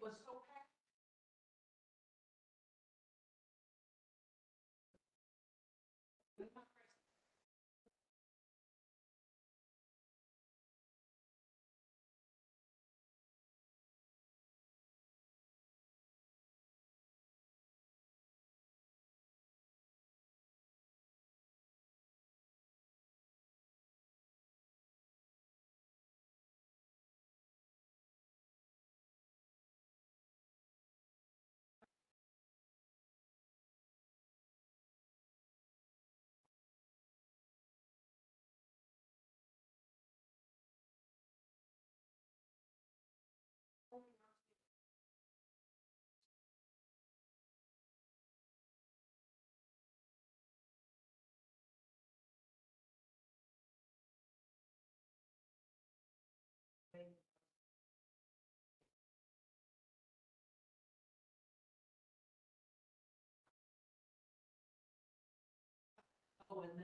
it was so packed. Oh, and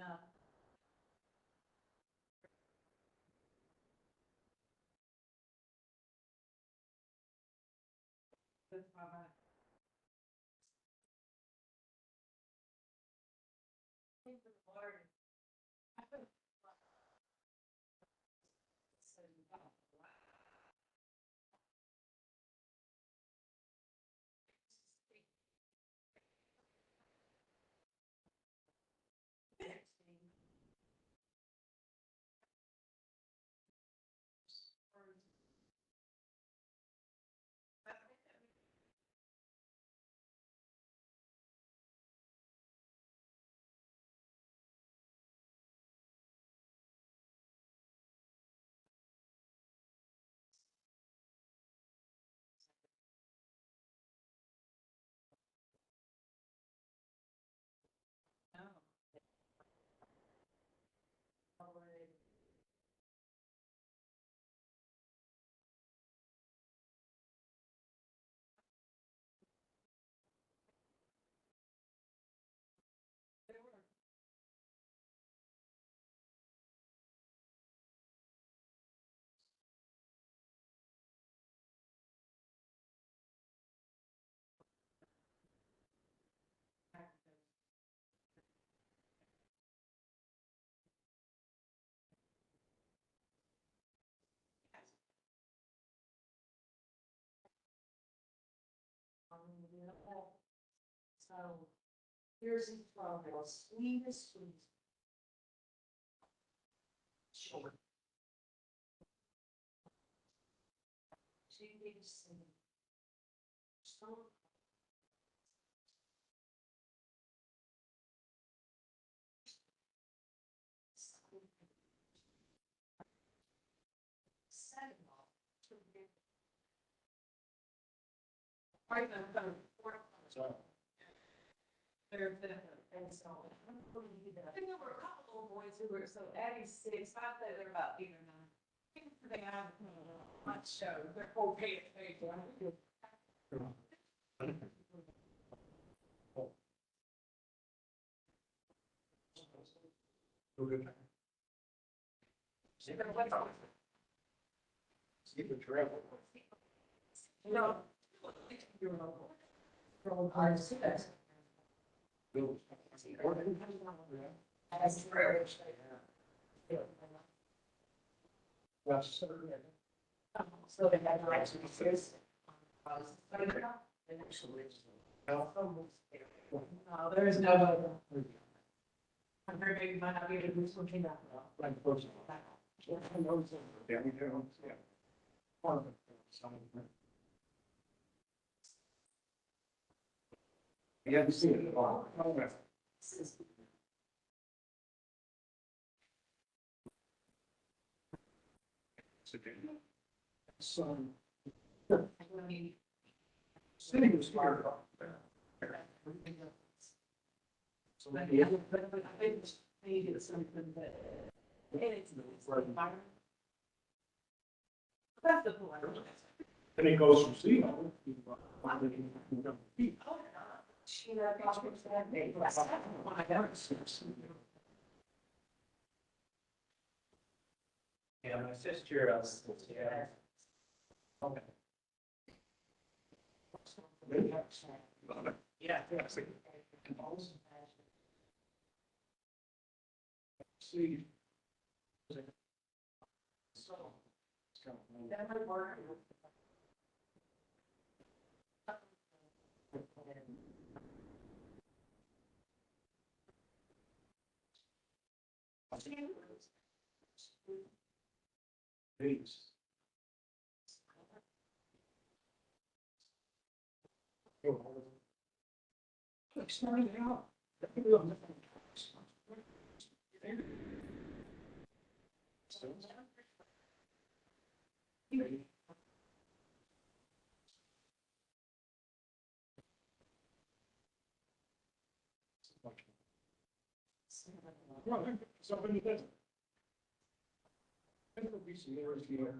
that's probably. Thank the Lord. I put- so, wow. No. There were. So here's the trouble, sweetest, sweet. Sure. She needs some. So. Second of all, right now, I'm So, they're and so. I think there were a couple of boys who were, so Addie's 6, I say they're about 8 or 9. I think they have much show, they're whole page. good. See the what's on. Keep it travel. No. From our students. As for. So they had like years. No, there is no. I'm very big, might not be able to do something that. Yeah, we do, yeah. You haven't seen it at all. So, city was here. So But maybe. yeah, but I think they did something that. And it's. That's the point. And it goes from sea level. She never got to that day. When I got her. Yeah, my sister, yeah. Okay. Yeah. See. That would work. Please. Starting out. Somebody does. It'll be some areas here.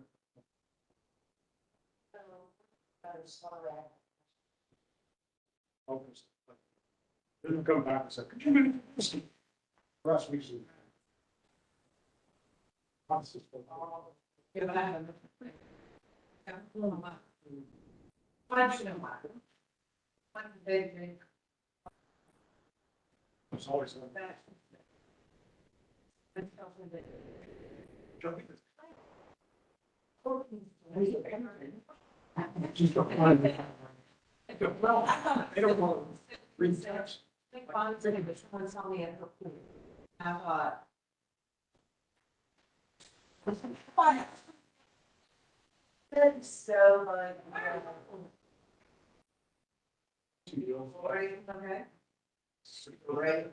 Focus. Then come back and say, could you make this? Last week's. Yeah, but I haven't. Yeah, well, I should know why. One big drink. It's always. That. And tell them that. Just don't mind it. Well, I don't want to read text. I think Bonnie said it, but someone saw me at her pool. I thought. What? That's so like. Okay. Right. So it's where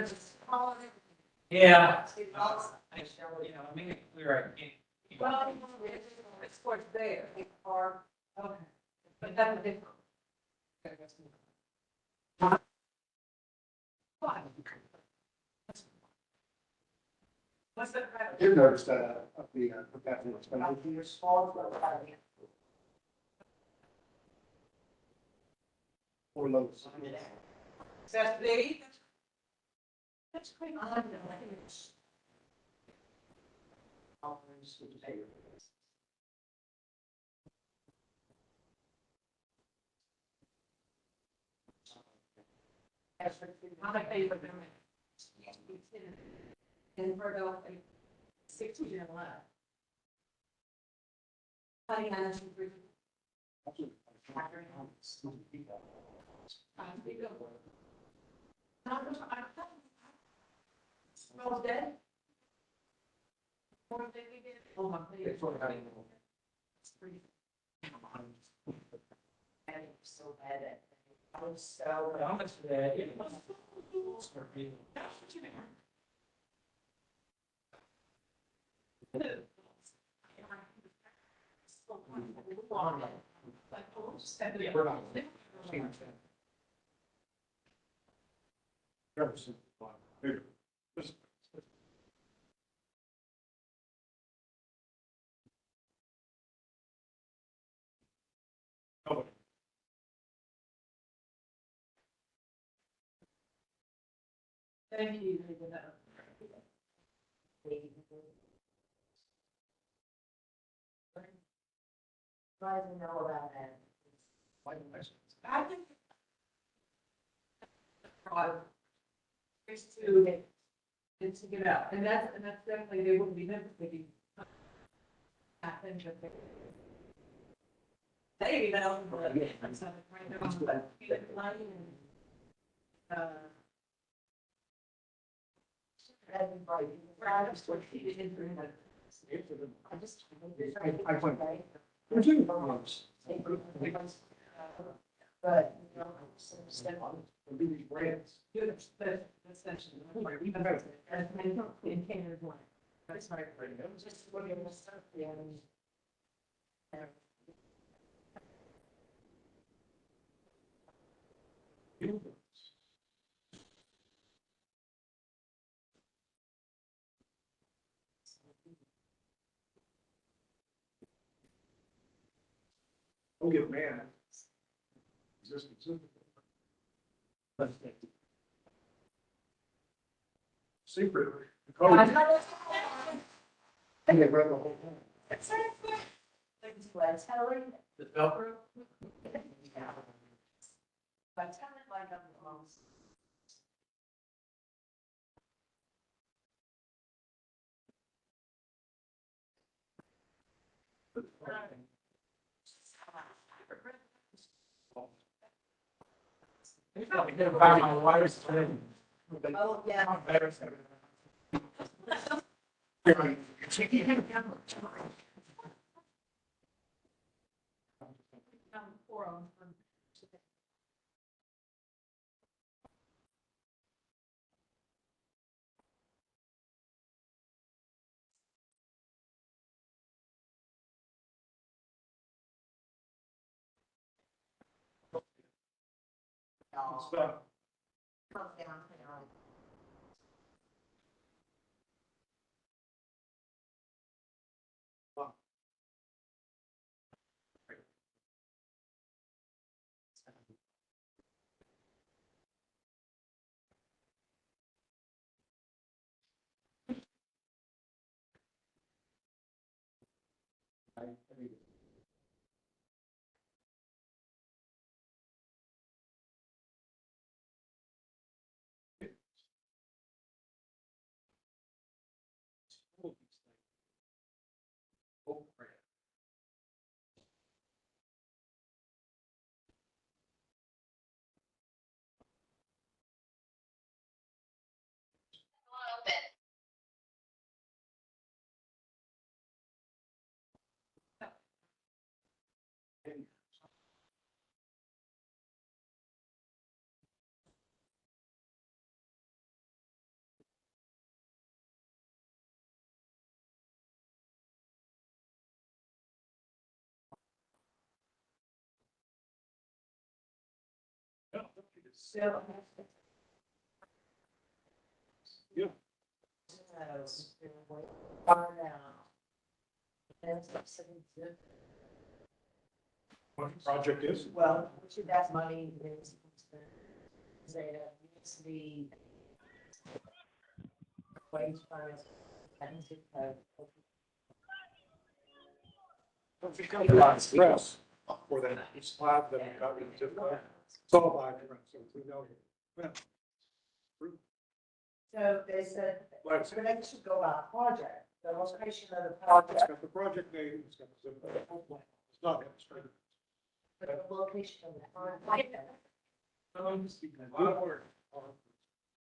the holiday. Yeah. You know, I mean, we were at, Well, it's towards there, or, okay, but that's a different. What? What's the? I did notice that of the capital expenditures. Or loads. That's big. That's quite. I'm a favorite memory. In Virgo, 16 and 11. Honey, I know some pretty. Well, dead. More than we did. Oh, my goodness. It's pretty. I'm so bad at it. I'm so. how much of that? Thank you. I don't know about that. I think. Is to get out, and that's definitely, they wouldn't be necessarily. I think that they even know, but I'm sorry, right now, but you didn't lie and, everybody, right, I'm still feeding into it. I just. I went. Would you? But, you know, step on. These brands. Do the extension. As many in Canada one. That's my friend. Just looking at the stuff, yeah. Don't get mad. Just. secret. I Code. know. And they read the whole thing. It's like telling. The Velcro? By telling like I'm the most. They probably did buy my wife's thing. Oh, yeah. Embarrassing. Four on. Stuff. Comes down to so. Yeah. Far now. That's something good. What the project is? Well, that money is, say, needs to be. Wage funds. Don't you come to a lot of stress for that slab that we got into. It's all by different, so we know. Yeah. So they said, Like, so they should go by project, the location of the it's project, got the project name, it's got the zip code. It's not demonstrated. but the location of the project. Good work.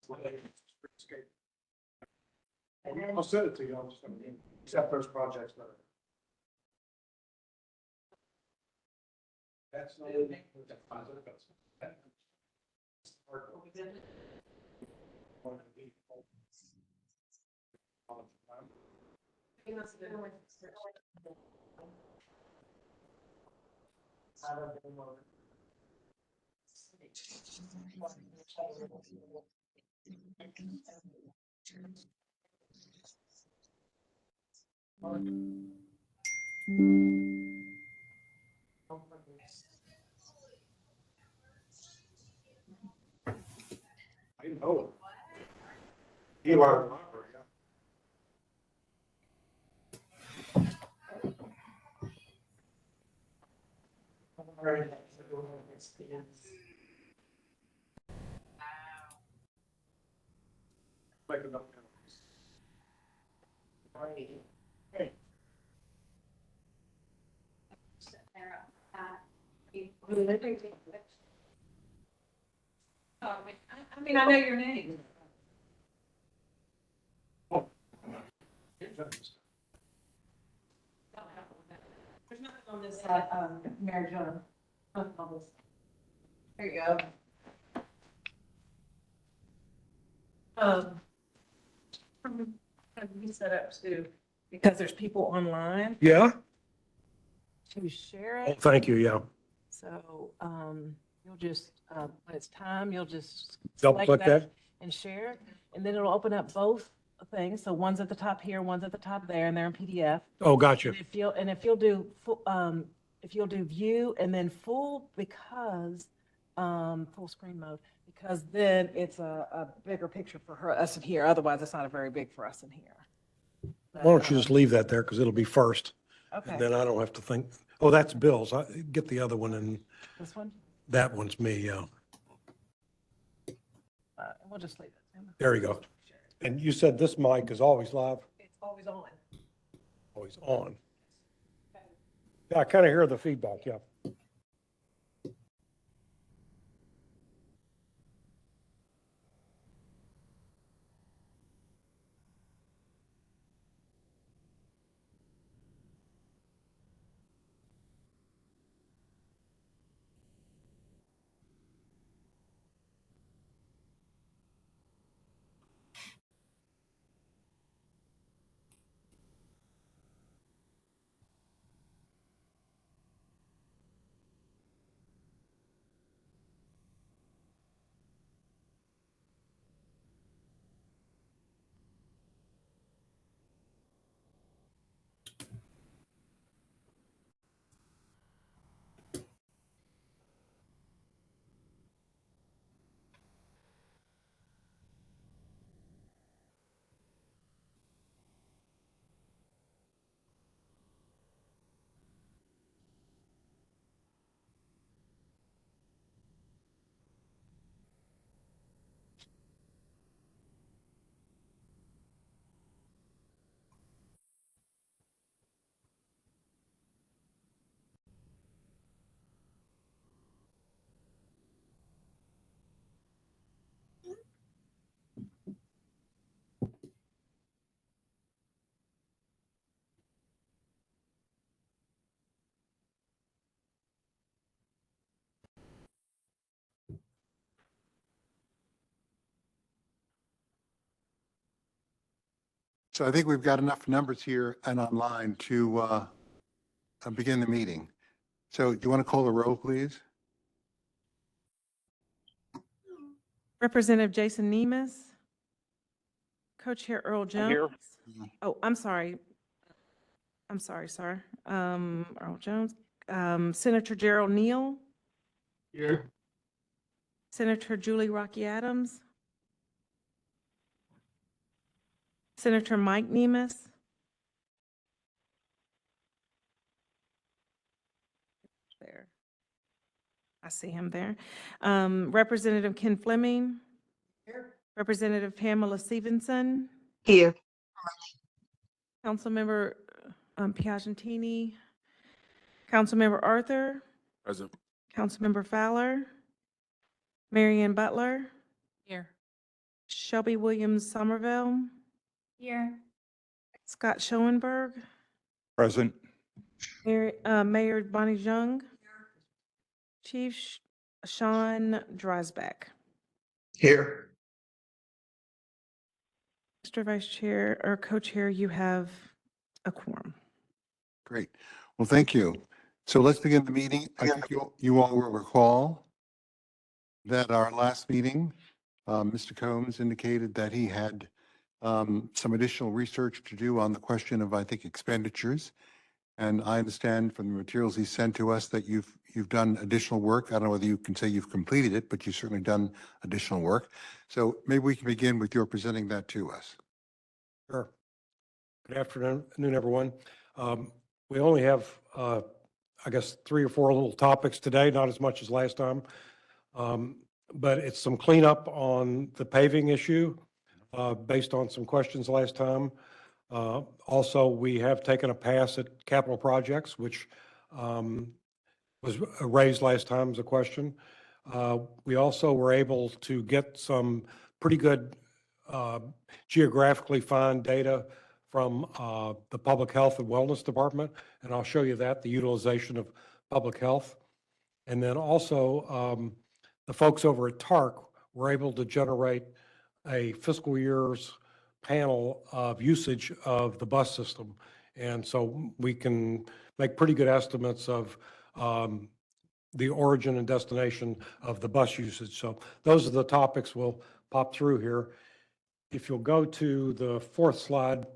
Streetscape. And then, I'll send it to you, I'll just, accept those projects that are. That's not. I know. Eli Library, yeah. Make enough. I mean, I know your name. There's nothing on this side, Mary Jo. Nothing on this. There you go. Have you set up to, because there's people online Yeah? to share Oh, it. thank you, yeah. So, you'll just, when it's time, you'll just. Double select click that? And share, and then it'll open up both things. So one's at the top here, one's at the top there, and they're in PDF. Oh, gotcha. And if you'll do, if you'll do view and then full, because, full screen mode, because then it's a bigger picture for us in here. Otherwise, it's not a very big for us in here. Why don't you just leave that there because it'll be first. Okay, And then I don't have to think, oh, that's Bill's. Get the other one and this one? that one's me, yeah. We'll just leave it. There you go. And you said this mic is always live, It's always on. always on. Yeah, I kind of hear the feedback, yeah. So I think we've got enough numbers here and online to begin the meeting. So do you want to call the roll, please? Representative Jason Nemus. Co-Chair Earl Jones. here. Oh, I'm sorry. I'm sorry, sir. Earl Jones. Senator Gerald Neal. Here. Senator Julie Rocky Adams. Senator Mike Nemus. There. I see him there. Representative Ken Fleming. Here. Representative Pamela Stevenson. Here. Councilmember Piagentini. Councilmember Arthur. Present. Councilmember Fowler. Marianne Butler. Here. Shelby Williams Somerville. Here. Scott Schoenberg. Present. Mayor Bonnie Jung. Chief Sean Dreisbach. Here. Mr. Vice Chair or Co-Chair, you have a quorum. Great. Well, thank you. So let's begin the meeting. I think you all will recall that our last meeting, Mr. Combs indicated that he had some additional research to do on the question of, I think, expenditures. And I understand from the materials he sent to us that you've done additional work. I don't know whether you can say you've completed it, but you've certainly done additional work. So maybe we can begin with your presenting that to us. Sure. Good afternoon, everyone. We only have, I guess, 3 or 4 little topics today, not as much as last time. But it's some cleanup on the paving issue based on some questions last time. Also, we have taken a pass at capital projects, which was raised last time as a question. We also were able to get some pretty good geographically fine data from the Public Health and Wellness Department, and I'll show you that, the utilization of public health. And then also the folks over at TARC were able to generate a fiscal year's panel of usage of the bus system. And so we can make pretty good estimates of the origin and destination of the bus usage. So those are the topics we'll pop through here. If you'll go to the 4th slide,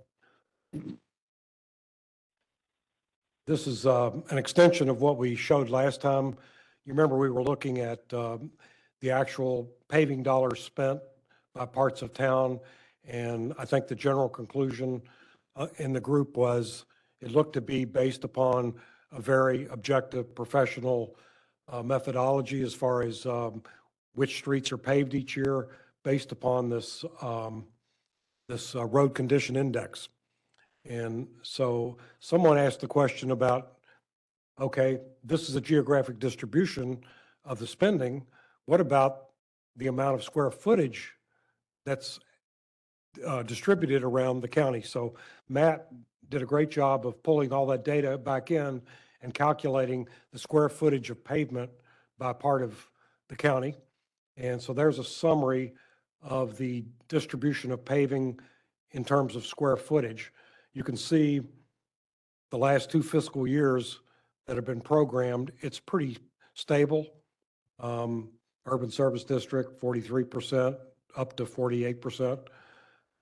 this is an extension of what we showed last time. You remember we were looking at the actual paving dollars spent by parts of town. And I think the general conclusion in the group was it looked to be based upon a very objective, professional methodology as far as which streets are paved each year based upon this road condition index. And so someone asked the question about, okay, this is a geographic distribution of the spending. What about the amount of square footage that's distributed around the county? So Matt did a great job of pulling all that data back in and calculating the square footage of pavement by part of the county. And so there's a summary of the distribution of paving in terms of square footage. You can see the last 2 fiscal years that have been programmed, it's pretty stable. Urban Service District, 43%, up to 48%.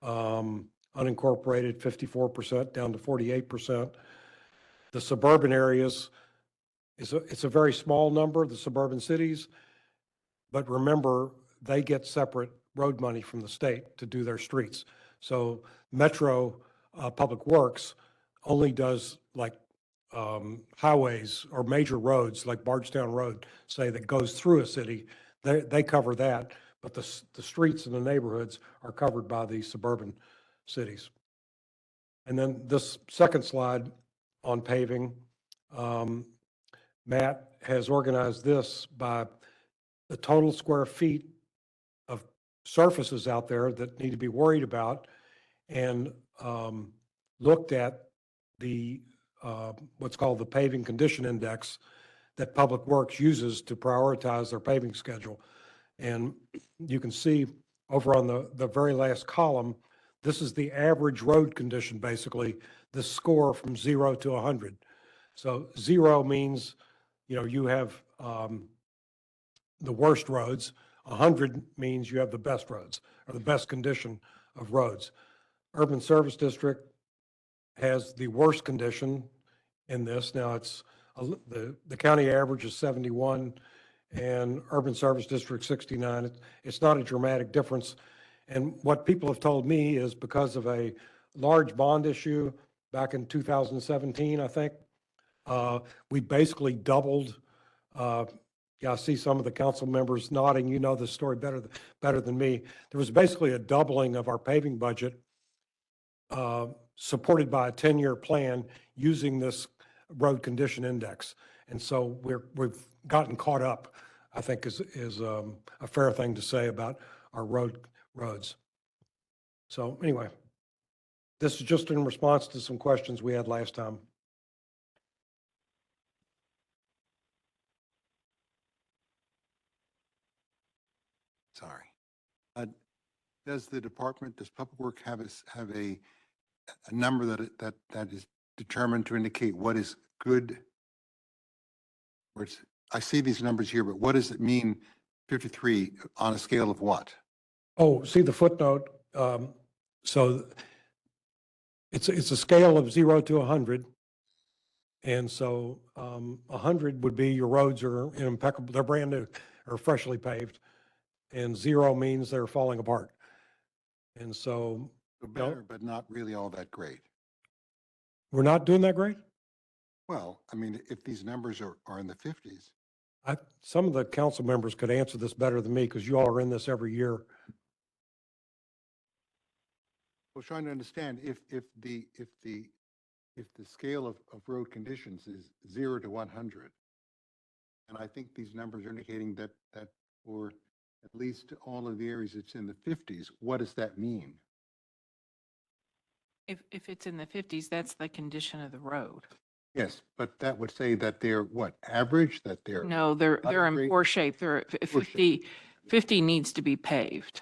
Unincorporated, 54%, down to 48%. The suburban areas, it's a very small number, the suburban cities, but remember, they get separate road money from the state to do their streets. So Metro Public Works only does like highways or major roads like Bardstown Road, say, that goes through a city. They cover that, but the streets in the neighborhoods are covered by the suburban cities. And then this second slide on paving, Matt has organized this by the total square feet of surfaces out there that need to be worried about, and looked at the what's called the paving condition index that Public Works uses to prioritize their paving schedule. And you can see over on the very last column, this is the average road condition, basically, the score from 0 to 100. So 0 means, you have the worst roads. 100 means you have the best roads, or the best condition of roads. Urban Service District has the worst condition in this. Now it's the county average is 71 and Urban Service District 69. It's not a dramatic difference. And what people have told me is because of a large bond issue back in 2017, I think, we basically doubled. Yeah, I see some of the council members nodding. You know this story better than me. There was basically a doubling of our paving budget, supported by a 10-year plan using this road condition index. And so we've gotten caught up, I think is a fair thing to say about our roads. So anyway, this is just in response to some questions we had last time. Sorry. Does Public Works have a number that is determined to indicate what is good? I see these numbers here, but what does it mean, 53, on a scale of what? Oh, see the footnote. So it's a scale of 0 to 100. And so 100 would be your roads are impeccable, they're brand new or freshly paved. And 0 means they're falling apart. And so Better, but not really all that great. we're not doing that great. Well, I mean, if these numbers are in the 50s. Some of the council members could answer this better than me because you all are in this every year. Well, trying to understand if the scale of road conditions is 0 to 100, and I think these numbers are indicating that for at least all of the areas it's in the 50s, what does that mean? If it's in the 50s, that's the condition of the road. Yes, but that would say that they're what, average, that they're. No, they're in great. poor shape. They're 50 needs to be paved.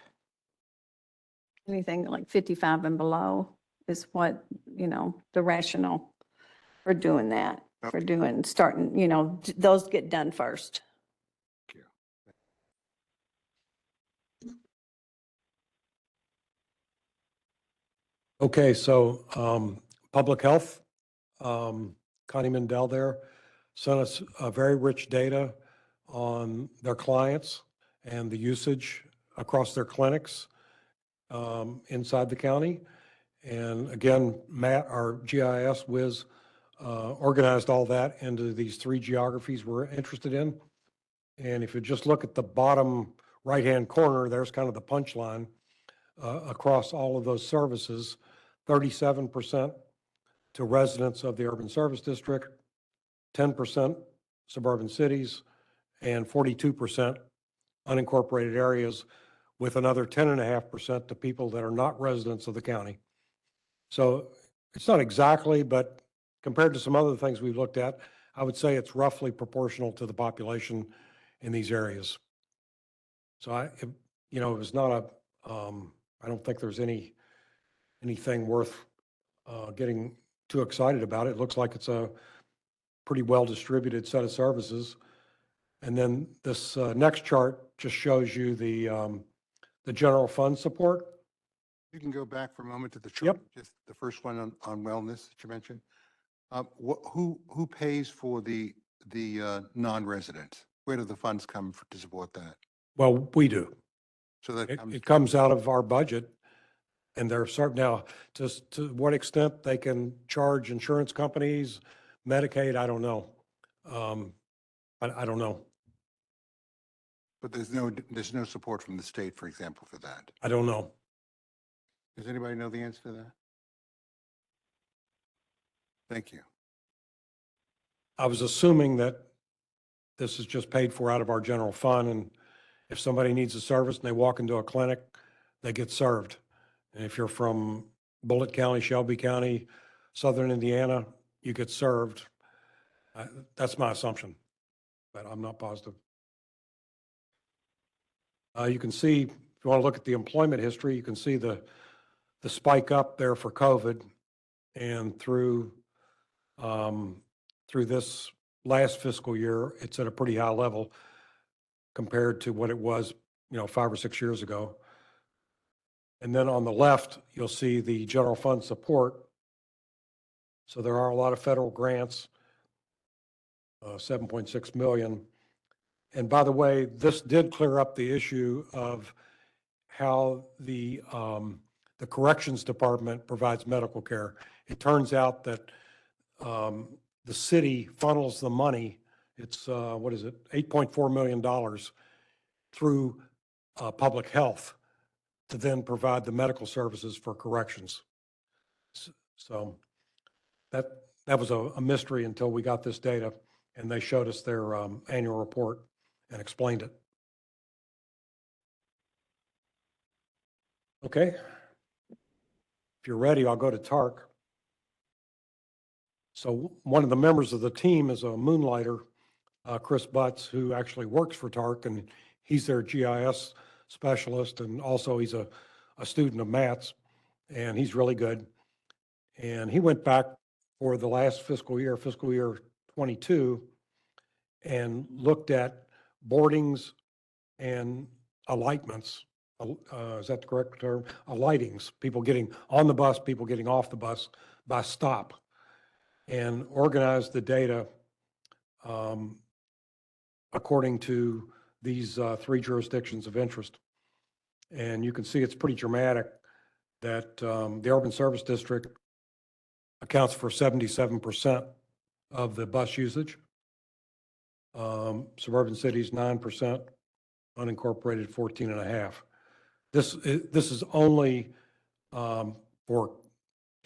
Anything like 55 and below is what, the rationale for doing that, starting, those get done first. Okay, so Public Health, Connie Mendel there sent us very rich data on their clients and the usage across their clinics inside the county. And again, Matt, our GIS whiz, organized all that into these three geographies we're interested in. And if you just look at the bottom right-hand corner, there's kind of the punchline across all of those services, 37% to residents of the urban service district, 10% suburban cities, and 42% unincorporated areas, with another 10.5% to people that are not residents of the county. So it's not exactly, but compared to some other things we've looked at, I would say it's roughly proportional to the population in these areas. So it was not I don't think there's anything worth getting too excited about. It looks like it's a pretty well-distributed set of services. And then this next chart just shows you the general fund support. You can go back for a moment to the Yep. chart, just the first one on wellness that you mentioned. Who pays for the non-residents? Where do the funds come to support that? Well, we do. So that It comes out of our budget, and there are certain, now, just to what extent they can charge insurance companies, Medicaid, I don't know. I don't know. But there's no support from the state, for example, for that. I don't know. Does anybody know the answer to that? Thank you. I was assuming that this is just paid for out of our general fund, and if somebody needs a service and they walk into a clinic, they get served. And if you're from Bullitt County, Shelby County, Southern Indiana, you get served. That's my assumption, but I'm not positive. You can see, if you want to look at the employment history, you can see the spike up there for COVID, and through this last fiscal year, it's at a pretty high level compared to what it was, 5 or 6 years ago. And then on the left, you'll see the general fund support. So there are a lot of federal grants, 7.6 million. And by the way, this did clear up the issue of how the corrections department provides medical care. It turns out that the city funnels the money. It's, $8.4 million through public health to then provide the medical services for corrections. So that was a mystery until we got this data and they showed us their annual report and explained it. Okay. If you're ready, I'll go to TARC. So one of the members of the team is a moonlighter, Chris Butts, who actually works for TARC, and he's their GIS specialist, and also he's a student of Matt's, and he's really good. And he went back for the last fiscal year 22, and looked at boardings and alightments. Is that the correct term? Alightings, people getting on the bus, people getting off the bus by stop, and organized the data according to these three jurisdictions of interest. And you can see it's pretty dramatic that the urban service district accounts for 77% of the bus usage. Suburban cities, 9%, unincorporated 14.5%. This is only for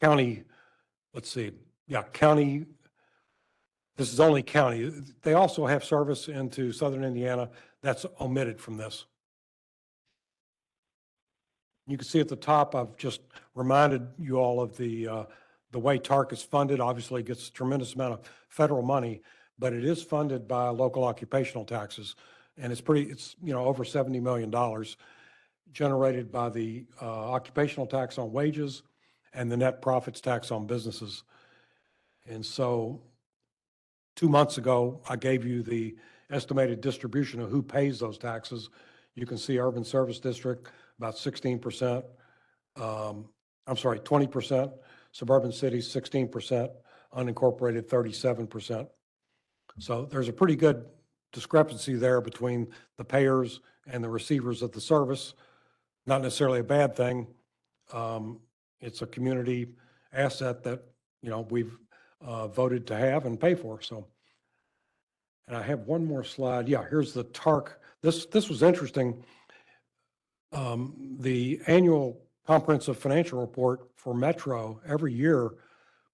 county, county. This is only county. They also have service into Southern Indiana that's omitted from this. You can see at the top, I've just reminded you all of the way TARC is funded. Obviously, it gets a tremendous amount of federal money, but it is funded by local occupational taxes. And it's over $70 million generated by the occupational tax on wages and the net profits tax on businesses. And so 2 months ago, I gave you the estimated distribution of who pays those taxes. You can see urban service district, about 16%. 20%. Suburban cities, 16%. Unincorporated, 37%. So there's a pretty good discrepancy there between the payers and the receivers of the service. Not necessarily a bad thing. It's a community asset that, you know, we've voted to have and pay for, so. And I have one more slide. Yeah, here's the TARC. This was interesting. The annual comprehensive financial report for Metro every year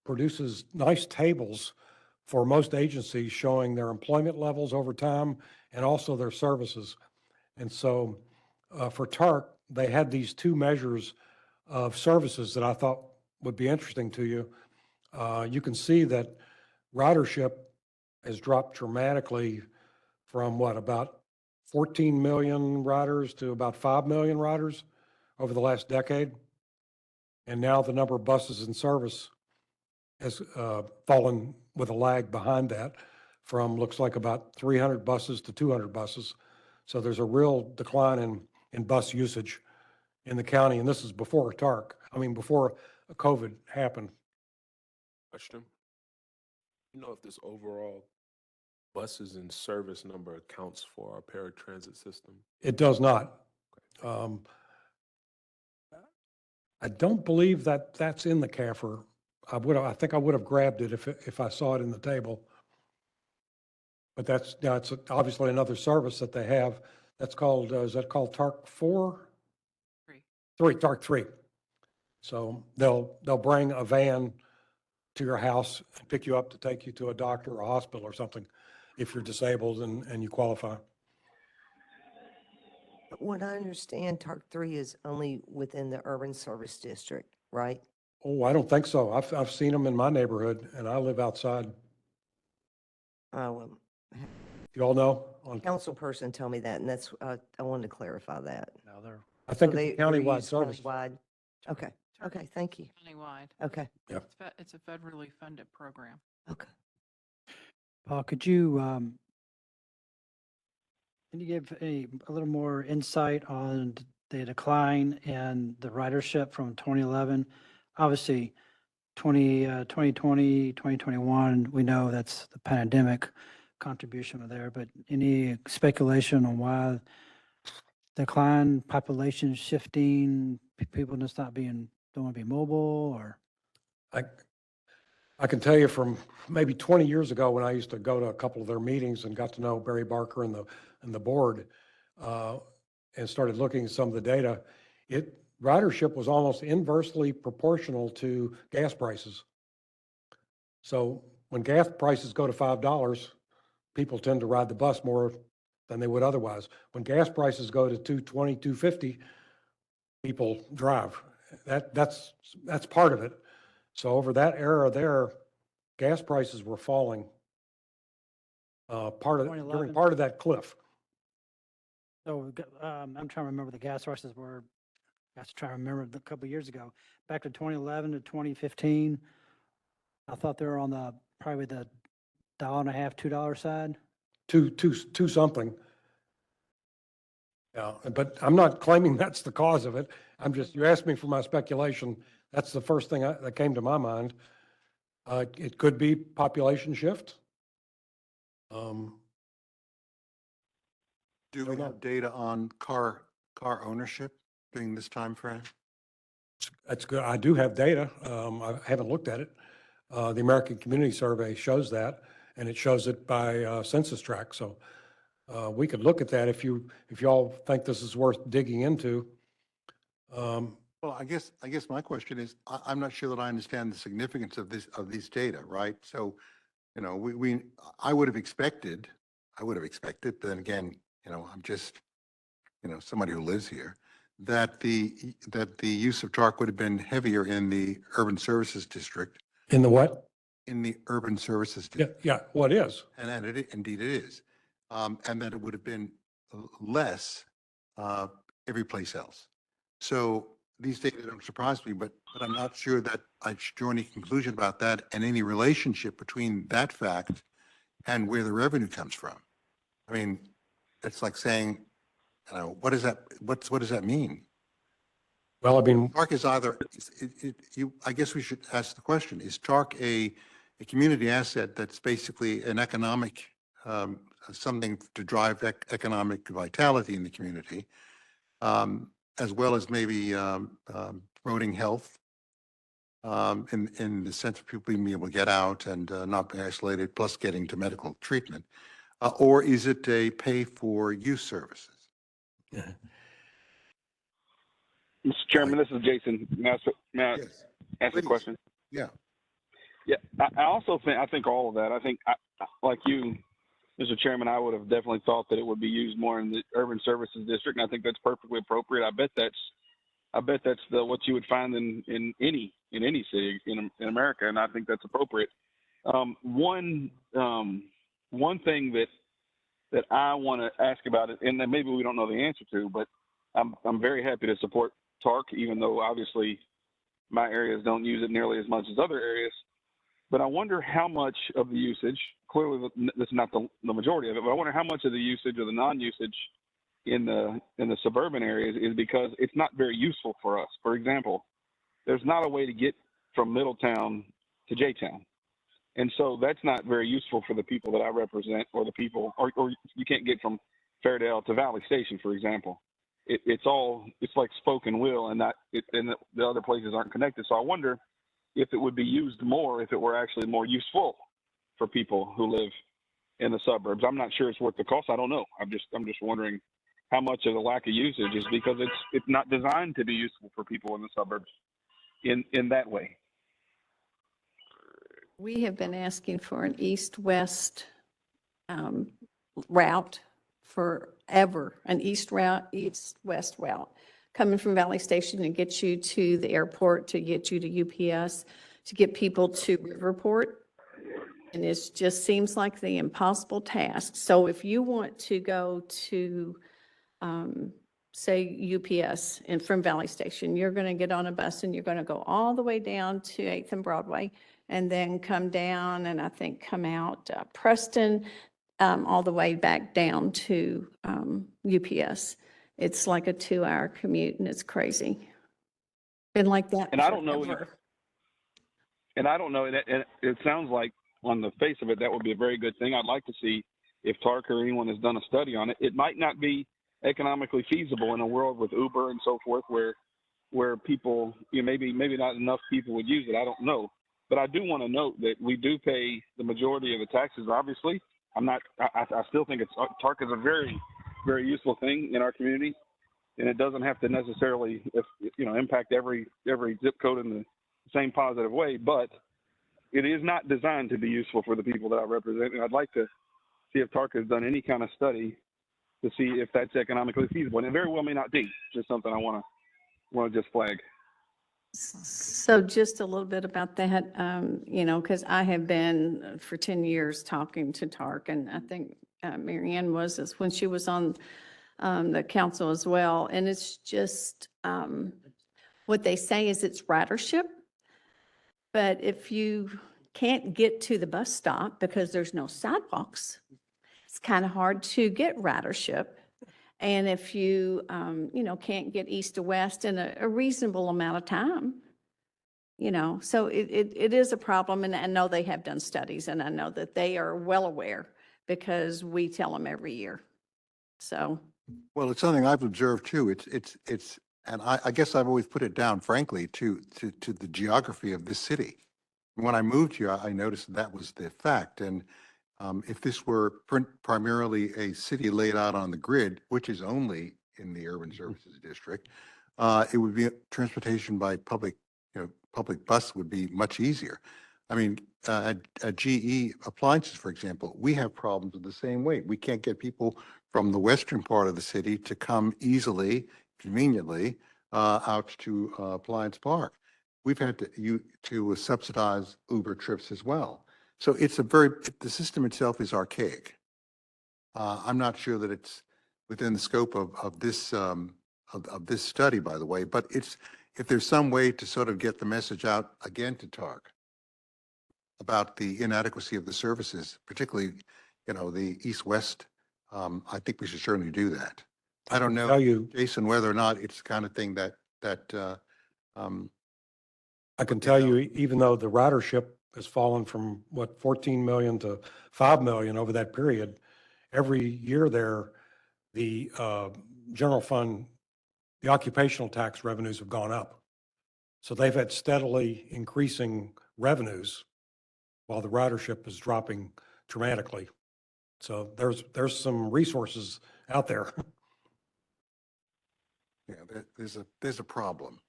produces nice tables for most agencies showing their employment levels over time and also their services. And so for TARC, they had these two measures of services that I thought would be interesting to you. You can see that ridership has dropped dramatically from what, about 14 million riders to about 5 million riders over the last decade. And now the number of buses in service has fallen with a lag behind that from looks like about 300 buses to 200 buses. So there's a real decline in bus usage in the county. And this is before TARC, before COVID happened. Question. You know if this overall buses in service number accounts for our paratransit system? It does not. I don't believe that that's in the CAFR. I think I would have grabbed it if I saw it in the table. But that's, now it's obviously another service that they have. That's called, is that called TARC 4? 3, TARC 3. So they'll bring a van to your house and pick you up to take you to a doctor or a hospital or something if you're disabled and you qualify. What I understand, TARC 3 is only within the urban service district, right? Oh, I don't think so. I've seen them in my neighborhood and I live outside. You all know? Council person told me that, and that's, I wanted to clarify that. I think So it's a they're countywide used service. countywide. Okay, okay, thank you. Countywide. Okay, It's a federally funded program. okay. Paul, could you, can you give a little more insight on the decline in the ridership from 2011? Obviously, 2020, 2021, we know that's the pandemic contribution there, but any speculation on why decline, population shifting, people just not don't want to be mobile, or? I can tell you from maybe 20 years ago when I used to go to a couple of their meetings and got to know Barry Barker and the board and started looking at some of the data, ridership was almost inversely proportional to gas prices. So when gas prices go to $5, people tend to ride the bus more than they would otherwise. When gas prices go to $2.20, $2.50, people drive. That's part of it. So over that era there, gas prices were falling. During 2011. part of that cliff. So I'm trying to remember the gas prices were, I have to try to remember a couple of years ago, back to 2011 to 2015. I thought they were on probably the $1.50, $2 side. Two something. Yeah, but I'm not claiming that's the cause of it. You asked me for my speculation. That's the first thing that came to my mind. It could be population shift. Do we have data on car ownership during this time frame? That's good. I do have data. I haven't looked at it. The American Community Survey shows that, and it shows it by census tract. So we could look at that if y'all think this is worth digging into. Well, I guess my question is, I'm not sure that I understand the significance of these data, right? So, you know, I would have expected, but then again, you know, I'm just, you know, somebody who lives here, that the use of TARC would have been heavier in the urban services district. In the what? In the urban services Yeah, district. yeah, well, it is. And indeed it is. And that it would have been less every place else. So these data don't surprise me, but I'm not sure that I should draw any conclusion about that and any relationship between that fact and where the revenue comes from. I mean, it's like saying, you know, what does that mean? Well, I mean, TARC is either, I guess we should ask the question, is TARC a community asset that's basically an economic something to drive economic vitality in the community, as well as maybe promoting health in the sense of people being able to get out and not be isolated, plus getting to medical treatment? Or is it a pay-for-use services? Mr. Chairman, this is Jason. May I Yes, ask a please. question? Yeah. Yeah, I also think all of that. I think, like you, Mr. Chairman, I would have definitely thought that it would be used more in the urban services district, and I think that's perfectly appropriate. I bet that's what you would find in any city in America, and I think that's appropriate. One thing that I want to ask about it, and that maybe we don't know the answer to, but I'm very happy to support TARC, even though obviously my areas don't use it nearly as much as other areas. But I wonder how much of the usage, clearly this is not the majority of it, but I wonder how much of the usage or the non-usage in the suburban areas is because it's not very useful for us. For example, there's not a way to get from Middletown to J-Town. And so that's not very useful for the people that I represent, or the people, or you can't get from Fairdale to Valley Station, for example. It's like spoke and will, and the other places aren't connected. So I wonder if it would be used more if it were actually more useful for people who live in the suburbs. I'm not sure it's worth the cost. I don't know. I'm just wondering how much of the lack of usage is because it's not designed to be useful for people in the suburbs in that way. We have been asking for an east-west route forever, an east-west route, coming from Valley Station to get you to the airport, to get you to UPS, to get people to Riverport. And it just seems like the impossible task. So if you want to go to, say, UPS and from Valley Station, you're going to get on a bus and you're going to go all the way down to 8th and Broadway, and then come down and I think come out Preston, all the way back down to UPS. It's like a 2-hour commute and it's crazy. Been like that And I don't know. forever. And I don't know. And it sounds like on the face of it, that would be a very good thing. I'd like to see if TARC or anyone has done a study on it. It might not be economically feasible in a world with Uber and so forth, where people, maybe not enough people would use it. I don't know. But I do want to note that we do pay the majority of the taxes, obviously. I still think TARC is a very, very useful thing in our community, and it doesn't have to necessarily, impact every zip code in the same positive way, but it is not designed to be useful for the people that I represent. And I'd like to see if TARC has done any kind of study to see if that's economically feasible. And it very well may not be. Just something I want to just flag. So just a little bit about that, because I have been for 10 years talking to TARC, and I think Mary Ann was when she was on the council as well. And it's just what they say is it's ridership. But if you can't get to the bus stop because there's no sidewalks, it's kind of hard to get ridership. And if you, can't get east to west in a reasonable amount of time, so it is a problem. And I know they have done studies, and I know that they are well aware because we tell them every year. So. Well, it's something I've observed too. And I guess I've always put it down, frankly, to the geography of this city. When I moved here, I noticed that was the fact. And if this were primarily a city laid out on the grid, which is only in the urban services district, it would be transportation by public bus would be much easier. I mean, at GE Appliances, for example, we have problems in the same way. We can't get people from the western part of the city to come easily, conveniently, out to Appliance Park. We've had to subsidize Uber trips as well. So the system itself is archaic. I'm not sure that it's within the scope of this study, by the way, but if there's some way to sort of get the message out again to TARC about the inadequacy of the services, particularly, the east-west, I think we should certainly do that. I don't know, Jason, whether or not it's the kind of thing that I can tell you, even though the ridership has fallen from 14 million to 5 million over that period, every year there, the general fund, the occupational tax revenues have gone up. So they've had steadily increasing revenues while the ridership is dropping dramatically. So there's some resources out there. Yeah, there's a problem.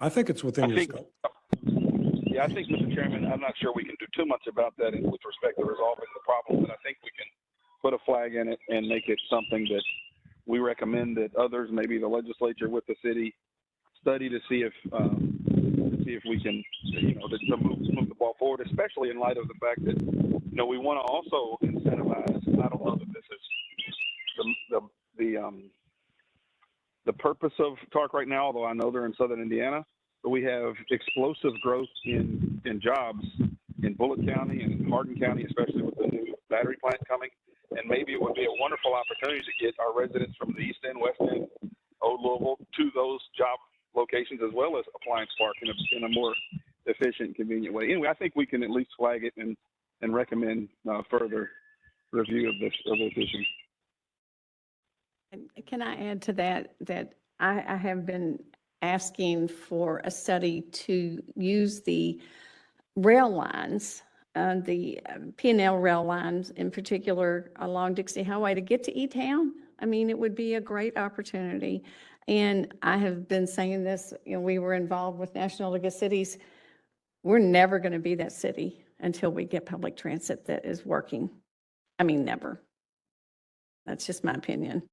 I think it's within I your think, scope. yeah, I think, Mr. Chairman, I'm not sure we can do too much about that with respect to resolving the problem, but I think we can put a flag in it and make it something that we recommend that others, maybe the legislature with the city, study to see if we can, to move the ball forward, especially in light of the fact that, we want to also incentivize. I don't know that this is the purpose of TARC right now, although I know they're in Southern Indiana, but we have explosive growth in jobs in Bullitt County and in Hardin County, especially with the new battery plant coming. And maybe it would be a wonderful opportunity to get our residents from the East End, West End, Old Louisville to those job locations as well as Appliance Park in a more efficient and convenient way. Anyway, I think we can at least flag it and recommend further review of this issue. And can I add to that, that I have been asking for a study to use the rail lines, the P&L rail lines in particular along Dixie Highway to get to E-Town. I mean, it would be a great opportunity. And I have been saying this, we were involved with National League of Cities. We're never going to be that city until we get public transit that is working. I mean, never. That's just my opinion.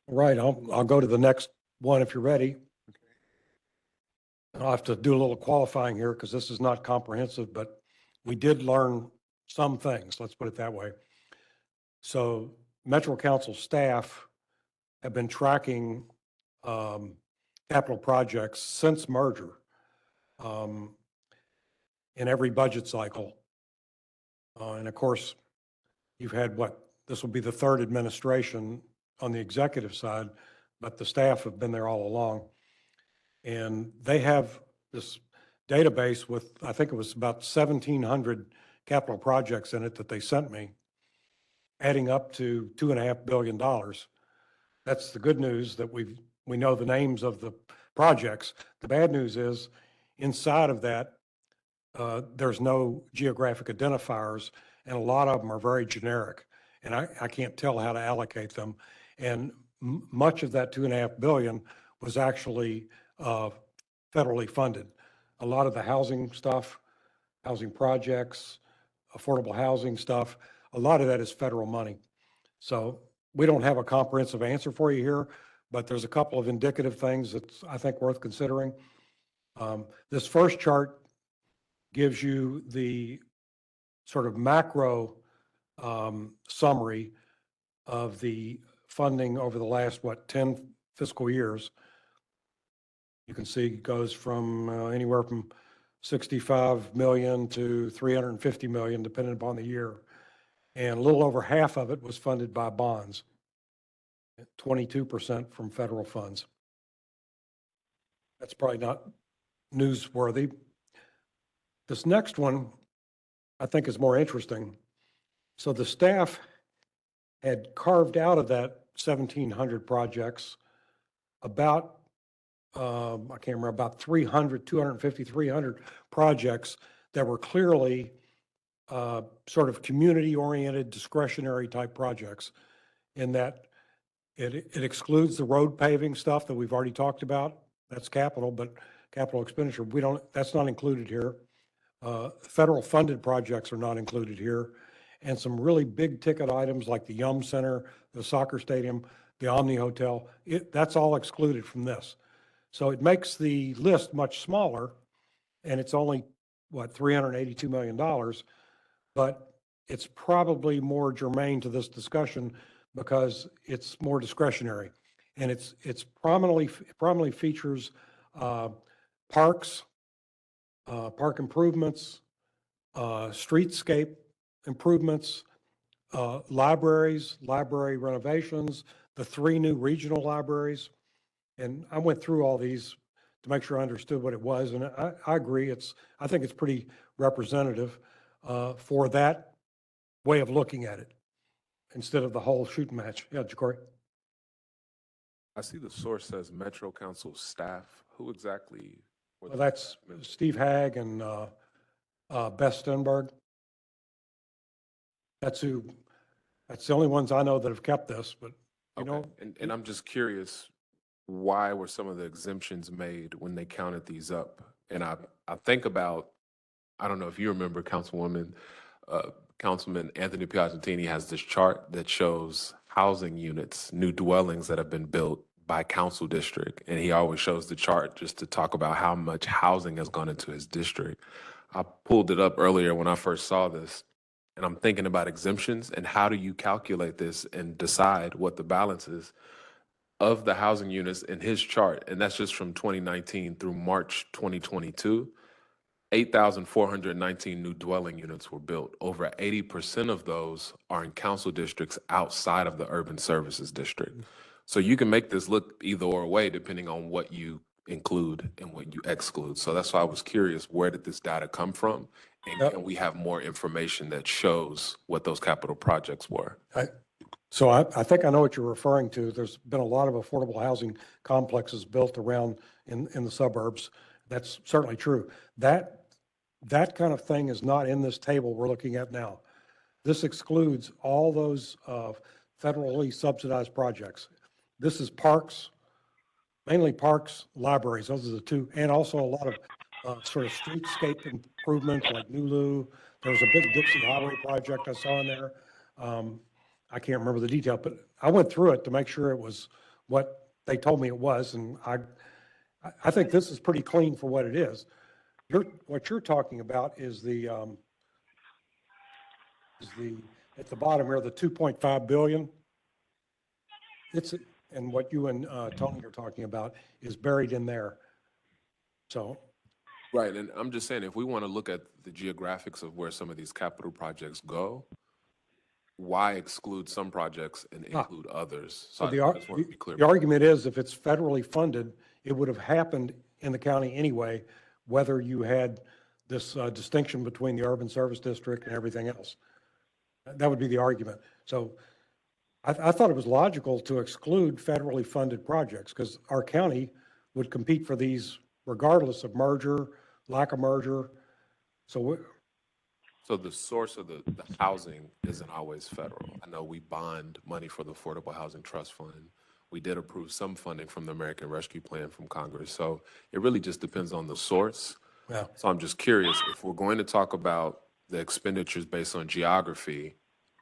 Right, I'll go to the next one if you're ready. I'll have to do a little qualifying here because this is not comprehensive, but we did learn some things, let's put it that way. So Metro Council staff have been tracking capital projects since merger in every budget cycle. And of course, you've had this will be the third administration on the executive side, but the staff have been there all along. And they have this database with, I think it was about 1,700 capital projects in it that they sent me, adding up to $2.5 billion. That's the good news, that we know the names of the projects. The bad news is inside of that, there's no geographic identifiers, and a lot of them are very generic, and I can't tell how to allocate them. And much of that $2.5 billion was actually federally funded. A lot of the housing stuff, housing projects, affordable housing stuff, a lot of that is federal money. So we don't have a comprehensive answer for you here, but there's a couple of indicative things that's, I think, worth considering. This first chart gives you the sort of macro summary of the funding over the last, 10 fiscal years. You can see it goes from anywhere from 65 million to 350 million, depending upon the year. And a little over half of it was funded by bonds, 22% from federal funds. That's probably not newsworthy. This next one, I think, is more interesting. So the staff had carved out of that 1,700 projects about, I can't remember, about 250, 300 projects that were clearly sort of community-oriented, discretionary type projects, in that it excludes the road paving stuff that we've already talked about. That's capital, but capital expenditure, that's not included here. Federal funded projects are not included here. And some really big ticket items like the Yum Center, the soccer stadium, the Omni Hotel, that's all excluded from this. So it makes the list much smaller, and it's only, $382 million, but it's probably more germane to this discussion because it's more discretionary. And it prominently features parks, park improvements, streetscape improvements, libraries, library renovations, the 3 new regional libraries. And I went through all these to make sure I understood what it was. And I agree, I think it's pretty representative for that way of looking at it instead of the whole shooting match. Yeah, Ja'Cory? I see the source says Metro Council staff. Who exactly? were Well, the that's staff members? Steve Hagg and Beth Stenberg. That's the only ones I know that have kept this, but you know, And I'm just curious, why were some of the exemptions made when they counted these up? And I think about, I don't know if you remember, Councilman Anthony Piagentini has this chart that shows housing units, new dwellings that have been built by council district. And he always shows the chart just to talk about how much housing has gone into his district. I pulled it up earlier when I first saw this, and I'm thinking about exemptions and how do you calculate this and decide what the balance is of the housing units in his chart. And that's just from 2019 through March 2022. 8,419 new dwelling units were built. Over 80% of those are in council districts outside of the urban services district. So you can make this look either or way depending on what you include and what you exclude. So that's why I was curious, where did this data come from? And Yep. can we have more information that shows what those capital projects were? So I think I know what you're referring to. There's been a lot of affordable housing complexes built around in the suburbs. That's certainly true. That kind of thing is not in this table we're looking at now. This excludes all those federally subsidized projects. This is parks, mainly parks, libraries. Those are the two, and also a lot of sort of streetscape improvements like Nulu. There was a big Dixie Highway project I saw in there. I can't remember the detail, but I went through it to make sure it was what they told me it was, and I think this is pretty clean for what it is. What you're talking about is the at the bottom here, the 2.5 billion. And what you and Tony are talking about is buried in there. So. Right, and I'm just saying, if we want to look at the geographics of where some of these capital projects go, why exclude some projects and include others? So I just want to be clear. the argument is, if it's federally funded, it would have happened in the county anyway, whether you had this distinction between the urban service district and everything else. That would be the argument. So I thought it was logical to exclude federally funded projects because our county would compete for these regardless of merger, lack of merger. So the source of the housing isn't always federal. I know we bond money for the Affordable Housing Trust Fund. We did approve some funding from the American Rescue Plan from Congress. So it really just depends on the source. Yeah. So I'm just curious, if we're going to talk about the expenditures based on geography,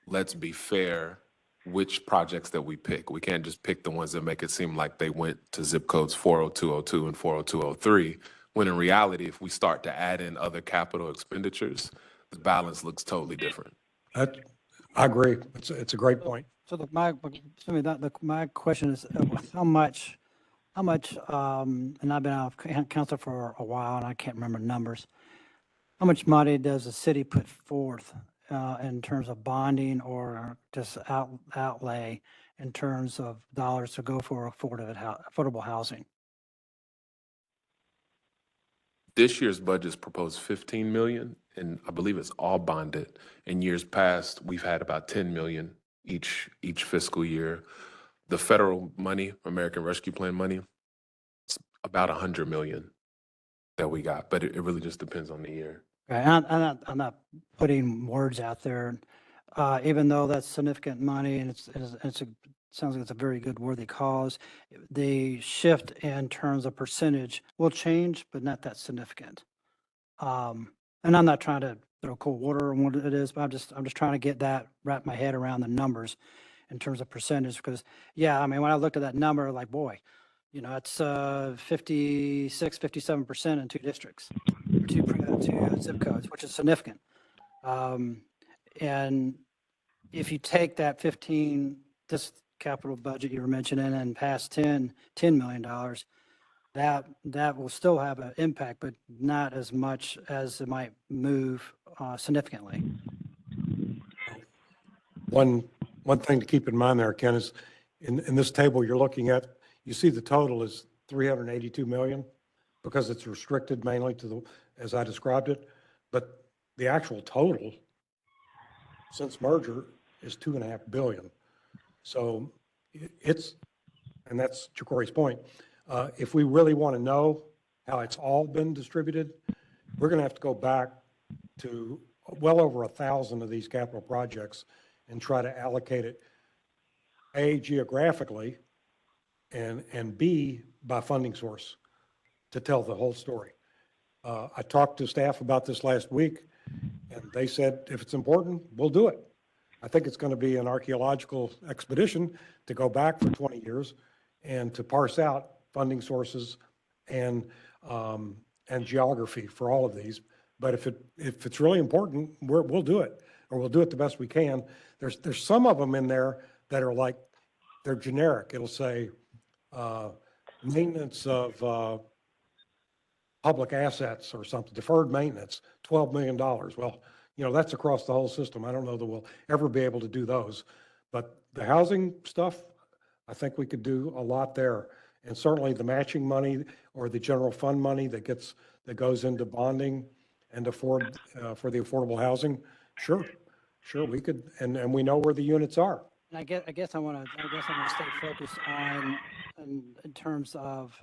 let's be fair which projects that we pick. We can't just pick the ones that make it seem like they went to zip codes 40202 and 40203, when in reality, if we start to add in other capital expenditures, the balance looks totally different. I agree. It's a great point. So my question is, how much, and I've been out of council for a while and I can't remember numbers. How much money does the city put forth in terms of bonding or just outlay in terms of dollars to go for affordable housing? This year's budget is proposed 15 million, and I believe it's all bonded. In years past, we've had about 10 million each fiscal year. The federal money, American Rescue Plan money, it's about 100 million that we got, but it really just depends on the year. Right, I'm not putting words out there, even though that's significant money and sounds like it's a very good worthy cause. The shift in terms of percentage will change, but not that significant. And I'm not trying to throw cold water on what it is, but I'm just trying to wrap my head around the numbers in terms of percentage, because yeah, I mean, when I looked at that number, like, boy, you know, it's 56, 57% in two districts, or two zip codes, which is significant. And if you take that 15, this capital budget you were mentioning, and past $10 million, that will still have an impact, but not as much as it might move significantly. One thing to keep in mind there, Ken, is in this table you're looking at, you see the total is 382 million. because it's restricted mainly to the, as I described it. But the actual total since merger is 2.5 billion. So it's, and that's Corey's point. If we really want to know how it's all been distributed, we're going to have to go back to well over 1,000 of these capital projects and try to allocate it, A, geographically, and B, by funding source to tell the whole story. I talked to staff about this last week, and they said, if it's important, we'll do it. I think it's going to be an archaeological expedition to go back for 20 years and to parse out funding sources and geography for all of these. But if it's really important, we'll do it, or we'll do it the best we can. There's some of them in there that are like, they're generic. It'll say maintenance of public assets or something, deferred maintenance, $12 million. Well, you know, that's across the whole system. I don't know that we'll ever be able to do those. But the housing stuff, I think we could do a lot there. And certainly the matching money or the general fund money that goes into bonding and for the affordable housing, sure, we could, and we know where the units are. And I guess I want to stay focused on, in terms of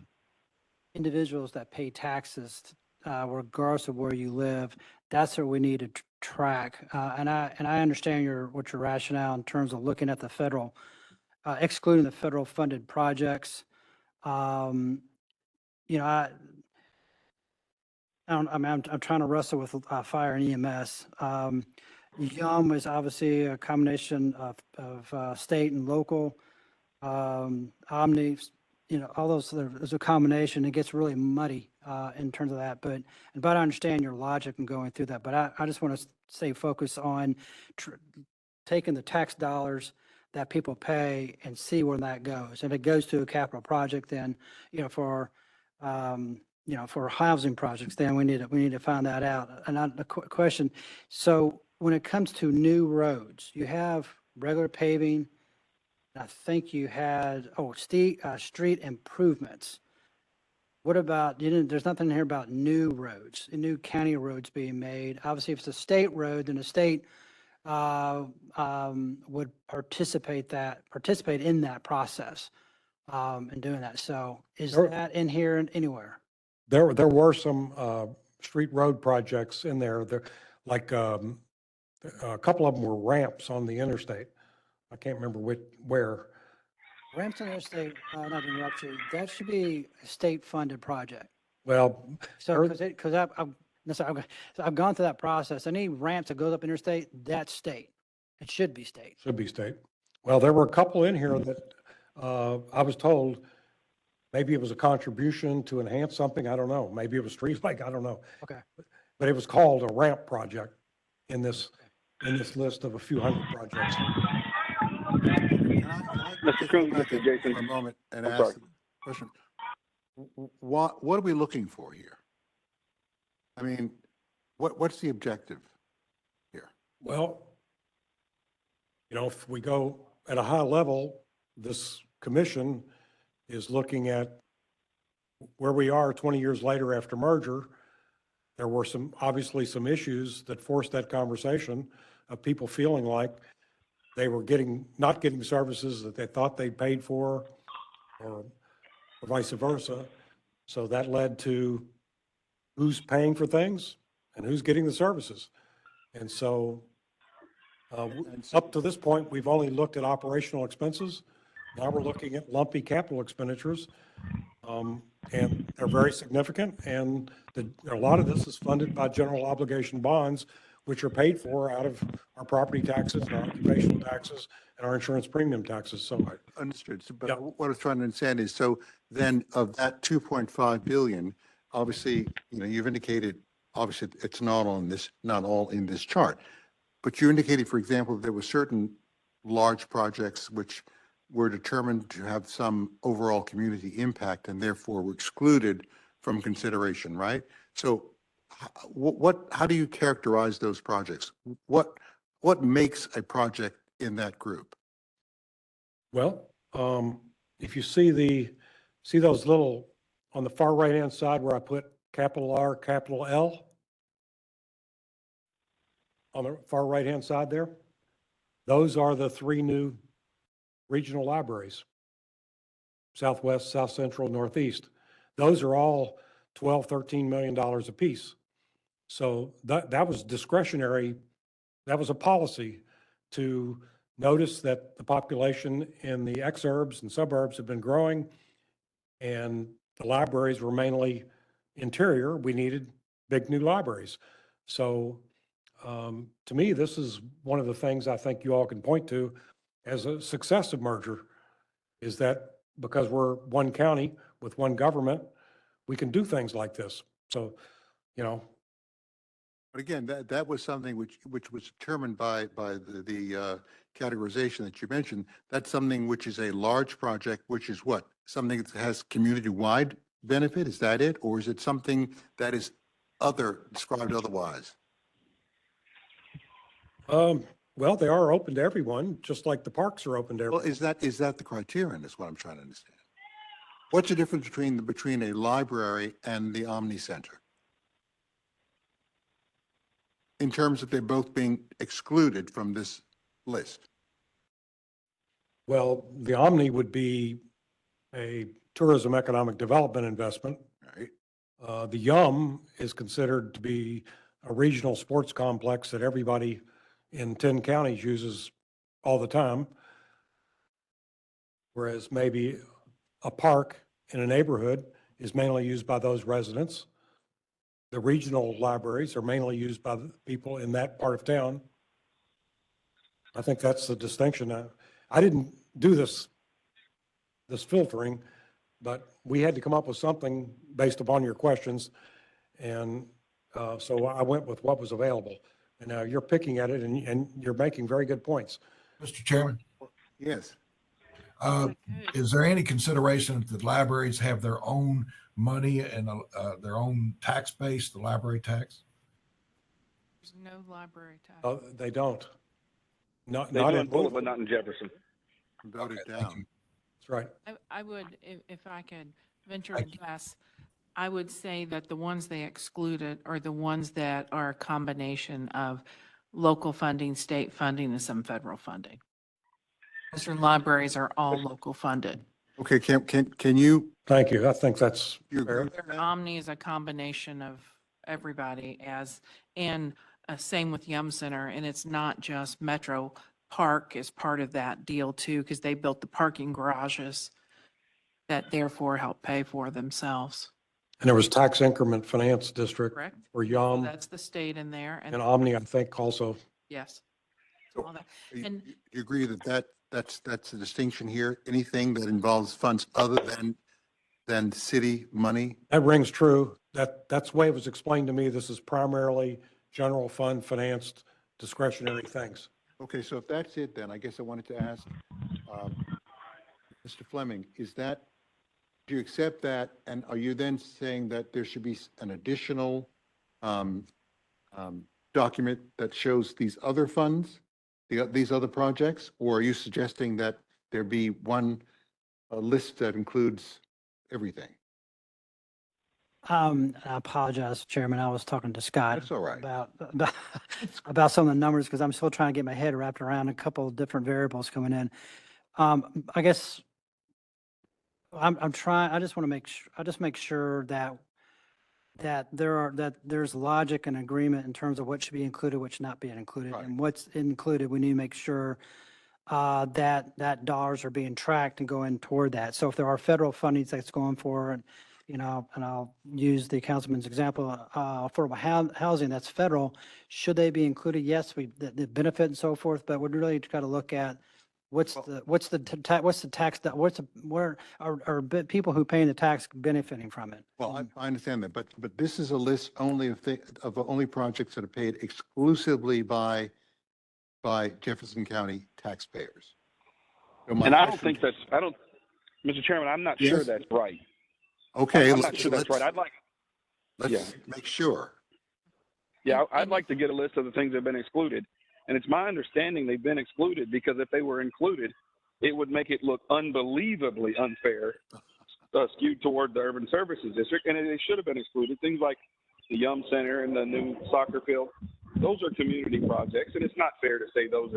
individuals that pay taxes, regardless of where you live. That's what we need to track. And I understand what your rationale in terms of looking at the federal, excluding the federal funded projects. You know, I'm trying to wrestle with fire and EMS. YUM is obviously a combination of state and local. Omni, you know, all those, there's a combination. It gets really muddy in terms of that. But I understand your logic in going through that. But I just want to stay focused on taking the tax dollars that people pay and see where that goes. If it goes to a capital project, then, you know, for housing projects, then we need to find that out. And the question, so when it comes to new roads, you have regular paving. I think you had, street improvements. What about, there's nothing here about new roads, new county roads being made. Obviously, if it's a state road, then the state would participate in that process and doing that. So is that in here anywhere? There were some street road projects in there. There, like a couple of them were ramps on the interstate. I can't remember where. Ramps on the interstate, not to interrupt you, that should be a state-funded project. Well, So because I've gone through that process. Any ramps that goes up interstate, that's state. It should be state. should be state. Well, there were a couple in here that I was told maybe it was a contribution to enhance something. I don't know. Maybe it was street like, I don't know. Okay. But it was called a ramp project in this list of a few hundred projects. Mr. Coons, this is Jason. For a moment and I'm ask sorry. the question. What are we looking for here? I mean, what's the objective here? Well, you know, if we go at a high level, this commission is looking at where we are 20 years later after merger. There were obviously some issues that forced that conversation of people feeling like they were not getting services that they thought they paid for, or vice versa. So that led to who's paying for things and who's getting the services. And so up to this point, we've only looked at operational expenses. Now we're looking at lumpy capital expenditures, and they're very significant. And a lot of this is funded by general obligation bonds, which are paid for out of our property taxes, and our occupational taxes, and our insurance premium taxes. So Understood. So, but Yep. what I was trying to understand is, so then of that 2.5 billion, obviously, you know, you've indicated, obviously, it's not all in this chart. But you indicated, for example, that there were certain large projects which were determined to have some overall community impact and therefore were excluded from consideration, right? So how do you characterize those projects? What makes a project in that group? well, if you see those little on the far right-hand side where I put capital R, capital L, on the far right-hand side there, those are the 3 new regional libraries. Southwest, South Central, Northeast. Those are all $12, $13 million apiece. So that was discretionary. That was a policy to notice that the population in the exurbs and suburbs have been growing, and the libraries were mainly interior. We needed big new libraries. So to me, this is one of the things I think you all can point to as a success of merger, is that because we're one county with one government, we can do things like this. So, you know, But again, that was something which was determined by the categorization that you mentioned. That's something which is a large project, which is what? Something that has community-wide benefit? Is that it? Or is it something that is described otherwise? well, they are open to everyone, just like the parks are open to Well, everyone. is that the criterion is what I'm trying to understand. What's the difference between a library and the Omni Center? In terms of they're both being excluded from this list. Well, the Omni would be a tourism economic development investment. Right. The Yum is considered to be a regional sports complex that everybody in 10 counties uses all the time. Whereas maybe a park in a neighborhood is mainly used by those residents. The regional libraries are mainly used by the people in that part of town. I think that's the distinction. I didn't do this filtering, but we had to come up with something based upon your questions. And so I went with what was available. And now you're picking at it and you're making very good points. Mr. Chairman, Yes. is there any consideration that the libraries have their own money and their own tax base, the library tax? There's no library tax. They don't. Not They do in in Bullitt, but Louisville. not in Jefferson. Voted Okay, thank you. down. That's right. I would, if I could venture Thank to guess, I would say that the ones they excluded are the ones that are a combination of local funding, state funding, and some federal funding. Western libraries are all local funded. Okay, can you, Thank you. I think that's you agree fair. with Their that? Omni is a combination of everybody and same with Yum Center. And it's not just Metro Park is part of that deal too, because they built the parking garages that therefore help pay for themselves. And there was tax increment finance district Correct? for So Yum that's the state in there. and Omni, I think also. Yes. So, All that. You And you agree that's the distinction here? Anything that involves funds other than city money? That rings true. That's the way it was explained to me. This is primarily general fund financed discretionary things. Okay, so if that's it, then I guess I wanted to ask, Mr. Fleming, do you accept that? And are you then saying that there should be an additional document that shows these other funds, these other projects? Or are you suggesting that there be a list that includes everything? I apologize, Chairman. I was talking to Scott. That's all right. About some of the numbers, because I'm still trying to get my head wrapped around a couple of different variables coming in. I guess I'm trying, I just want to make sure that there's logic and agreement in terms of what should be included, what should not be included. Right. And what's included, we need to make sure that dollars are being tracked and going toward that. So if there are federal fundings that's going for, and I'll use the councilman's example, affordable housing, that's federal, should they be included? Yes, the benefit and so forth, but we'd really got to look at where are people who paying the tax benefiting from it? Well, I understand that, but this is a list only of only projects that are paid exclusively by Jefferson County taxpayers. So my And I don't question- think Mr. Chairman, I'm not sure Yes? that's right. Okay. I'm not sure that's right. Let's make sure. Yeah, I'd like to get a list of the things that have been excluded. And it's my understanding they've been excluded because if they were included, it would make it look unbelievably unfair skewed toward the urban services district, and they should have been excluded. Things like the Yum Center and the new soccer field, those are community projects, and it's not fair to say that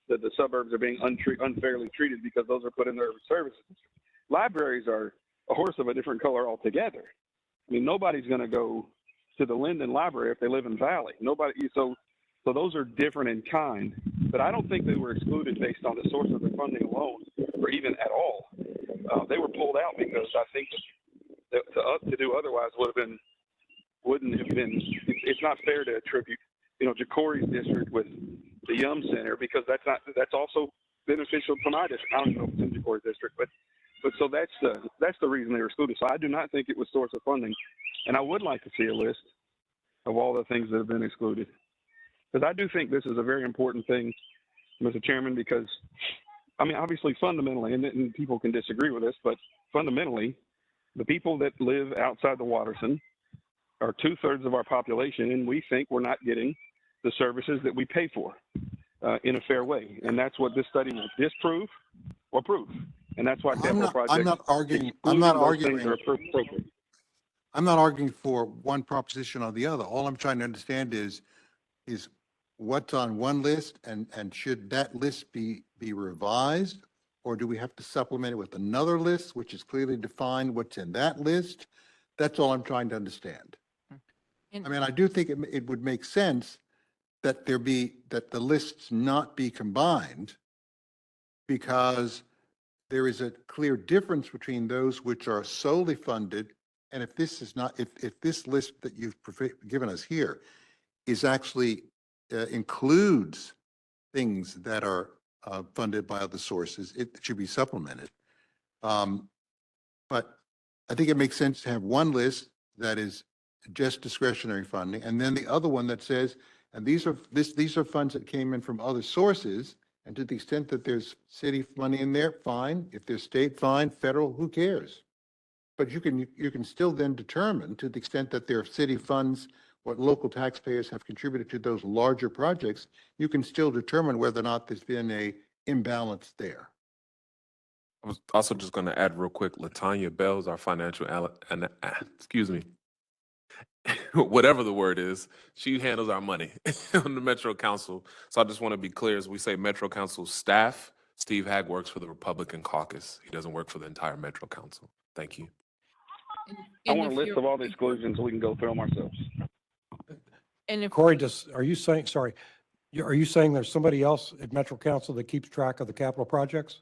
the suburbs are being unfairly treated because those are put in the urban services district. Libraries are a horse of a different color altogether. I mean, nobody's going to go to the Linden Library if they live in Valley. So those are different in kind, but I don't think they were excluded based on the source of their funding alone, or even at all. They were pulled out because I think that to do otherwise wouldn't have been. It's not fair to attribute, Jacory's district with the Yum Center, because that's also beneficial to my district. I don't even know if it's in Jacory's district, but so that's the reason they were excluded. So I do not think it was source of funding, and I would like to see a list of all the things that have been excluded, because I do think this is a very important thing, Mr. Chairman, because I mean, obviously, fundamentally, and people can disagree with this, but fundamentally, the people that live outside the Watterson are 2/3 of our population, and we think we're not getting the services that we pay for in a fair way. And that's what this study will disprove or prove. And that's why capital projects. I'm not arguing for one proposition or the other. All I'm trying to understand is what's on one list, and should that list be revised? Or do we have to supplement it with another list, which is clearly defined what's in that list? That's all I'm trying to understand. I mean, I do think it would make sense that that the lists not be combined, because there is a clear difference between those which are solely funded. And if this is not, if this list that you've given us here is actually includes things that are funded by other sources, it should be supplemented. But I think it makes sense to have one list that is just discretionary funding, and then the other one that says, and these are funds that came in from other sources, and to the extent that there's city money in there, fine. If there's state, fine. Federal, who cares? But you can still then determine, to the extent that there are city funds, what local taxpayers have contributed to those larger projects, you can still determine whether or not there's been a imbalance there. I was also just going to add real quick, Latanya Bell's our financial, excuse me, whatever the word is, she handles our money on the Metro Council. So I just want to be clear, as we say Metro Council staff, Steve Hagg works for the Republican caucus. He doesn't work for the entire Metro Council. Thank you. I want a list of all the exclusions so we can go through them ourselves. And if Corey, are you saying there's somebody else at Metro Council that keeps track of the capital projects?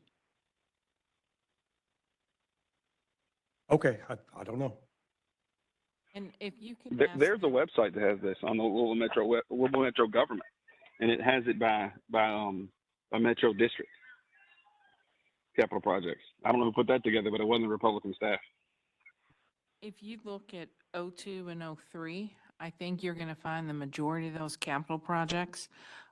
Okay, I don't know. And if you could There's a website that has this on the Louisville Metro government, and it has it by a Metro district capital projects. I don't know who put that together, but it wasn't the Republican staff. If you look at 02 and 03, I think you're going to find the majority of those capital projects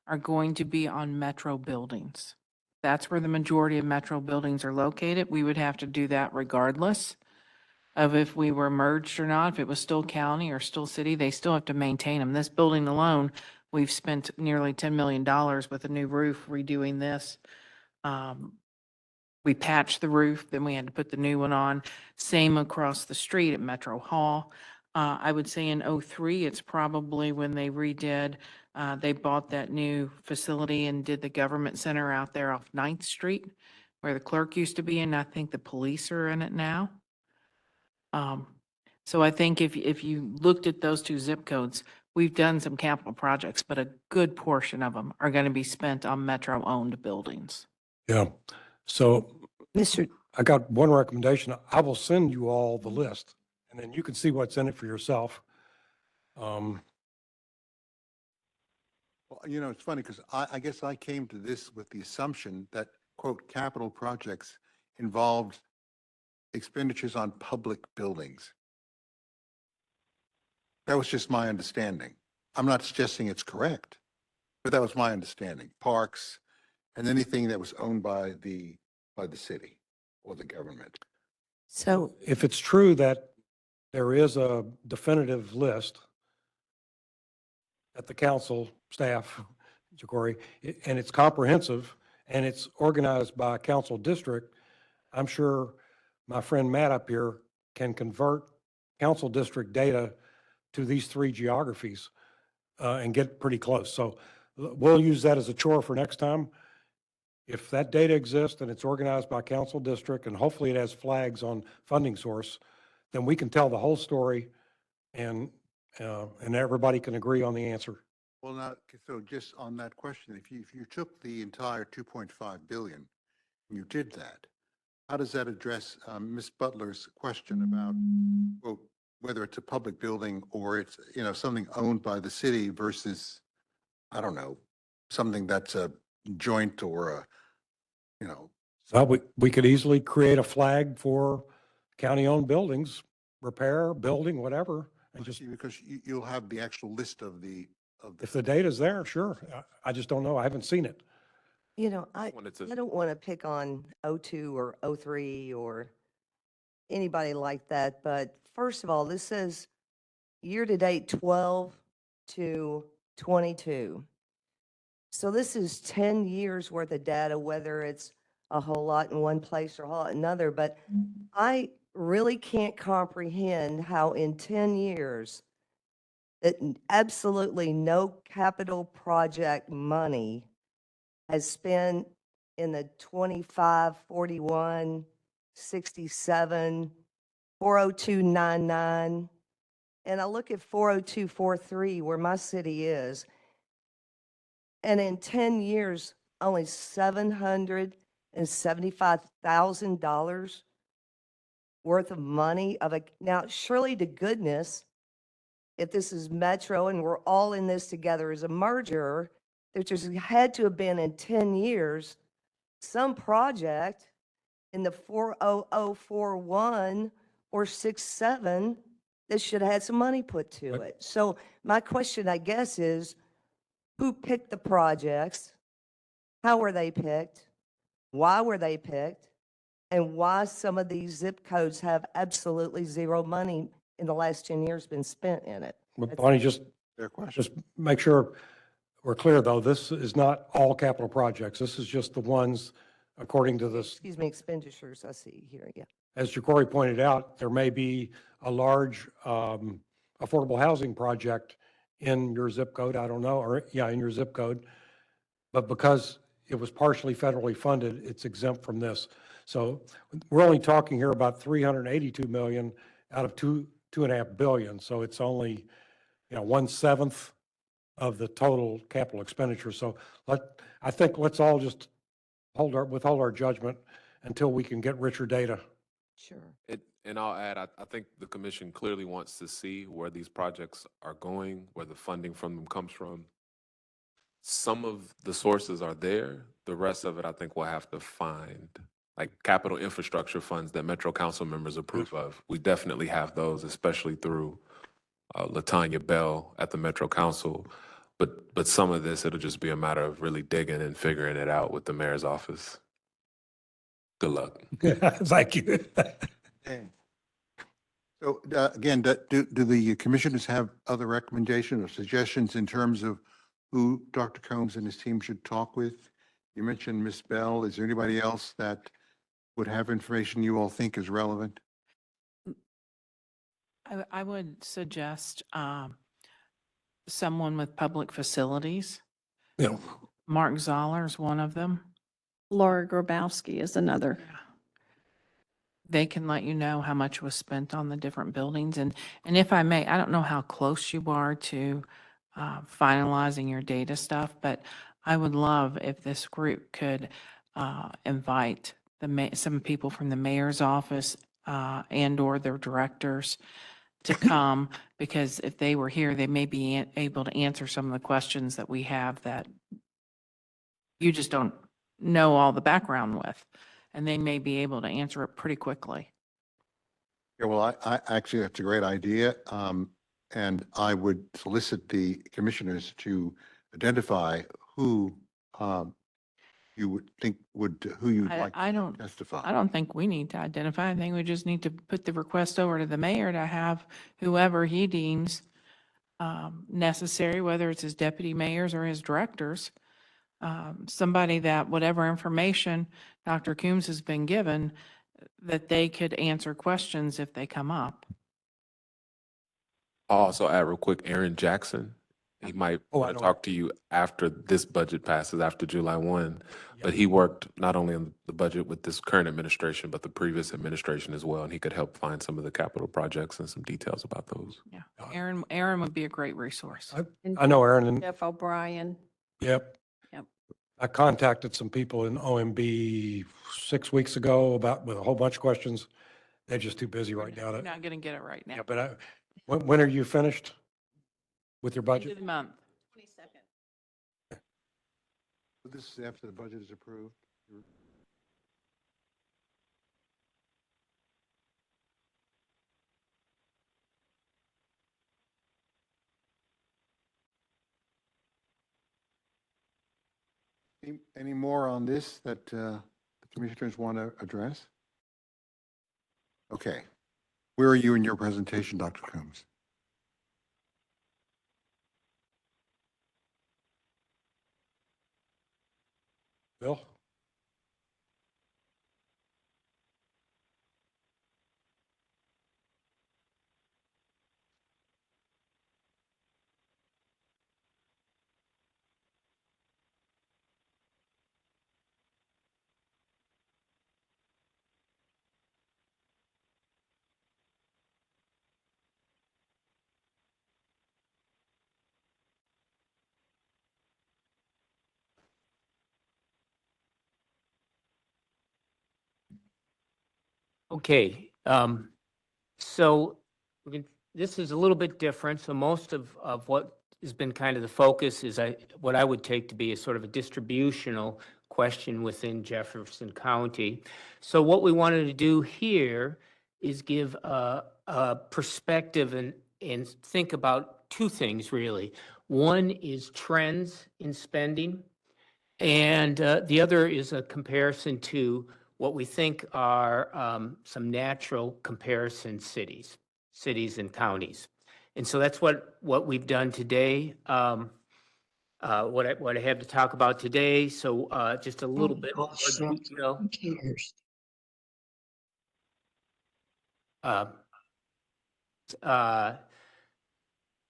are going to be on Metro buildings. That's where the majority of Metro buildings are located. We would have to do that regardless of if we were merged or not. If it was still county or still city, they still have to maintain them. This building alone, we've spent nearly $10 million with a new roof redoing this. We patched the roof, then we had to put the new one on. Same across the street at Metro Hall. I would say in 03, it's probably when they redid, they bought that new facility and did the government center out there off 9th Street, where the clerk used to be, and I think the police are in it now. So I think if you looked at those two zip codes, we've done some capital projects, but a good portion of them are going to be spent on Metro-owned buildings. Yeah. So Mr. I got one recommendation. I will send you all the list, and then you can see what's in it for yourself. Well, it's funny because I guess I came to this with the assumption that, quote, capital projects involved expenditures on public buildings. That was just my understanding. I'm not suggesting it's correct, but that was my understanding. Parks and anything that was owned by the city or the government. So If it's true that there is a definitive list at the council staff, Corey, and it's comprehensive and it's organized by council district, I'm sure my friend Matt up here can convert council district data to these three geographies and get pretty close. So we'll use that as a chore for next time. If that data exists and it's organized by council district, and hopefully it has flags on funding source, then we can tell the whole story and everybody can agree on the answer. Well, now, so just on that question, if you took the entire 2.5 billion, and you did that, how does that address Ms. Butler's question about, well, whether it's a public building or it's, something owned by the city versus, I don't know, something that's a joint or a, So we could easily create a flag for county-owned buildings, repair, building, whatever, and just, because you'll have the actual list of if the data's there, sure. I just don't know. I haven't seen it. I Wanted to- don't want to pick on O2 or O3 or anybody like that, but first of all, this says year-to-date 12 to 22. So this is 10 years worth of data, whether it's a whole lot in one place or a whole lot in another. But I really can't comprehend how in 10 years that absolutely no capital project money has spent in the 25, 41, 67, 40299. And I look at 40243 where my city is. And in 10 years, only $775,000 worth of money now surely to goodness, if this is Metro and we're all in this together as a merger, there just had to have been in 10 years, some project in the 40041 or 67 that should have had some money put to But- it. So my question, I guess, is who picked the projects? How were they picked? Why were they picked? And why some of these zip codes have absolutely zero money in the last 10 years been spent in it? But Bonnie, just make sure we're clear, though. This is not all capital projects. This is just the ones according to this. Excuse me, expenditures, I see here, yeah. As Jacori pointed out, there may be a large affordable housing project in your zip code. I don't know, or in your zip code. But because it was partially federally funded, it's exempt from this. So we're only talking here about 382 million out of 2.5 billion. So it's only, 1/7 of the total capital expenditure. So I think let's all just withhold our judgment until we can get richer data. Sure. And I'll add, I think the commission clearly wants to see where these projects are going, where the funding from them comes from. Some of the sources are there. The rest of it, I think we'll have to find, like capital infrastructure funds that Metro Council members approve of. We definitely have those, especially through LaTanya Bell at the Metro Council. But some of this, it'll just be a matter of really digging and figuring it out with the mayor's office. Good luck. Thank you. Okay. So again, do the commissioners have other recommendations or suggestions in terms of who Dr. Combs and his team should talk with? You mentioned Ms. Bell. Is there anybody else that would have information you all think is relevant? I would suggest someone with public facilities. Mark Zoller is one of them. Laura Grabowski is another. They can let you know how much was spent on the different buildings. And if I may, I don't know how close you are to finalizing your data stuff, but I would love if this group could invite some people from the mayor's office and/or their directors to come, because if they were here, they may be able to answer some of the questions that we have that you just don't know all the background with, and they may be able to answer it pretty quickly. Yeah, well, I actually, that's a great idea. And I would solicit the commissioners to identify who you would think who you'd like I to don't testify. think we need to identify. I think we just need to put the request over to the mayor to have whoever he deems necessary, whether it's his deputy mayors or his directors, somebody that whatever information Dr. Coombs has been given that they could answer questions if they come up. I'll also add real quick, Aaron Jackson. He might Oh, I want to know. talk to you after this budget passes, after July 1. Yep. But he worked not only on the budget with this current administration, but the previous administration as well. And he could help find some of the capital projects and some details about those. Yeah. Aaron would be a great resource. I know Aaron, and Jeff O'Brien. yep. Yep. I contacted some people in OMB 6 weeks ago with a whole bunch of questions. They're just too busy right now. You're not going to get it right now. Yeah, but when are you finished with your End budget? of the month. 22nd. This is after the budget is approved. Any more on this that the commissioners want to address? Okay. Where are you in your presentation, Dr. Combs? Bill? Okay, so this is a little bit different. So most of what has been kind of the focus is what I would take to be a sort of a distributional question within Jefferson County. So what we wanted to do here is give a perspective and think about two things really. One is trends in spending, and the other is a comparison to what we think are some natural comparison cities and counties. And so that's what we've done today. What I have to talk about today. So just a little bit more detail.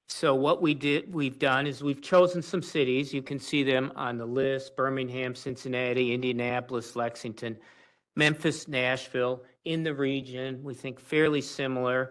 So what we've done is we've chosen some cities. You can see them on the list: Birmingham, Cincinnati, Indianapolis, Lexington, Memphis, Nashville. In the region, we think fairly similar.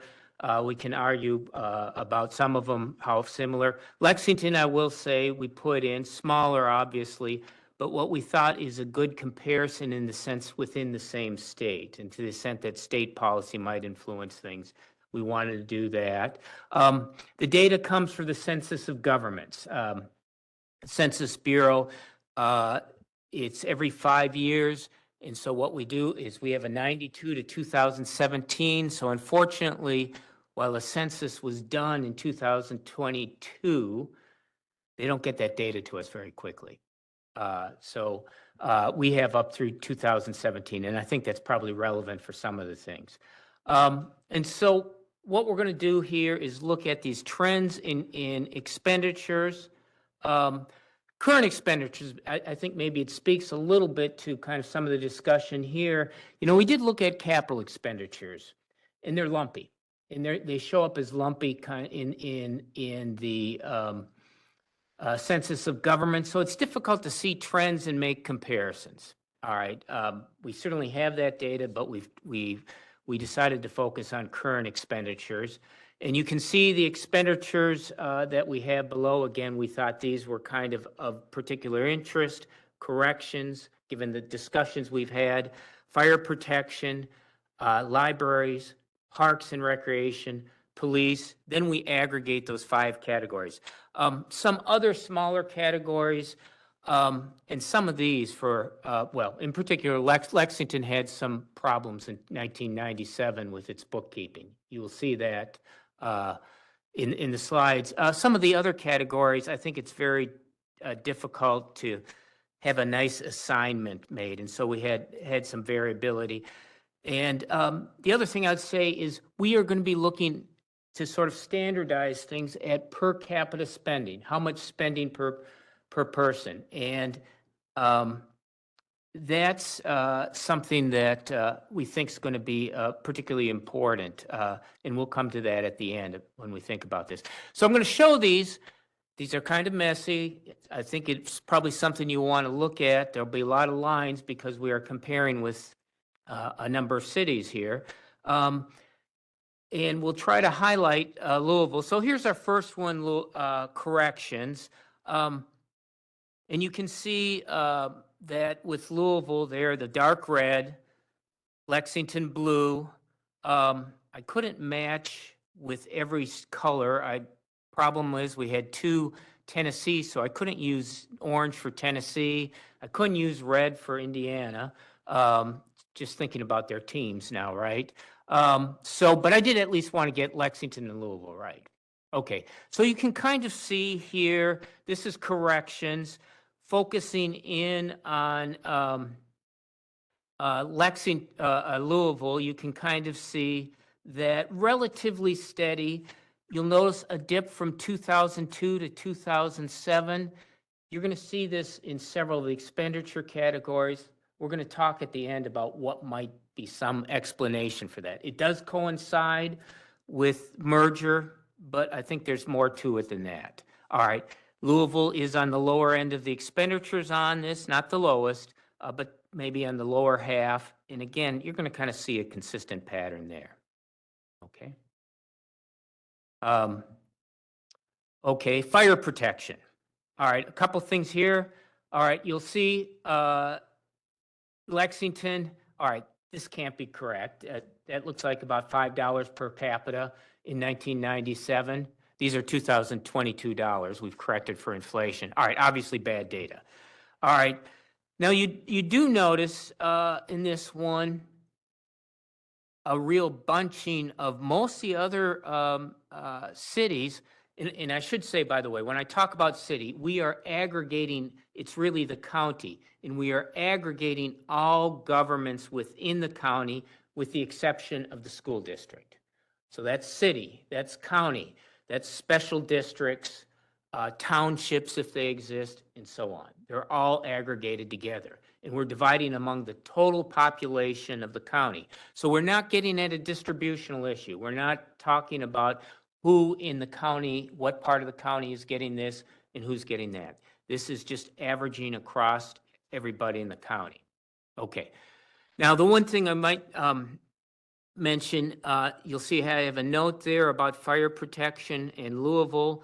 We can argue about some of them, how similar. Lexington, I will say, we put in smaller, obviously, but what we thought is a good comparison in the sense within the same state, and to the extent that state policy might influence things. We wanted to do that. The data comes from the Census of Governments. Census Bureau, it's every 5 years. And so what we do is we have a 92 to 2017. So unfortunately, while the census was done in 2022, they don't get that data to us very quickly. So we have up through 2017, and I think that's probably relevant for some of the things. And so what we're going to do here is look at these trends in expenditures. Current expenditures, I think maybe it speaks a little bit to kind of some of the discussion here. You know, we did look at capital expenditures, and they're lumpy, and they show up as lumpy kind of in the Census of Government. So it's difficult to see trends and make comparisons. All right, we certainly have that data, but we decided to focus on current expenditures. And you can see the expenditures that we have below. Again, we thought these were kind of particular interest. Corrections, given the discussions we've had, fire protection, libraries, parks and recreation, police. Then we aggregate those 5 categories. Some other smaller categories, and some of these well, in particular, Lexington had some problems in 1997 with its bookkeeping. You will see that in the slides. Some of the other categories, I think it's very difficult to have a nice assignment made, and so we had some variability. And the other thing I'd say is we are going to be looking to sort of standardize things at per capita spending, how much spending per person. And that's something that we think is going to be particularly important, and we'll come to that at the end when we think about this. So I'm going to show these. These are kind of messy. I think it's probably something you want to look at. There'll be a lot of lines because we are comparing with a number of cities here. And we'll try to highlight Louisville. So here's our first one, corrections. And you can see that with Louisville there, the dark red, Lexington blue. I couldn't match with every color. Problem is we had two Tennessee, so I couldn't use orange for Tennessee. I couldn't use red for Indiana. Just thinking about their teams now, right? But I did at least want to get Lexington and Louisville right. Okay, so you can kind of see here, this is corrections, focusing in on Louisville, you can kind of see that relatively steady. You'll notice a dip from 2002 to 2007. You're going to see this in several of the expenditure categories. We're going to talk at the end about what might be some explanation for that. It does coincide with merger, but I think there's more to it than that. All right, Louisville is on the lower end of the expenditures on this, not the lowest, but maybe on the lower half. And again, you're going to kind of see a consistent pattern there. Okay. Okay, fire protection. All right, a couple things here. All right, you'll see Lexington. All right, this can't be correct. That looks like about $5 per capita in 1997. These are 2022 dollars. We've corrected for inflation. All right, obviously bad data. All right, now you do notice in this one a real bunching of most of the other cities. And I should say, by the way, when I talk about city, we are aggregating, it's really the county, and we are aggregating all governments within the county with the exception of the school district. So that's city, that's county, that's special districts, townships if they exist, and so on. They're all aggregated together. And we're dividing among the total population of the county. So we're not getting at a distributional issue. We're not talking about who in the county, what part of the county is getting this and who's getting that. This is just averaging across everybody in the county. Okay. Now, the one thing I might mention, you'll see I have a note there about fire protection in Louisville.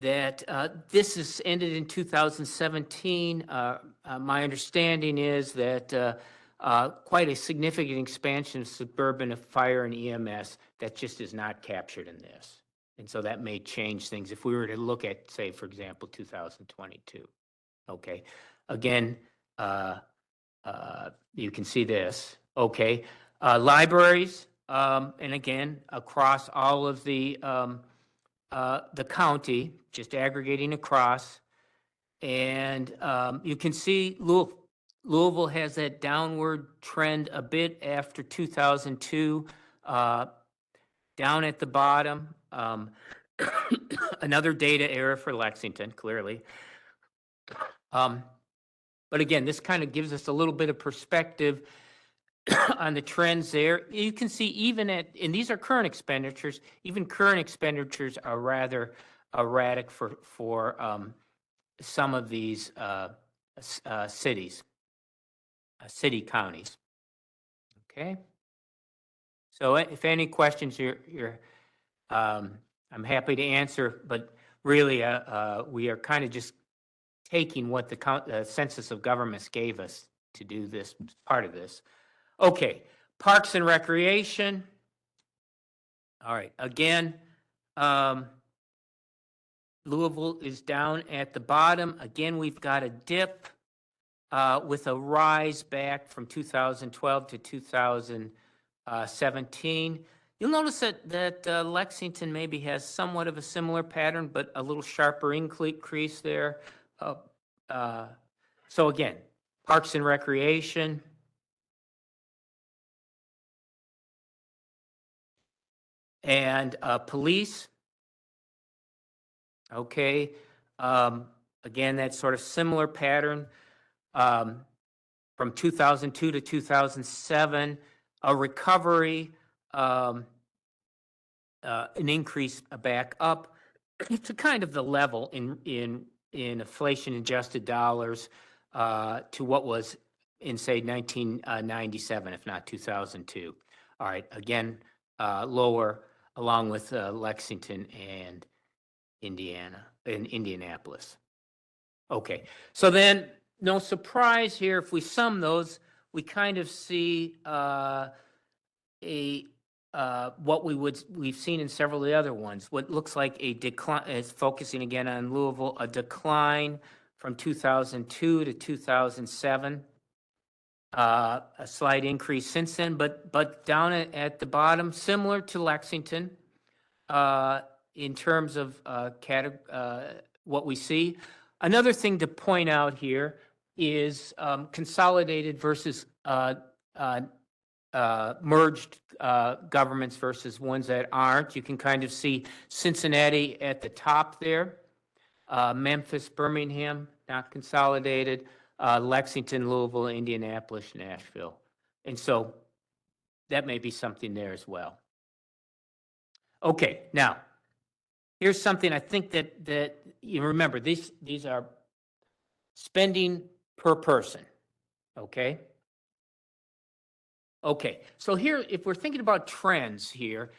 That this is ended in 2017. My understanding is that quite a significant expansion of suburban fire and EMS that just is not captured in this. And so that may change things if we were to look at, say, for example, 2022. Okay. Again, you can see this. Okay. Libraries, and again, across all of the county, just aggregating across. And you can see Louisville has that downward trend a bit after 2002, down at the bottom. Another data error for Lexington, clearly. But again, this kind of gives us a little bit of perspective on the trends there. You can see even and these are current expenditures, even current expenditures are rather erratic for some of these cities, city counties. Okay. So if any questions, I'm happy to answer, but really we are kind of just taking what the Census of Governments gave us to do this part of this. Okay, Parks and Recreation. All right, again, Louisville is down at the bottom. Again, we've got a dip with a rise back from 2012 to 2017. You'll notice that Lexington maybe has somewhat of a similar pattern, but a little sharper increase there. So again, Parks and Recreation. And police. Okay. Again, that sort of similar pattern. from 2002 to 2007, a recovery, an increase back up to kind of the level in inflation-adjusted dollars to what was in, say, 1997, if not 2002. All right, again, lower, along with Lexington and Indianapolis. Okay, so then, no surprise here, if we sum those, we kind of see what we've seen in several of the other ones, what looks like a decline, is focusing again on Louisville, a decline from 2002 to 2007. A slight increase since then, but down at the bottom, similar to Lexington, in terms of what we see. Another thing to point out here is consolidated versus merged governments versus ones that aren't. You can kind of see Cincinnati at the top there, Memphis, Birmingham, not consolidated, Lexington, Louisville, Indianapolis, Nashville. And so that may be something there as well. Okay, now, here's something I think that you remember, these are spending per person, okay? Okay, so here, if we're thinking about trends here,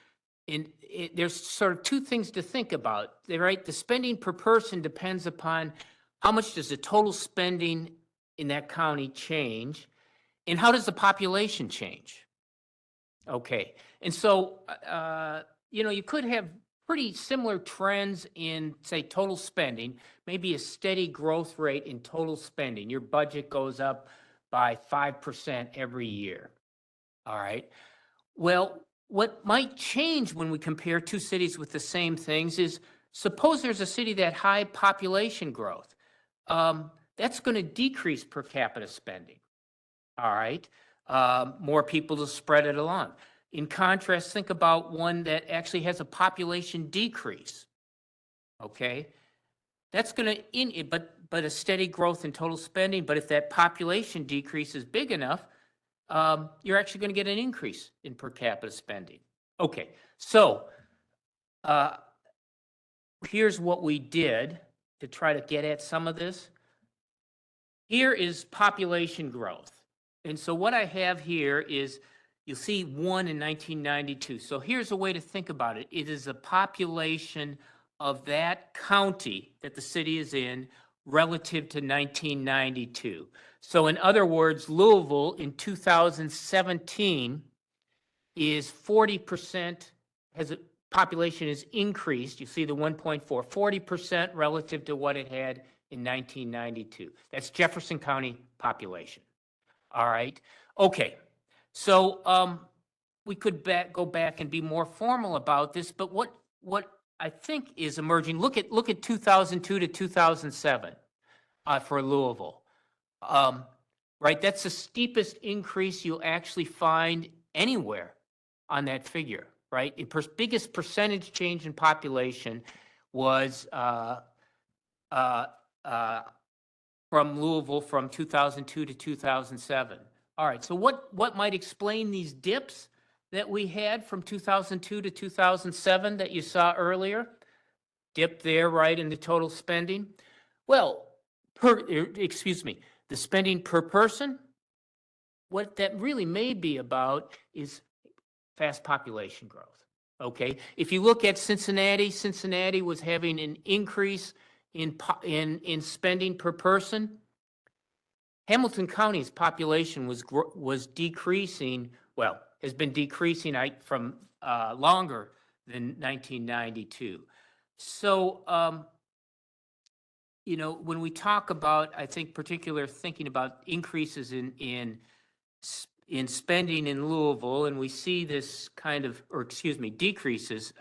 there's sort of two things to think about, right? The spending per person depends upon how much does the total spending in that county change, and how does the population change? Okay, and so, you could have pretty similar trends in, say, total spending, maybe a steady growth rate in total spending. Your budget goes up by 5% every year. All right. Well, what might change when we compare two cities with the same things is, suppose there's a city that high population growth. That's going to decrease per capita spending. All right. More people to spread it along. In contrast, think about one that actually has a population decrease. Okay. That's going to, but a steady growth in total spending. But if that population decrease is big enough, you're actually going to get an increase in per capita spending. Okay, so here's what we did to try to get at some of this. Here is population growth. And so what I have here is, you'll see 1 in 1992. So here's a way to think about it. It is the population of that county that the city is in relative to 1992. So in other words, Louisville in 2017 is 40%, has a population is increased. You see the 1.4, 40% relative to what it had in 1992. That's Jefferson County population. All right. Okay. So we could go back and be more formal about this, but what I think is emerging, look at 2002 to 2007 for Louisville. Right, that's the steepest increase you'll actually find anywhere on that figure, right? The biggest percentage change in population was from Louisville from 2002 to 2007. All right, so what might explain these dips that we had from 2002 to 2007 that you saw earlier? Dip there, right, in the total spending? Well, the spending per person, what that really may be about is fast population growth, okay? If you look at Cincinnati, Cincinnati was having an increase in spending per person. Hamilton County's population was decreasing, well, has been decreasing from longer than 1992. So, when we talk about, I think, thinking about increases in spending in Louisville, and we see this decreases,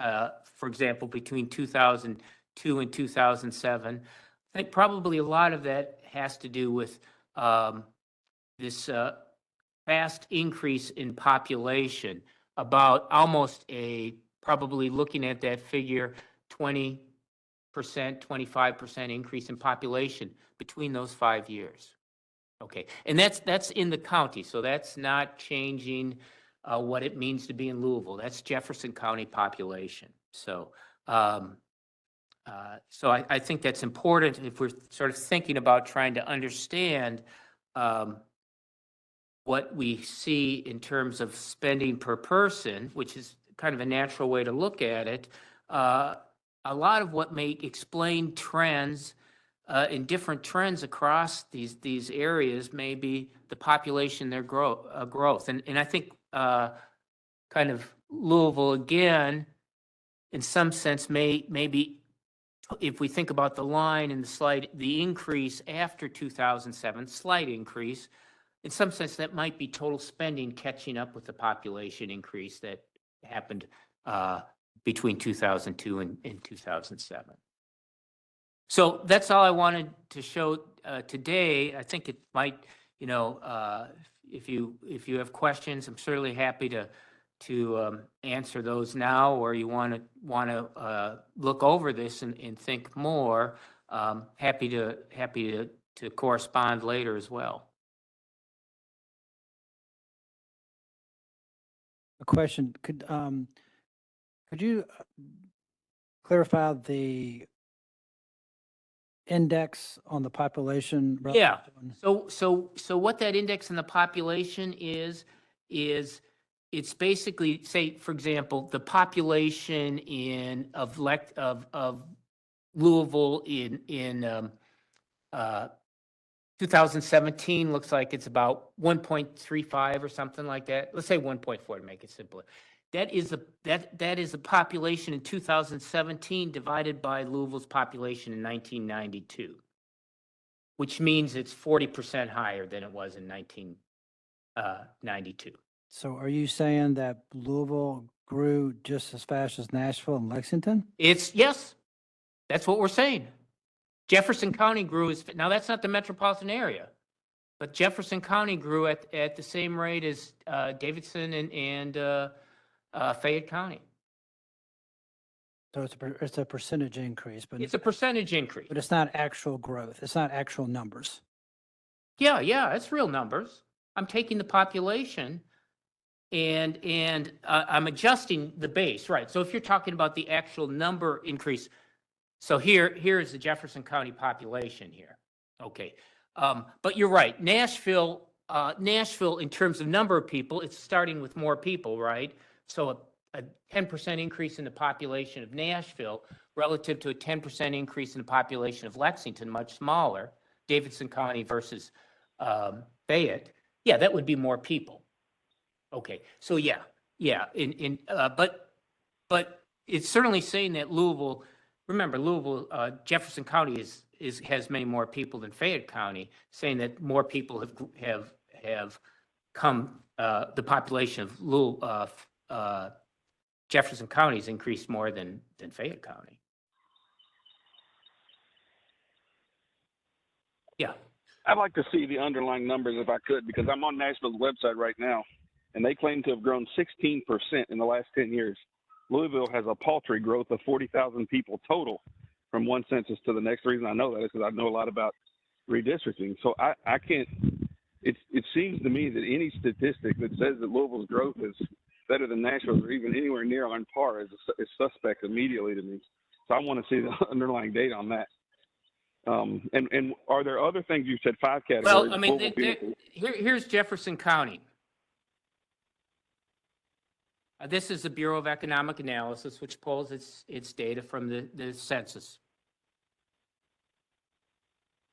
for example, between 2002 and 2007. I think probably a lot of that has to do with this fast increase in population, about almost probably looking at that figure, 20%, 25% increase in population between those 5 years. Okay, and that's in the county, so that's not changing what it means to be in Louisville. That's Jefferson County population. So, I think that's important if we're sort of thinking about trying to understand what we see in terms of spending per person, which is kind of a natural way to look at it. A lot of what may explain trends in different trends across these areas may be the population, their growth. And I think kind of Louisville, again, in some sense, maybe if we think about the line in the slide, the increase after 2007, slight increase, in some sense, that might be total spending catching up with the population increase that happened between 2002 and 2007. So that's all I wanted to show today. I think it might, if you have questions, I'm certainly happy to answer those now, or you want to look over this and think more. Happy to correspond later as well. A question, could you clarify the index on the population? Yeah. So what that index in the population is it's basically, say, for example, the population of Louisville in 2017 looks like it's about 1.35 or something like that. Let's say 1.4 to make it simpler. That is the population in 2017 divided by Louisville's population in 1992, which means it's 40% higher than it was in 1992. So are you saying that Louisville grew just as fast as Nashville and Lexington? Yes, that's what we're saying. Jefferson County grew now that's not the metropolitan area, but Jefferson County grew at the same rate as Davidson and Fayette County. So it's a percentage increase, but it's a percentage increase. But it's not actual growth. It's not actual numbers. Yeah, it's real numbers. I'm taking the population and I'm adjusting the base, right? So if you're talking about the actual number increase, so here is the Jefferson County population here. Okay, but you're right. Nashville, in terms of number of people, it's starting with more people, right? So a 10% increase in the population of Nashville relative to a 10% increase in the population of Lexington, much smaller, Davidson County versus Fayette. Yeah, that would be more people. Okay, so yeah. But it's certainly saying that Louisville. Remember, Louisville, Jefferson County has many more people than Fayette County, saying that more people have come. The population of Louisville, Jefferson County has increased more than Fayette County. Yeah. I'd like to see the underlying numbers if I could, because I'm on Nashville's website right now, and they claim to have grown 16% in the last 10 years. Louisville has a paltry growth of 40,000 people total from one census to the next. The reason I know that is because I know a lot about redistricting. So I can't, it seems to me that any statistic that says that Louisville's growth is better than Nashville's or even anywhere near on par is suspect immediately to me. So I want to see the underlying data on that. And are there other things? You said 5 categories. Well, I mean, here's Jefferson County. This is the Bureau of Economic Analysis, which pulls its data from the census.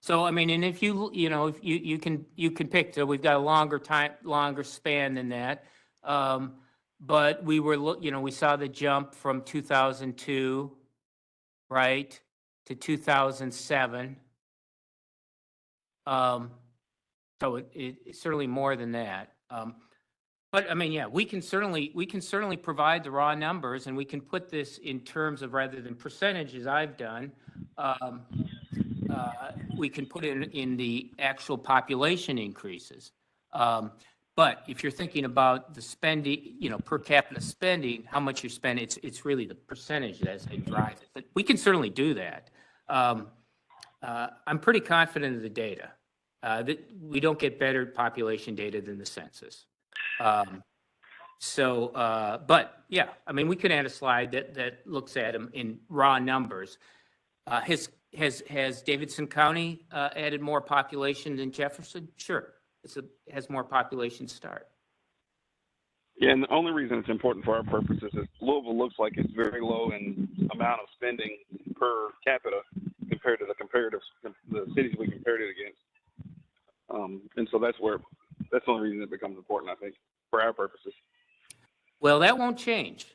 So, I mean, and if you can pick, so we've got a longer span than that. But we saw the jump from 2002, right, to 2007. So it's certainly more than that. But I mean, yeah, we can certainly provide the raw numbers, and we can put this in terms of, rather than percentages I've done, we can put it in the actual population increases. But if you're thinking about the spending, per capita spending, how much you spend, it's really the percentage that's going to drive it. But we can certainly do that. I'm pretty confident of the data. We don't get better population data than the census. But yeah, I mean, we could add a slide that looks at them in raw numbers. Has Davidson County added more population than Jefferson? Sure, has more population start. Yeah, and the only reason it's important for our purposes is Louisville looks like it's very low in amount of spending per capita compared to the cities we compared it against. And so that's the only reason it becomes important, I think, for our purposes. Well, that won't change.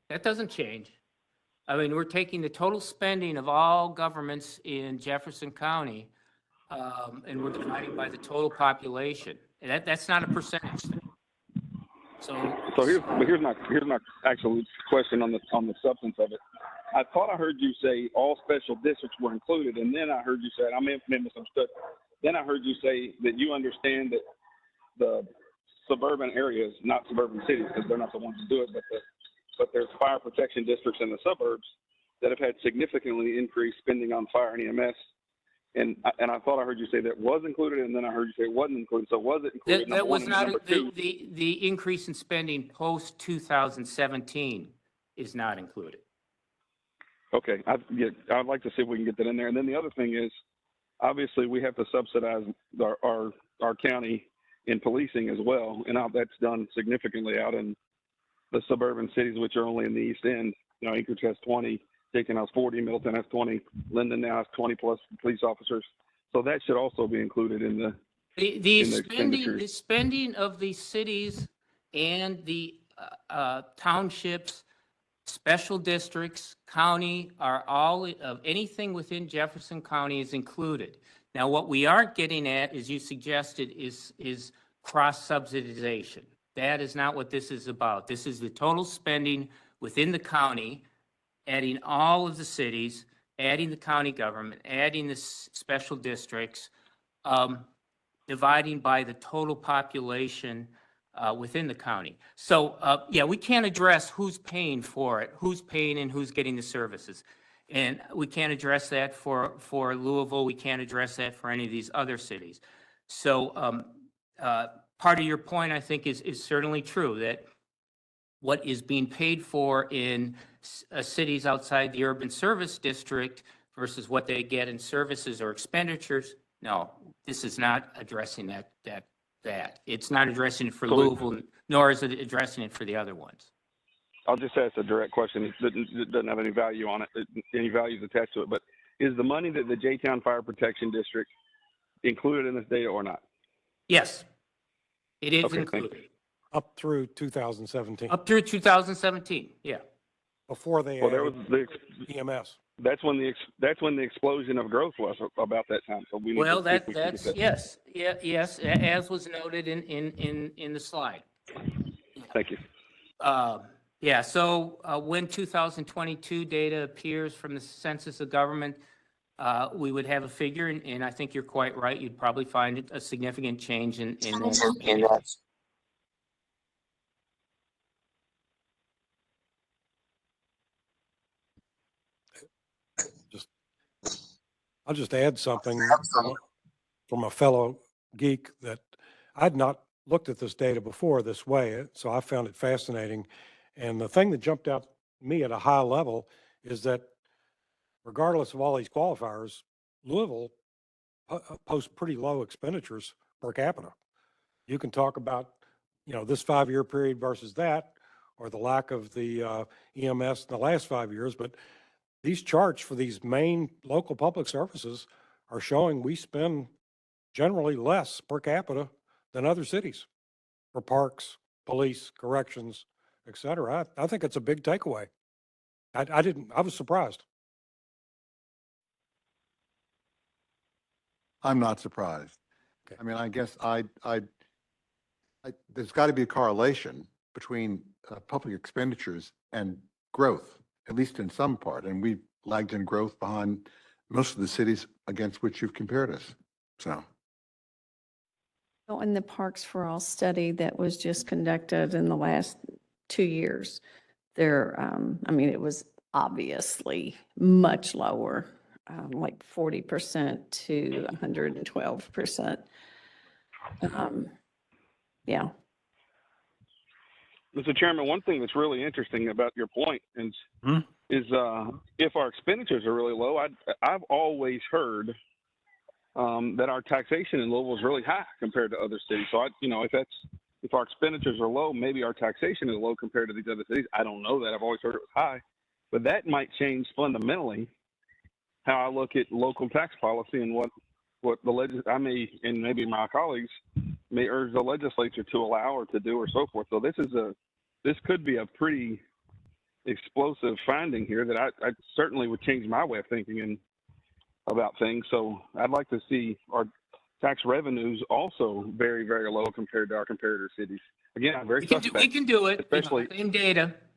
That doesn't change. I mean, we're taking the total spending of all governments in Jefferson County, and we're dividing by the total population. And that's not a percentage thing. So here's my actual question on the substance of it. I thought I heard you say all special districts were included, and then I heard you say, I may have misunderstood. Then I heard you say that you understand that the suburban areas, not suburban cities, because they're not the ones to do it, but there's fire protection districts in the suburbs that have had significantly increased spending on fire and EMS. And I thought I heard you say that was included, and then I heard you say it wasn't included. So was it included? that was not two, the increase in spending post 2017 is not included. Okay, I'd like to see if we can get that in there. And then the other thing is, obviously, we have to subsidize our county in policing as well, and that's done significantly out in the suburban cities, which are only in the East End. You know, Anchorage has 20, Dayton has 40, Middleton has 20, Linden now has 20 plus police officers. So that should also be included in the spending of the cities and the townships, special districts, county are all of anything within Jefferson County is included. Now, what we aren't getting at, as you suggested, is cross subsidization. That is not what this is about. This is the total spending within the county, adding all of the cities, adding the county government, adding the special districts, dividing by the total population within the county. So, yeah, we can't address who's paying for it, who's paying and who's getting the services. And we can't address that for Louisville. We can't address that for any of these other cities. So part of your point, I think, is certainly true, that what is being paid for in cities outside the urban service district versus what they get in services or expenditures, no, this is not addressing that. It's not addressing it for Louisville, nor is it addressing it for the other ones. I'll just ask a direct question. It doesn't have any value on it, any values attached to it. But is the money that the J-Town Fire Protection District included in this data or not? Yes, it is included. Up through 2017. Up through 2017, yeah. Before they there was the EMS. That's when the explosion of growth was about that time. So we well, yes, as was noted in the slide. Thank you. Yeah, so when 2022 data appears from the Census of Government, we would have a figure, and I think you're quite right. You'd probably find a significant change in that. I'll just add something from a fellow geek that I'd not looked at this data before this way, so I found it fascinating. And the thing that jumped out to me at a high level is that regardless of all these qualifiers, Louisville posts pretty low expenditures per capita. You can talk about, this 5-year period versus that, or the lack of the EMS in the last 5 years, but these charts for these main local public services are showing we spend generally less per capita than other cities for parks, police, corrections, et cetera. I think it's a big takeaway. I was surprised. I'm not surprised. Okay. I mean, I guess there's got to be a correlation between public expenditures and growth, at least in some part. And we lagged in growth behind most of the cities against which you've compared us. So. In the Parks for All study that was just conducted in the last 2 years, it was obviously much lower like 40% to 112%. Yeah. Mr. Chairman, one thing that's really interesting about your point is if our expenditures are really low, I've always heard that our taxation in Louisville is really high compared to other cities. So if our expenditures are low, maybe our taxation is low compared to these other cities. I don't know that. I've always heard it was high, but that might change fundamentally how I look at local tax policy and what I may, and maybe my colleagues may urge the legislature to allow or to do or so forth. So this could be a pretty explosive finding here that I certainly would change my way of thinking about things. So I'd like to see our tax revenues also very, very low compared to our comparator cities. Again, I'm very suspect. We can do it. Especially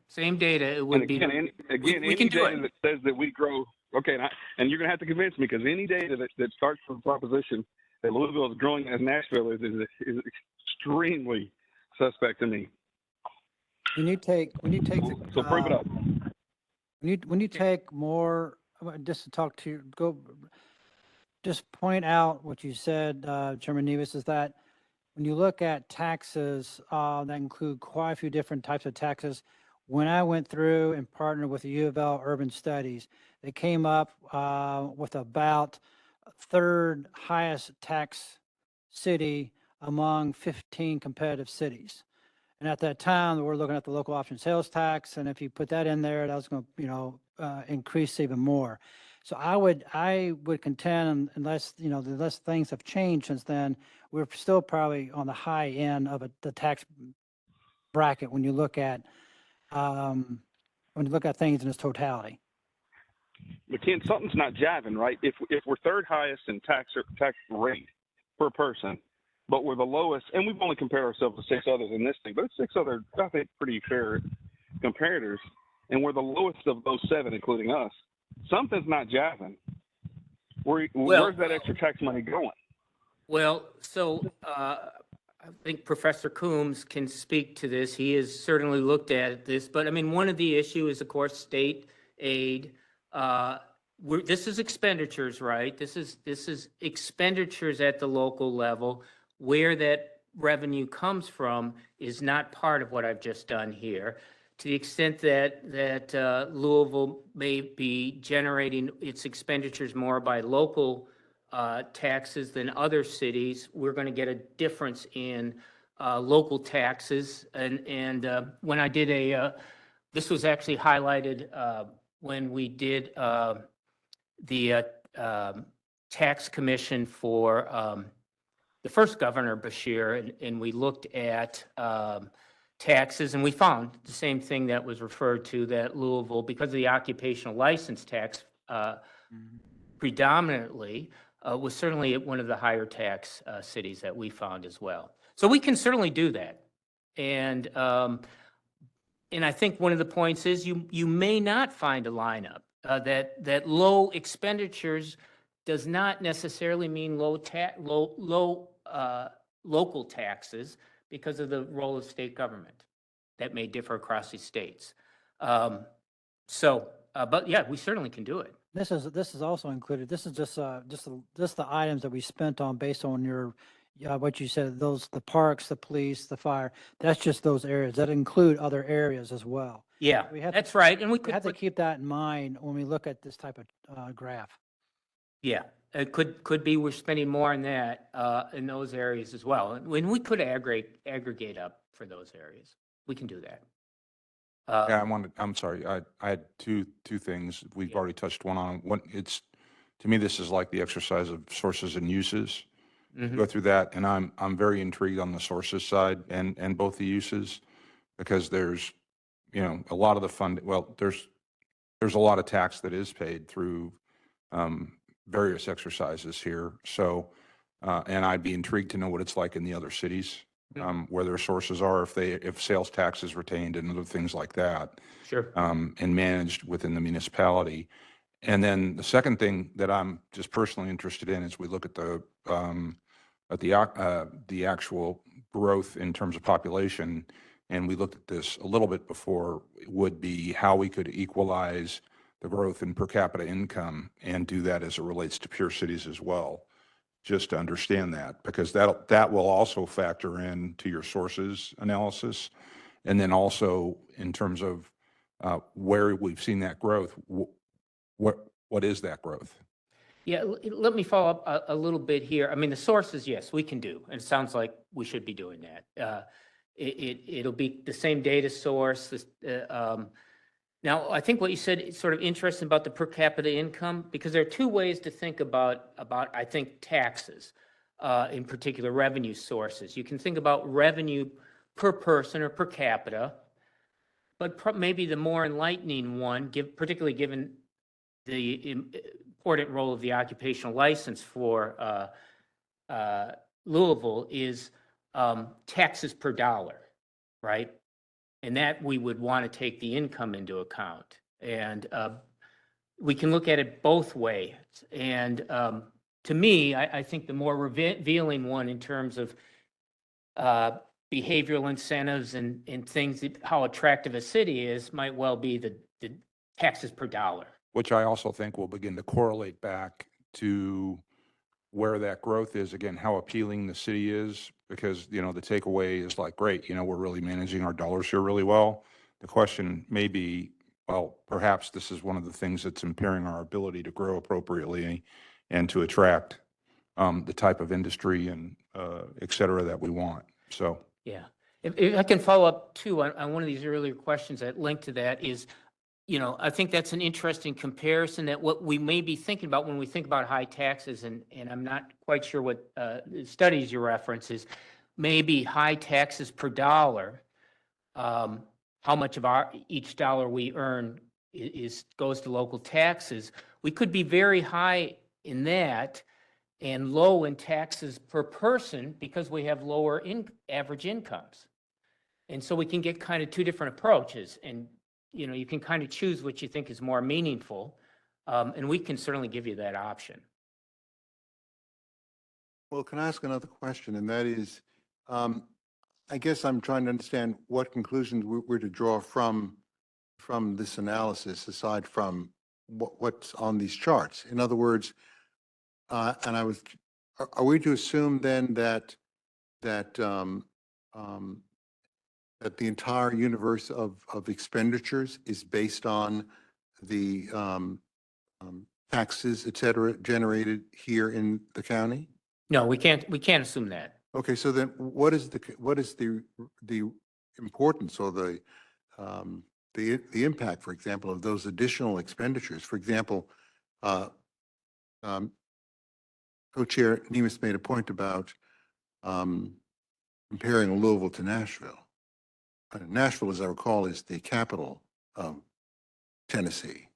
Same data. It would be. Again, we any can do data it. that says that we grow, okay, and you're going to have to convince me, because any data that starts from the proposition that Louisville is growing as Nashville is extremely suspect to me. When you take the, So prove it up. when you take more, just to talk to you, just point out what you said, Chairman Nevis, is that when you look at taxes, that include quite a few different types of taxes. When I went through and partnered with the U of L Urban Studies, they came up with about third highest tax city among 15 competitive cities. And at that time, we're looking at the local option sales tax, and if you put that in there, that was going to, increase even more. So I would contend, unless things have changed since then, we're still probably on the high end of the tax bracket when you look at things in its totality. But Ken, something's not jiving, right? If we're third highest in tax rate per person, but we're the lowest, and we've only compared ourselves to 6 others in this thing, but it's 6 other, I think, pretty fair comparators, and we're the lowest of those 7, including us. Something's not jiving. Where's that extra tax money going? Well, so I think Professor Coombs can speak to this. He has certainly looked at this, but I mean, one of the issues is, of course, state aid. This is expenditures, right? This is expenditures at the local level. Where that revenue comes from is not part of what I've just done here. To the extent that Louisville may be generating its expenditures more by local taxes than other cities, we're going to get a difference in local taxes. And when I did this was actually highlighted when we did the tax commission for the first governor, Bashir, and we looked at taxes, and we found the same thing that was referred to, that Louisville, because of the occupational license tax predominantly, was certainly one of the higher tax cities that we found as well. So we can certainly do that. And I think one of the points is you may not find a lineup that low expenditures does not necessarily mean low local taxes, because of the role of state government that may differ across the states. But yeah, we certainly can do it. This is also included. This is just the items that we spent on based on your what you said. The parks, the police, the fire. That's just those areas that include other areas as well. Yeah, that's right. And we have to keep that in mind when we look at this type of graph. Yeah, it could be we're spending more on that in those areas as well. And when we could aggregate up for those areas, we can do that. Yeah, I'm sorry. I had two things. We've already touched one on. To me, this is like the exercise of sources and uses. Mm-hmm. Go through that, and I'm very intrigued on the sources side and both the uses, because there's a lot of the fund. Well, there's a lot of tax that is paid through various exercises here. So, and I'd be intrigued to know what it's like in the other cities, where their sources are, if sales tax is retained and other things like that. Sure. And managed within the municipality. And then the second thing that I'm just personally interested in is we look at the actual growth in terms of population, and we looked at this a little bit before, would be how we could equalize the growth in per capita income and do that as it relates to peer cities as well, just to understand that, because that will also factor in to your sources analysis. And then also in terms of where we've seen that growth, what is that growth? Yeah, let me follow up a little bit here. I mean, the sources, yes, we can do, and it sounds like we should be doing that. It'll be the same data source. Now, I think what you said is sort of interesting about the per capita income, because there are two ways to think about I think, taxes, in particular revenue sources. You can think about revenue per person or per capita, but maybe the more enlightening one, particularly given the important role of the occupational license for Louisville, is taxes per dollar, right? And that we would want to take the income into account. And we can look at it both ways. And to me, I think the more revealing one in terms of behavioral incentives and things, how attractive a city is, might well be the taxes per dollar. Which I also think will begin to correlate back to where that growth is, again, how appealing the city is, because, the takeaway is like, great, we're really managing our dollars here really well. The question may be, well, perhaps this is one of the things that's impairing our ability to grow appropriately and to attract the type of industry and et cetera that we want. So. Yeah. If I can follow up too on one of these earlier questions that linked to that is, I think that's an interesting comparison, that what we may be thinking about when we think about high taxes, and I'm not quite sure what studies you reference is, maybe high taxes per dollar, how much of each dollar we earn goes to local taxes. We could be very high in that and low in taxes per person because we have lower average incomes. And so we can get kind of two different approaches, and you can kind of choose what you think is more meaningful, and we can certainly give you that option. Well, can I ask another question? And that is, I guess I'm trying to understand what conclusions we're to draw from this analysis, aside from what's on these charts. In other words, are we to assume then that the entire universe of expenditures is based on the taxes, et cetera, generated here in the county? No, we can't assume that. Okay, so then what is the importance or the impact, for example, of those additional expenditures? For example, Co-Chair Nemus made a point about comparing Louisville to Nashville. Nashville, as I recall, is the capital of Tennessee.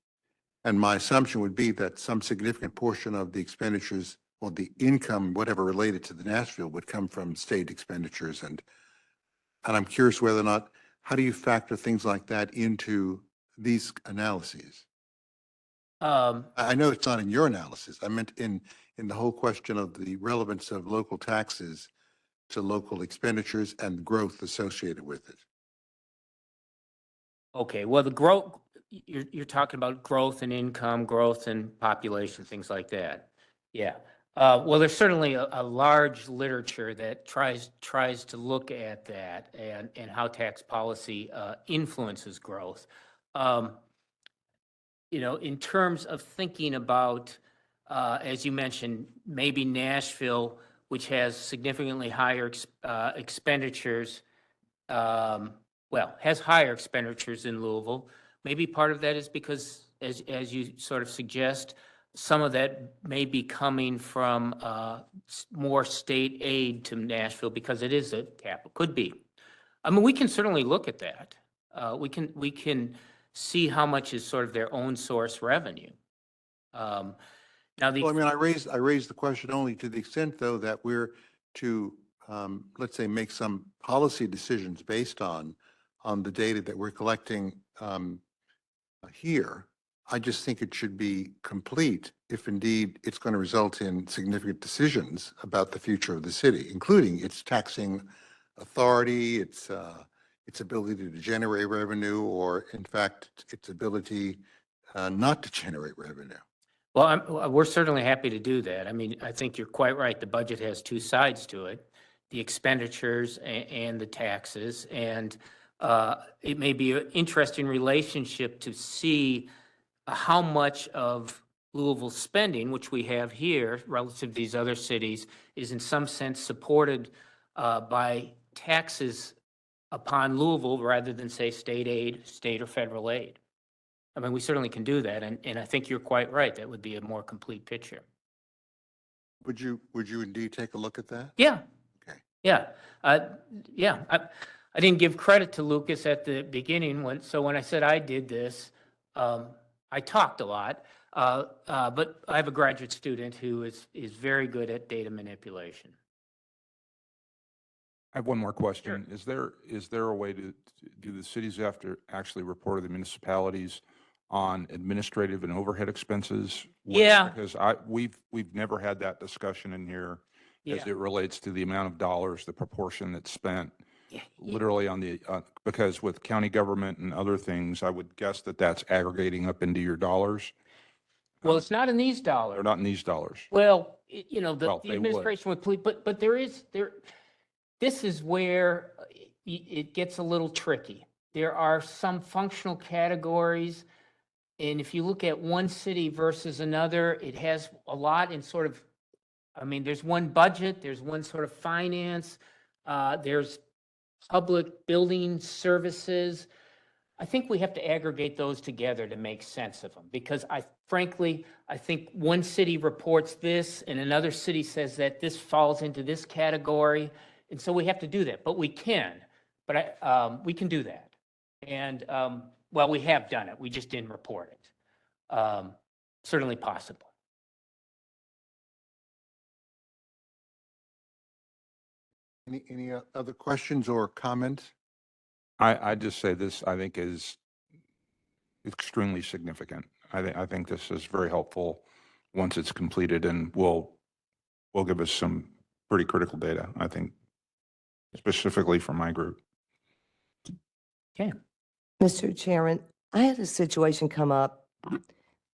And my assumption would be that some significant portion of the expenditures or the income, whatever related to the Nashville, would come from state expenditures. And I'm curious whether or not, how do you factor things like that into these analyses? I know it's not in your analysis. I meant in the whole question of the relevance of local taxes to local expenditures and growth associated with it. Okay, well, the growth, you're talking about growth in income, growth in population, things like that. Yeah. Well, there's certainly a large literature that tries to look at that and how tax policy influences growth. In terms of thinking about, as you mentioned, maybe Nashville, which has significantly higher expenditures, has higher expenditures in Louisville. Maybe part of that is because, as you sort of suggest, some of that may be coming from more state aid to Nashville because it is a capital. Could be. I mean, we can certainly look at that. We can see how much is sort of their own source revenue. Now, Well, I mean, I raised the question only to the extent, though, that we're to, let's say, make some policy decisions based on the data that we're collecting here. I just think it should be complete if indeed it's going to result in significant decisions about the future of the city, including its taxing authority, its ability to generate revenue, or in fact, its ability not to generate revenue? Well, we're certainly happy to do that. I mean, I think you're quite right. The budget has two sides to it, the expenditures and the taxes. And it may be an interesting relationship to see how much of Louisville's spending, which we have here relative to these other cities, is in some sense supported by taxes upon Louisville rather than, say, state aid, state or federal aid. I mean, we certainly can do that, and I think you're quite right. That would be a more complete picture. Would you indeed take a look at that? Yeah. Okay. Yeah. Yeah. I didn't give credit to Lucas at the beginning when I said I did this, I talked a lot. But I have a graduate student who is very good at data manipulation. I have one more question. Is there a way do the cities have to actually report to the municipalities on administrative and overhead expenses? Yeah. Because we've never had that discussion in here as Yeah. it relates to the amount of dollars, the proportion that's spent Yeah. literally on the, because with county government and other things, I would guess that that's aggregating up into your dollars. Well, it's not in these dollars. They're not in these dollars. Well, Well, the they would. administration would plead, but this is where it gets a little tricky. There are some functional categories, and if you look at one city versus another, it has a lot in sort of, I mean, there's one budget, there's one sort of finance, there's public building services. I think we have to aggregate those together to make sense of them, because frankly, I think one city reports this and another city says that this falls into this category. And so we have to do that, but we can do that. And, well, we have done it. We just didn't report it. Certainly possible. Any other questions or comments? I just say this, I think, is extremely significant. I think this is very helpful once it's completed, and will give us some pretty critical data, I think, specifically for my group. Okay. Mr. Chairman, I had a situation come up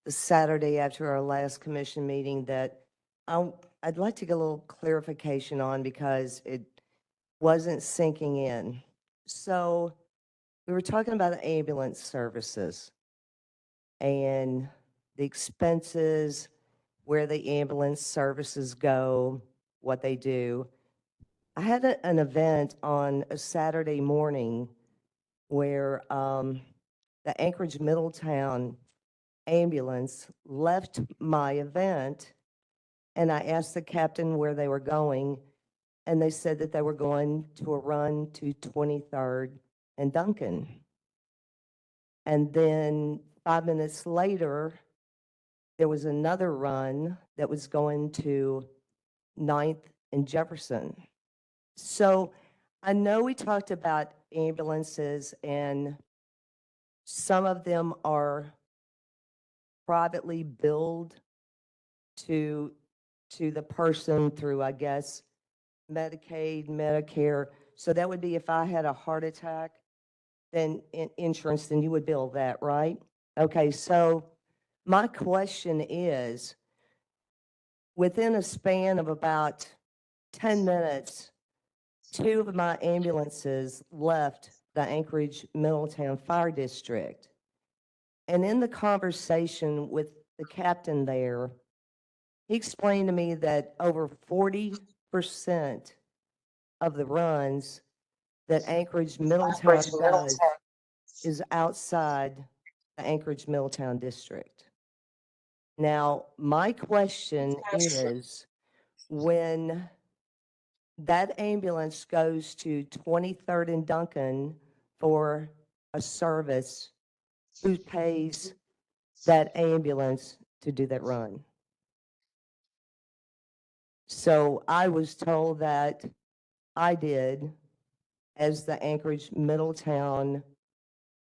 the Saturday after our last commission meeting that I'd like to get a little clarification on because it wasn't sinking in. So we were talking about ambulance services and the expenses, where the ambulance services go, what they do. I had an event on a Saturday morning where the Anchorage Middletown ambulance left my event, and I asked the captain where they were going, and they said that they were going to a run to 23rd and Duncan. And then 5 minutes later, there was another run that was going to 9th and Jefferson. So I know we talked about ambulances, and some of them are privately billed to the person through, I guess, Medicaid, Medicare. So that would be if I had a heart attack, then insurance, then you would bill that, right? Okay, so my question is, within a span of about 10 minutes, 2 of my ambulances left the Anchorage Middletown Fire District. And in the conversation with the captain there, he explained to me that over 40% of the runs that Anchorage Middletown does is outside the Anchorage Middletown district. Now, my question is, when that ambulance goes to 23rd and Duncan for a service, who pays that ambulance to do that run? So I was told that I did, as the Anchorage Middletown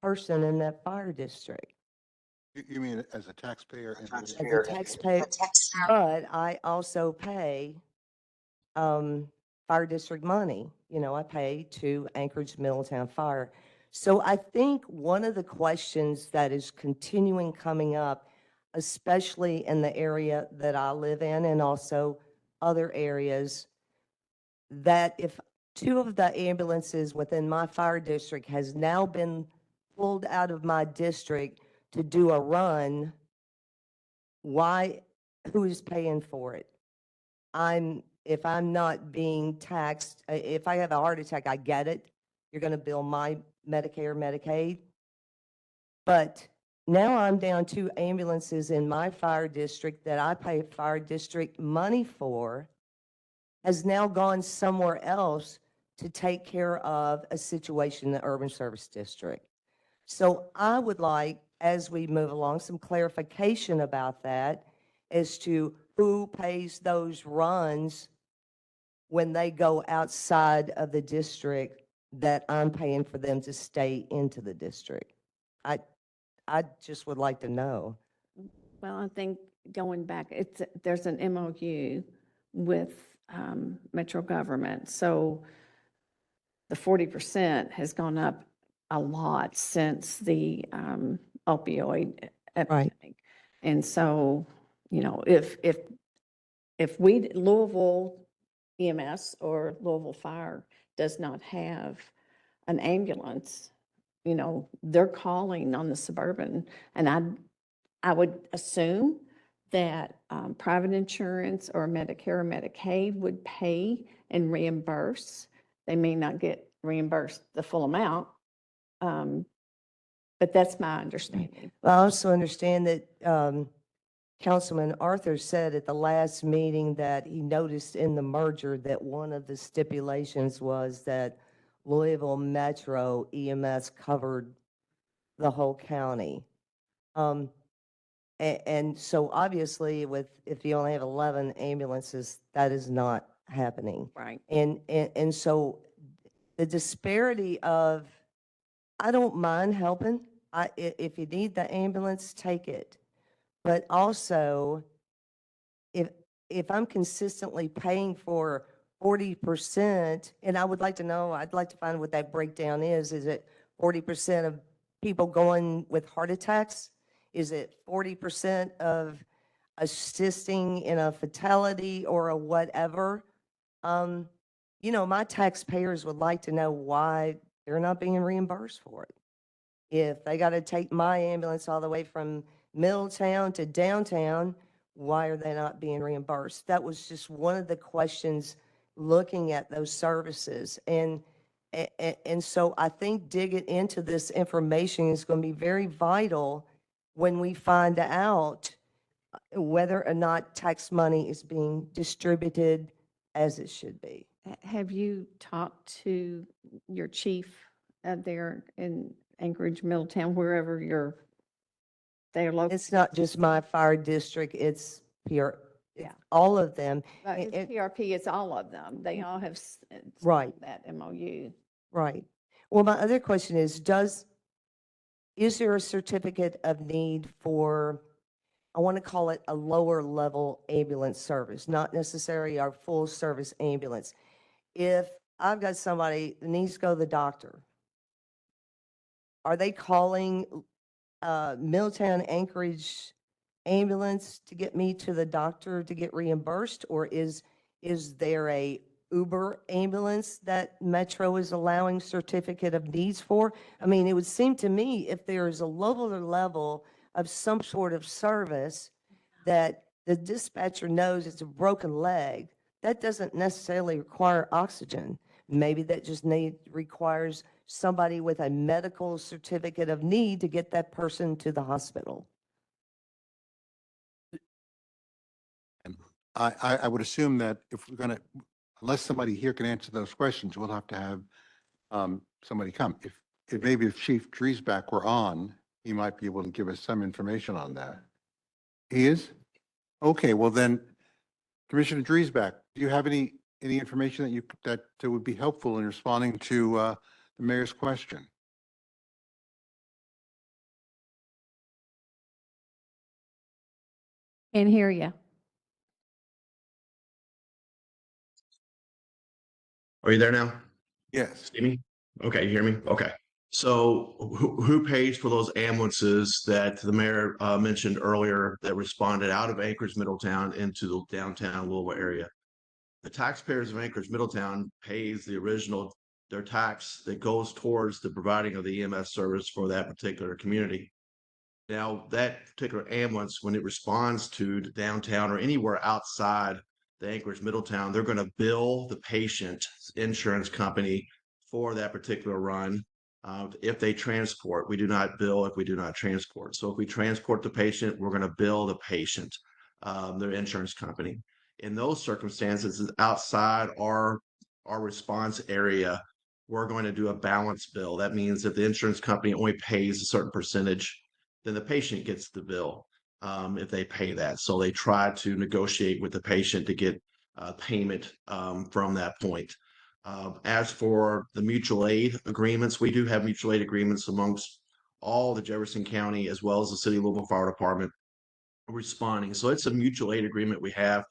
person in that fire district. You mean as a taxpayer? As a taxpayer, but I also pay fire district money. I pay to Anchorage Middletown Fire. So I think one of the questions that is continuing coming up, especially in the area that I live in and also other areas, that if two of the ambulances within my fire district has now been pulled out of my district to do a run, why, who is paying for it? If I'm not being taxed, if I have a heart attack, I get it. You're going to bill my Medicare, Medicaid. But now I'm down to ambulances in my fire district that I pay fire district money for, has now gone somewhere else to take care of a situation in the urban service district. So I would like, as we move along, some clarification about that as to who pays those runs when they go outside of the district that I'm paying for them to stay into the district. I just would like to know. Well, I think going back, there's an MOU with Metro government. So the 40% has gone up a lot since the opioid epidemic. And so, you know, if Louisville EMS or Louisville Fire does not have an ambulance, you know, they're calling on the suburban. And I would assume that private insurance or Medicare or Medicaid would pay and reimburse. They may not get reimbursed the full amount, but that's my understanding. I also understand that Councilman Arthur said at the last meeting that he noticed in the merger that one of the stipulations was that Louisville Metro EMS covered the whole county. And so obviously if you only have 11 ambulances, that is not happening. Right. And so the disparity of, I don't mind helping. If you need the ambulance, take it. But also, if I'm consistently paying for 40%, and I would like to know, I'd like to find what that breakdown is. Is it 40% of people going with heart attacks? Is it 40% of assisting in a fatality or a whatever? You know, my taxpayers would like to know why they're not being reimbursed for it. If they got to take my ambulance all the way from Middletown to downtown, why are they not being reimbursed? That was just one of the questions looking at those services. And so I think digging into this information is going to be very vital when we find out whether or not tax money is being distributed as it should be. Have you talked to your chief there in Anchorage, Middletown, wherever they're located? It's not just my fire district, it's PR, Yeah. all of them. It's PRP, it's all of them. They all have Right. that MOU. Right. Well, my other question is is there a certificate of need for, I want to call it a lower level ambulance service, not necessarily our full service ambulance. If I've got somebody that needs to go to the doctor, are they calling Middletown Anchorage ambulance to get me to the doctor to get reimbursed? Or is there a Uber ambulance that Metro is allowing certificate of needs for? I mean, it would seem to me if there is a lower level of some sort of service that the dispatcher knows it's a broken leg, that doesn't necessarily require oxygen. Maybe that just requires somebody with a medical certificate of need to get that person to the hospital. I would assume that if we're going to, unless somebody here can answer those questions, we'll have to have somebody come. If maybe if Chief Driesbach were on, he might be able to give us some information on that. He is? Okay, well then, Commissioner Driesbach, do you have any information that would be helpful in responding to the mayor's question? Can't hear you. Are you there now? Yes. See me? Okay, you hear me? Okay. So who pays for those ambulances that the mayor mentioned earlier that responded out of Anchorage, Middletown into the downtown Louisville area? The taxpayers of Anchorage, Middletown pays their tax that goes towards the providing of the EMS service for that particular community. Now, that particular ambulance, when it responds to the downtown or anywhere outside the Anchorage, Middletown, they're going to bill the patient's insurance company for that particular run. If they transport, we do not bill if we do not transport. So if we transport the patient, we're going to bill the patient, their insurance company. In those circumstances, outside our response area, we're going to do a balance bill. That means if the insurance company only pays a certain percentage, then the patient gets the bill if they pay that. So they try to negotiate with the patient to get payment from that point. As for the mutual aid agreements, we do have mutual aid agreements amongst all the Jefferson County as well as the City of Louisville Fire Department responding. So it's a mutual aid agreement we have.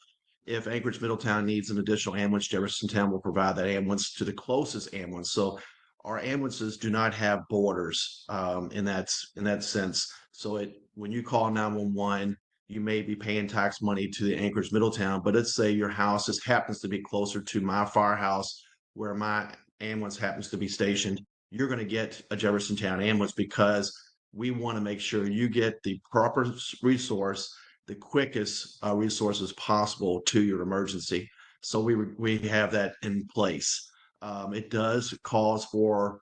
If Anchorage Middletown needs an additional ambulance, Jeffersontown will provide that ambulance to the closest ambulance. So our ambulances do not have borders in that sense. So when you call 911, you may be paying tax money to the Anchorage Middletown, but let's say your house just happens to be closer to my firehouse where my ambulance happens to be stationed. You're going to get a Jeffersontown ambulance because we want to make sure you get the proper resource, the quickest resources possible to your emergency. So we have that in place. It does cause for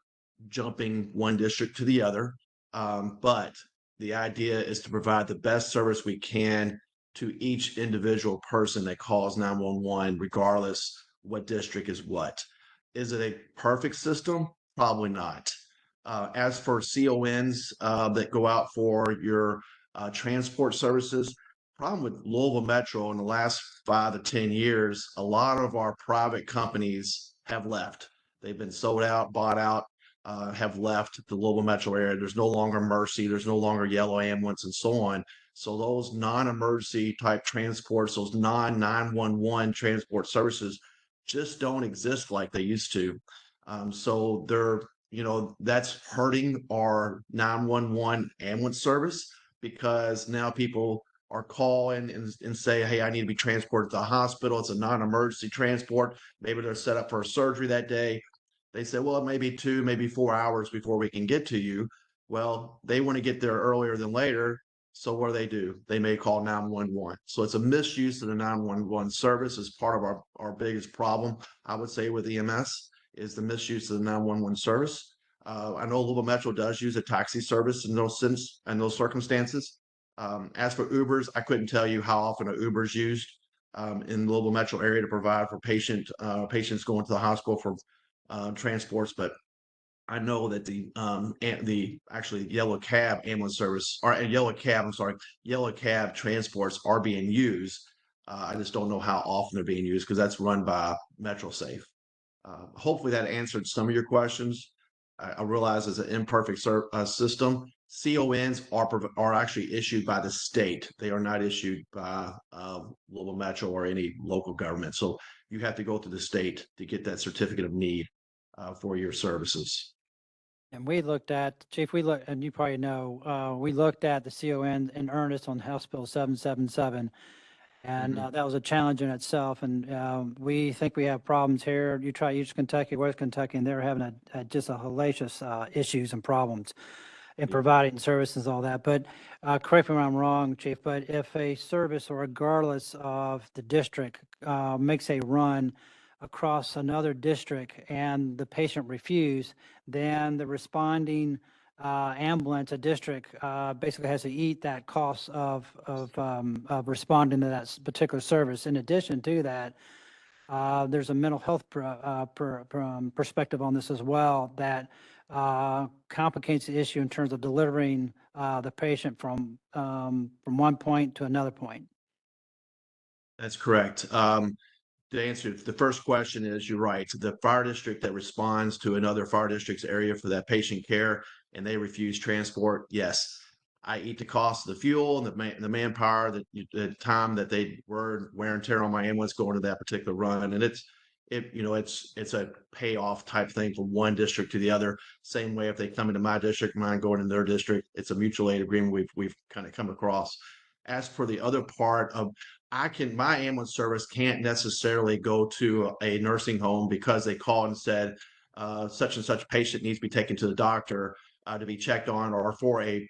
jumping one district to the other, but the idea is to provide the best service we can to each individual person that calls 911, regardless what district is what. Is it a perfect system? Probably not. As for CONs that go out for your transport services, problem with Louisville Metro in the last 5 to 10 years, a lot of our private companies have left. They've been sold out, bought out, have left the Louisville Metro area. There's no longer Mercy, there's no longer Yellow Ambulance, and so on. So those non-emergency type transports, those non-911 transport services just don't exist like they used to. So that's hurting our 911 ambulance service because now people are calling and say, hey, I need to be transported to the hospital. It's a non-emergency transport. Maybe they're set up for a surgery that day. They say, well, it may be 2, maybe 4 hours before we can get to you. Well, they want to get there earlier than later. So what do? They may call 911. So it's a misuse of the 911 service as part of our biggest problem, I would say, with EMS is the misuse of the 911 service. I know Louisville Metro does use a taxi service in those circumstances. As for Ubers, I couldn't tell you how often an Uber is used in the Louisville Metro area to provide for patients going to the hospital for transports, but I know that the actually yellow cab ambulance service or yellow cab transports are being used. I just don't know how often they're being used because that's run by MetroSafe. Hopefully that answered some of your questions. I realize it's an imperfect system. CONs are actually issued by the state. They are not issued by Louisville Metro or any local government. So you have to go to the state to get that certificate of need for your services. And we looked at, Chief, and you probably know, we looked at the CON in earnest on House Bill 777. And that was a challenge in itself. And we think we have problems here. You try East Kentucky, West Kentucky, and they're having just a hellacious issues and problems in providing services and all that. But correct me if I'm wrong, Chief, but if a service, or regardless of the district, makes a run across another district and the patient refuse, then the responding ambulance, a district, basically has to eat that cost of responding to that particular service. In addition to that, there's a mental health perspective on this as well that complicates the issue in terms of delivering the patient from one point to another point. That's correct. To answer the first question is, you're right. The fire district that responds to another fire district's area for that patient care and they refuse transport, yes, I eat the cost of the fuel and the manpower, the time that they were wear and tear on my ambulance going to that particular run. And it's a payoff type thing from one district to the other. Same way if they come into my district, mine going in their district, it's a mutual aid agreement we've kind of come across. As for the other part of, my ambulance service can't necessarily go to a nursing home because they called and said, such and such patient needs to be taken to the doctor to be checked on, or for a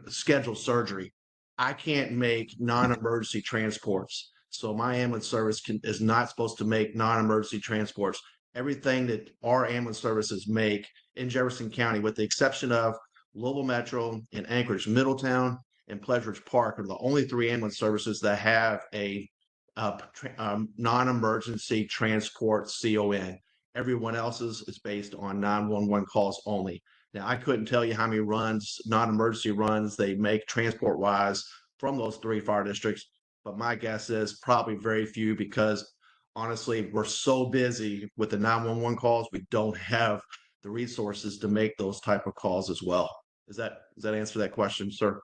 scheduled surgery. I can't make non-emergency transports. So my ambulance service is not supposed to make non-emergency transports. Everything that our ambulance services make in Jefferson County, with the exception of Louisville Metro and Anchorage Middletown and Pleasure Ridge Park, are the only 3 ambulance services that have a non-emergency transport CON. Everyone else's is based on 911 calls only. Now, I couldn't tell you how many runs, non-emergency runs, they make transport-wise from those 3 fire districts, but my guess is probably very few, because honestly, we're so busy with the 911 calls, we don't have the resources to make those type of calls as well. Does that answer that question, sir?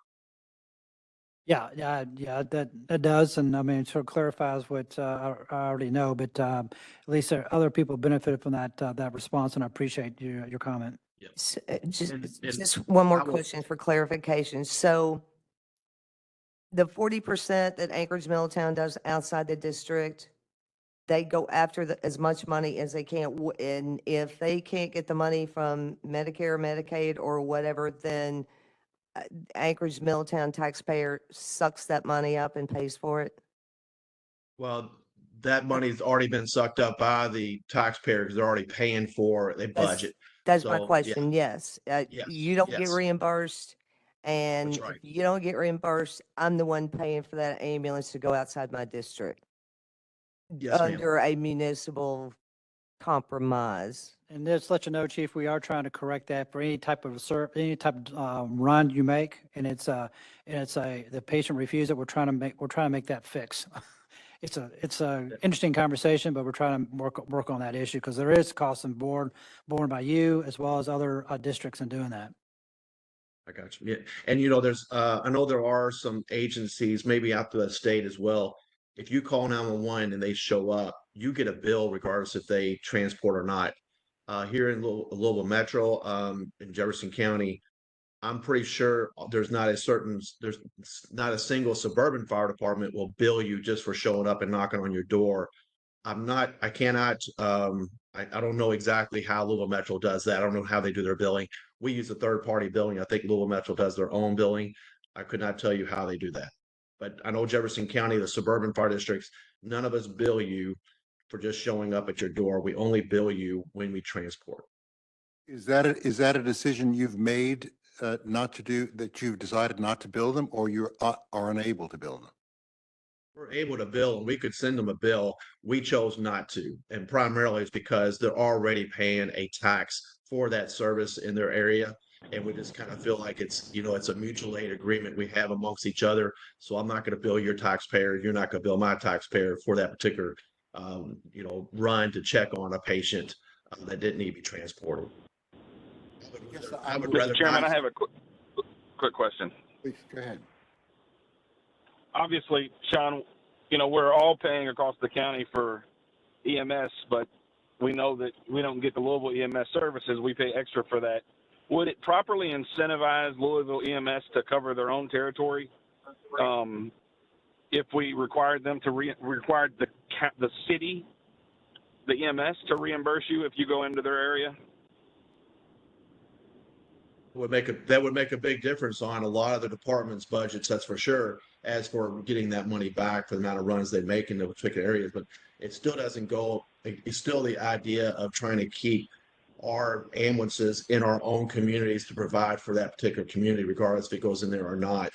Yeah, that does. And I mean, it sort of clarifies what I already know, but at least there are other people benefited from that response, and I appreciate your comment. Just one more I will- question for clarification. So the 40% that Anchorage Middletown does outside the district, they go after as much money as they can. And if they can't get the money from Medicare, Medicaid, or whatever, then Anchorage Middletown taxpayer sucks that money up and pays for it? Well, that money's already been sucked up by the taxpayer because they're already paying for a budget. That's my So, question, yes. Yes, You don't get yes. reimbursed, and right. if you don't get reimbursed, I'm the one paying for that ambulance to go outside my district Yes, ma'am. under a municipal compromise. And just let you know, Chief, we are trying to correct that for any type of run you make, and the patient refused it. We're trying to make that fix. It's a interesting conversation, but we're trying to work on that issue, because there is cost borne by you as well as other districts in doing that. I got you. Yeah. And there's, I know there are some agencies, maybe out to the state as well. If you call 911 and they show up, you get a bill regardless if they transport or not. Here in Louisville Metro, in Jefferson County, I'm pretty sure there's not a single suburban fire department will bill you just for showing up and knocking on your door. I don't know exactly how Louisville Metro does that. I don't know how they do their billing. We use a third-party billing. I think Louisville Metro does their own billing. I could not tell you how they do that. But I know Jefferson County, the suburban fire districts, none of us bill you for just showing up at your door. We only bill you when we transport. Is that a decision you've made not to do, that you've decided not to bill them, or you are unable to bill them? We're able to bill, and we could send them a bill. We chose not to. And primarily it's because they're already paying a tax for that service in their area. And we just kind of feel like it's a mutual aid agreement we have amongst each other. So I'm not going to bill your taxpayer. You're not going to bill my taxpayer for that particular, run to check on a patient that didn't need to be transported. I would rather Mr. Chairman, not- I have a quick question. Please, go ahead. Obviously, Sean, we're all paying across the county for EMS, but we know that we don't get the Louisville EMS services. We pay extra for that. Would it properly incentivize Louisville EMS to cover their own territory if we required them to require the city, the EMS, to reimburse you if you go into their area? That would make a big difference on a lot of the department's budgets, that's for sure, as for getting that money back for the amount of runs they make in those particular areas. But it still doesn't go, it's still the idea of trying to keep our ambulances in our own communities to provide for that particular community, regardless if it goes in there or not.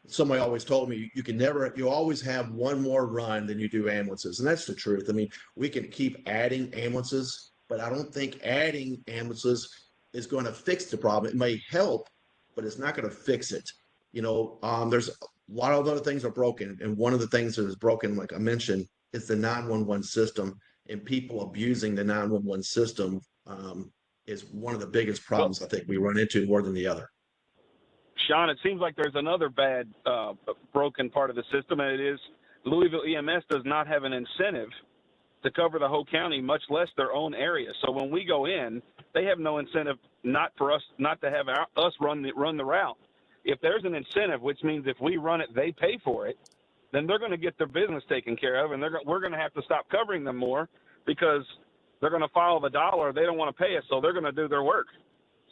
Somebody always told me, you always have one more run than you do ambulances. And that's the truth. I mean, we can keep adding ambulances, but I don't think adding ambulances is going to fix the problem. It may help, but it's not going to fix it. There's a lot of other things are broken. And one of the things that is broken, like I mentioned, is the 911 system, and people abusing the 911 system is one of the biggest problems I think we run into more than the other. Sean, it seems like there's another bad, broken part of the system, and it is Louisville EMS does not have an incentive to cover the whole county, much less their own area. So when we go in, they have no incentive not for us not to have us run the route. If there's an incentive, which means if we run it, they pay for it, then they're going to get their business taken care of, and we're going to have to stop covering them more because they're going to follow the dollar. They don't want to pay us, so they're going to do their work.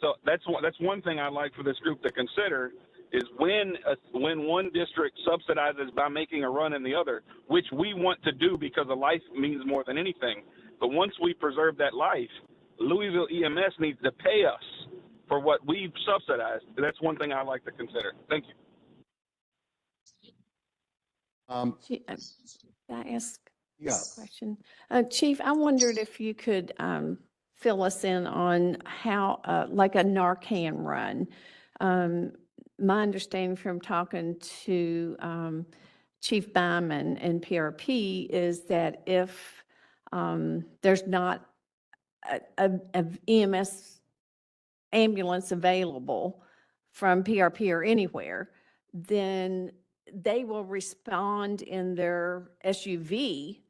So that's one thing I'd like for this group to consider is when one district subsidizes by making a run in the other, which we want to do because a life means more than anything. But once we preserve that life, Louisville EMS needs to pay us for what we've subsidized. That's one thing I'd like to consider. Thank you. Can I ask Yeah. a question? Chief, I wondered if you could fill us in on how, like a Narcan run. My understanding from talking to Chief Byman and PRP is that if there's not a EMS ambulance available from PRP or anywhere, then they will respond in their SUV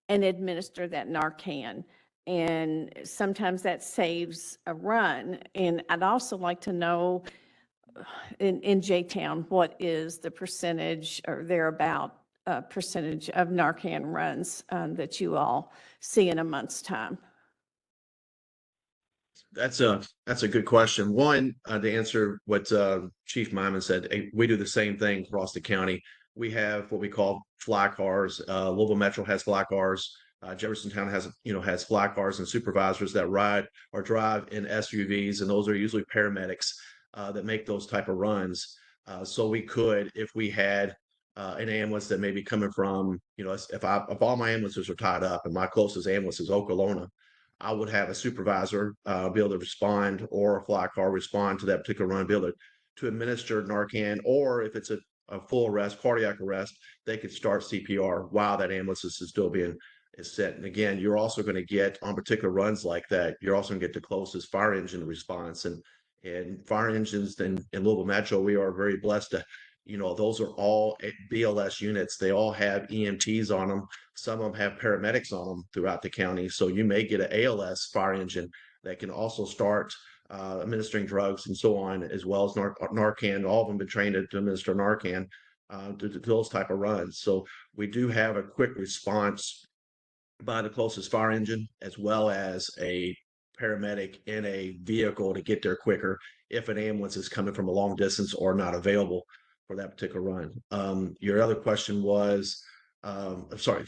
and administer that Narcan. And sometimes that saves a run. And I'd also like to know in J-Town, what is the percentage or thereabout percentage of Narcan runs that you all see in a month's time? That's a good question. One, to answer what Chief Myman said, we do the same thing across the county. We have what we call fly cars. Louisville Metro has fly cars. Jeffersontown has fly cars and supervisors that ride or drive in SUVs, and those are usually paramedics that make those type of runs. So we could, if we had an ambulance that may be coming from, if all my ambulances are tied up and my closest ambulance is Okolona, I would have a supervisor be able to respond, or a fly car respond to that particular run, be able to administer Narcan, or if it's a full arrest, cardiac arrest, they could start CPR while that ambulance is still being set. And again, you're also going to get on particular runs like that, you're also going to get the closest fire engine response. And fire engines in Louisville Metro, we are very blessed to, those are all BLS units. They all have EMTs on them. Some of them have paramedics on them throughout the county. So you may get an ALS fire engine that can also start administering drugs and so on, as well as Narcan. All of them been trained to administer Narcan to those type of runs. So we do have a quick response by the closest fire engine, as well as a paramedic in a vehicle to get there quicker if an ambulance is coming from a long distance or not available for that particular run. Your other question was, I'm sorry,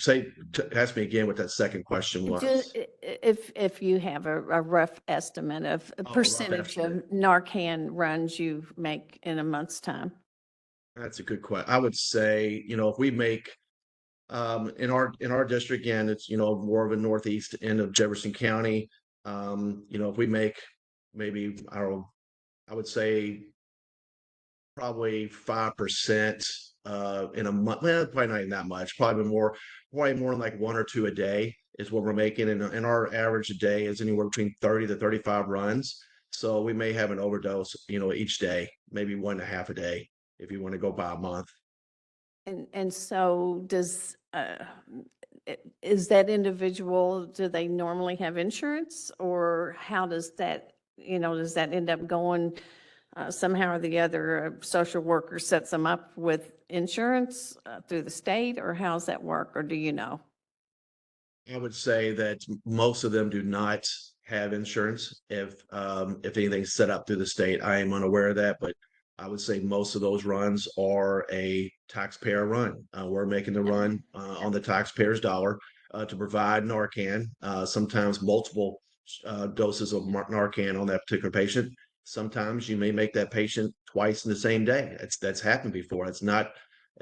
ask me again what that second question was. Just if you have a rough estimate of a percentage of Narcan runs you make in a month's time. That's a good question. I would say, if we make in our district, again, it's more of a northeast end of Jefferson County. If we make maybe, I would say probably 5% in a month. Well, probably not even that much. Probably more like 1 or 2 a day is what we're making. And our average a day is anywhere between 30 to 35 runs. So we may have an overdose, each day, maybe 1.5 a day if you want to go by a month. And so is that individual, do they normally have insurance, or how does that, does that end up going somehow or the other? A social worker sets them up with insurance through the state, or how's that work, or do you know? I would say that most of them do not have insurance. If anything's set up through the state, I am unaware of that, but I would say most of those runs are a taxpayer run. We're making the run on the taxpayer's dollar to provide Narcan, sometimes multiple doses of Narcan on that particular patient. Sometimes you may make that patient twice in the same day. That's happened before. It's not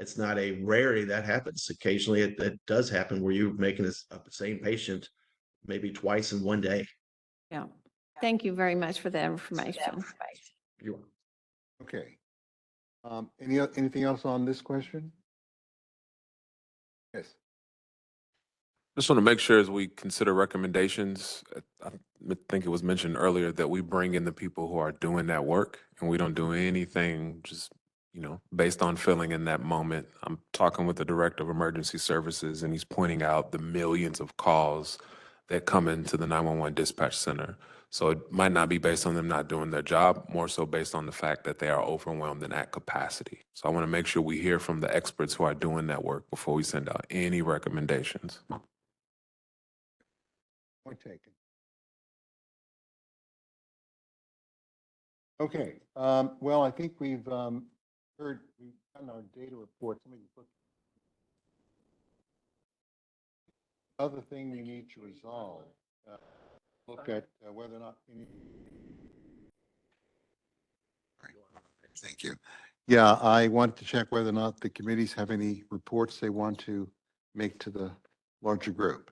a rarity that happens. Occasionally it does happen where you're making the same patient maybe twice in one day. Yeah. Thank you very much for that information. You're welcome. Okay. Anything else on this question? Yes. Just want to make sure as we consider recommendations, I think it was mentioned earlier that we bring in the people who are doing that work, and we don't do anything just, based on feeling in that moment. I'm talking with the director of emergency services, and he's pointing out the millions of calls that come into the 911 dispatch center. So it might not be based on them not doing their job, more so based on the fact that they are overwhelmed and at capacity. So I want to make sure we hear from the experts who are doing that work before we send out any recommendations. Point taken. Okay, well, I think we've heard, we've done our data report. Somebody look. Other thing we need to resolve, look at whether or not. Thank you. Yeah, I wanted to check whether or not the committees have any reports they want to make to the larger group.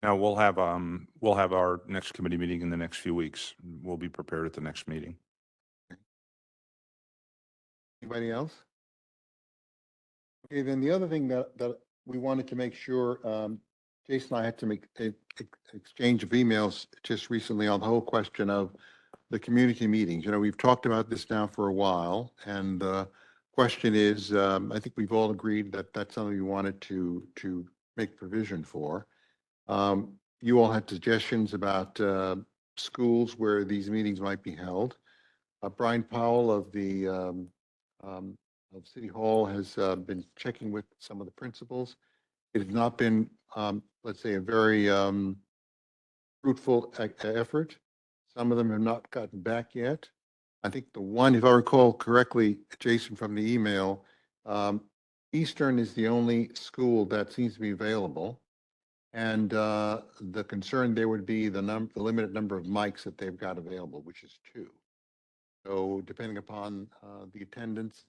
Now, we'll have our next committee meeting in the next few weeks. We'll be prepared at the next meeting. Anybody else? Okay, then the other thing that we wanted to make sure, Jason and I had to make an exchange of emails just recently on the whole question of the community meetings. We've talked about this now for a while, and the question is, I think we've all agreed that that's something we wanted to make provision for. You all had suggestions about schools where these meetings might be held. Brian Powell of the of City Hall has been checking with some of the principals. It has not been, let's say, a very fruitful effort. Some of them have not gotten back yet. I think the one, if I recall correctly, Jason, from the email, Eastern is the only school that seems to be available. And the concern there would be the limited number of mics that they've got available, which is 2. So depending upon the attendance,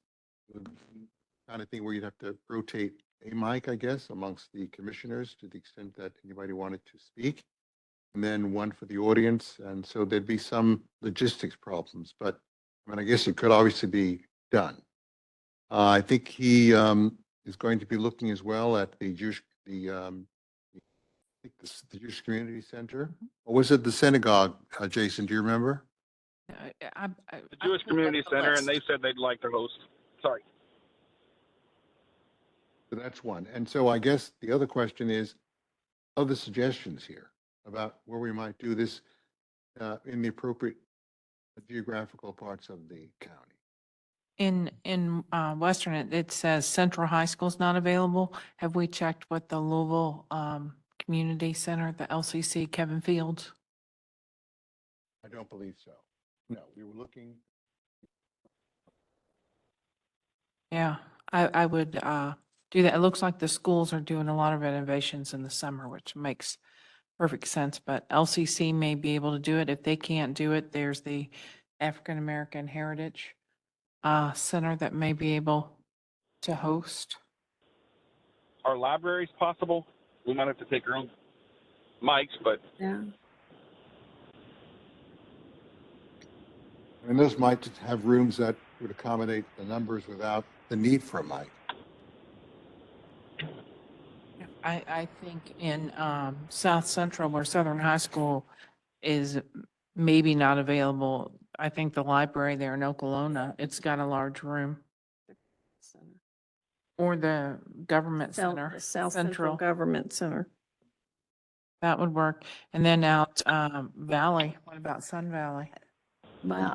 kind of thing where you'd have to rotate a mic, I guess, amongst the commissioners to the extent that anybody wanted to speak, and then one for the audience. And so there'd be some logistics problems, but I mean, I guess it could obviously be done. I think he is going to be looking as well at the Jewish Community Center, or was it the synagogue, Jason, do you remember? The Jewish Community Center, and they said they'd like to host. Sorry. So that's one. And so I guess the other question is, other suggestions here about where we might do this in the appropriate geographical parts of the county. In Western, it says Central High School's not available. Have we checked with the Louisville Community Center, the LCC, Kevin Fields? I don't believe so. No, we were looking. Yeah, I would do that. It looks like the schools are doing a lot of renovations in the summer, which makes perfect sense, but LCC may be able to do it. If they can't do it, there's the African American Heritage Center that may be able to host. Are libraries possible? We might have to take our own mics, but Yeah. I mean, those might have rooms that would accommodate the numbers without the need for a mic. I think in South Central, where Southern High School is maybe not available, I think the library there in Okolona, it's got a large room. Or the government center. The South Central Government Center. That would work. And then out Valley, what about Sun Valley? Well,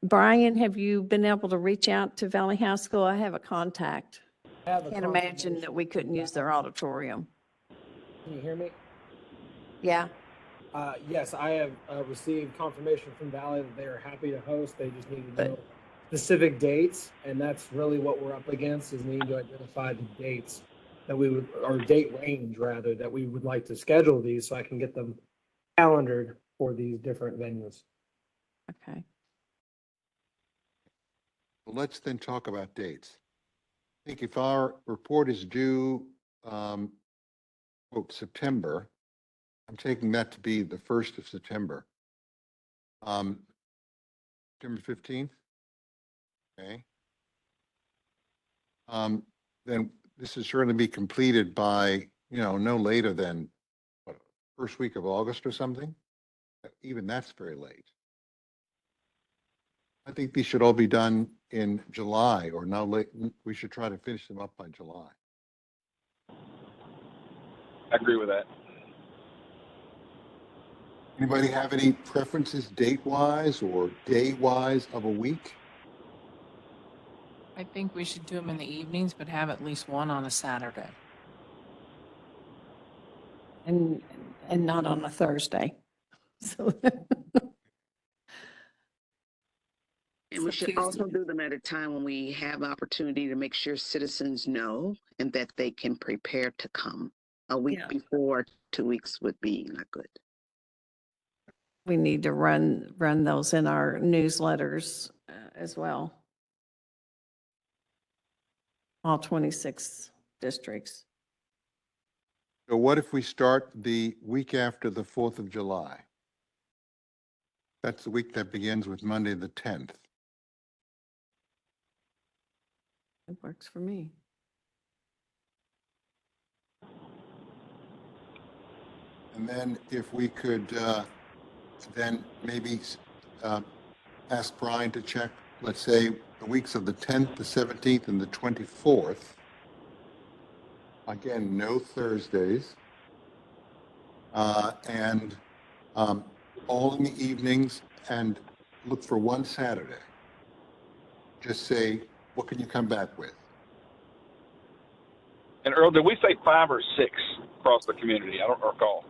Brian, have you been able to reach out to Valley High School? I have a contact. Can't imagine that we couldn't use their auditorium. Can you hear me? Yeah. Yes, I have received confirmation from Valley that they are happy to host. They just need to know specific dates, and that's really what we're up against, is needing to identify the dates that we would, or date range rather, that we would like to schedule these so I can get them calendared for these different venues. Okay. Well, let's then talk about dates. I think if our report is due, September, I'm taking that to be the 1st of September. September 15th. Okay. Then this is certainly be completed by, no later than what, first week of August or something. Even that's very late. I think these should all be done in July or now late. We should try to finish them up by July. I agree with that. Anybody have any preferences date-wise or day-wise of a week? I think we should do them in the evenings, but have at least one on a Saturday. And, and not on a Thursday. So. And we should also do them at a time when we have the opportunity to make sure citizens know and that they can prepare to come. A week Yeah. before, 2 weeks would be not good. We need to run those in our newsletters as well. All 26 districts. So what if we start the week after the 4th of July? That's the week that begins with Monday, the 10th. It works for me. And then if we could then maybe ask Brian to check, let's say, the weeks of the 10th, the 17th, and the 24th. Again, no Thursdays. And all in the evenings, and look for one Saturday. Just say, what can you come back with? And Earl, did we say 5 or 6 across the community? I don't recall.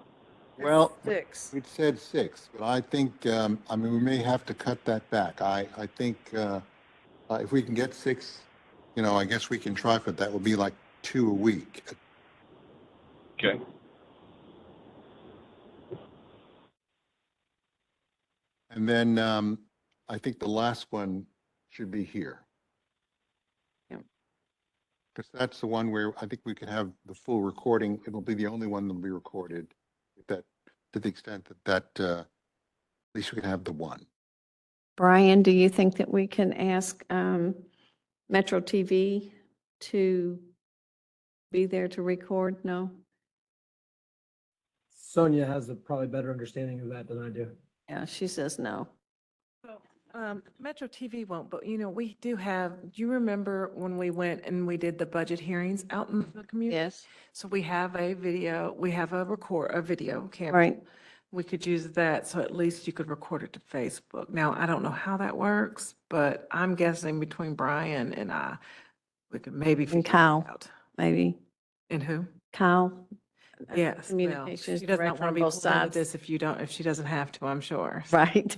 Well, 6. we'd said 6, but I think, I mean, we may have to cut that back. I think if we can get 6, you know, I guess we can try for that. Would be like 2 a week. Okay. And then I think the last one should be here. Yep. Because that's the one where I think we can have the full recording. It'll be the only one that'll be recorded. That, to the extent that at least we can have the one. Brian, do you think that we can ask Metro TV to be there to record? No? Sonia has a probably better understanding of that than I do. Yeah, she says no. Metro TV won't, but we do have, do you remember when we went and we did the budget hearings out in the community? Yes. So we have a video, we have a video camera. Right. We could use that, so at least you could record it to Facebook. Now, I don't know how that works, but I'm guessing between Brian and I, we could maybe And figure it Kyle, out. maybe. And who? Kyle. Yes, well, Communications she does not director want on to be both pulled into sides. this if she doesn't have to, I'm sure. Right.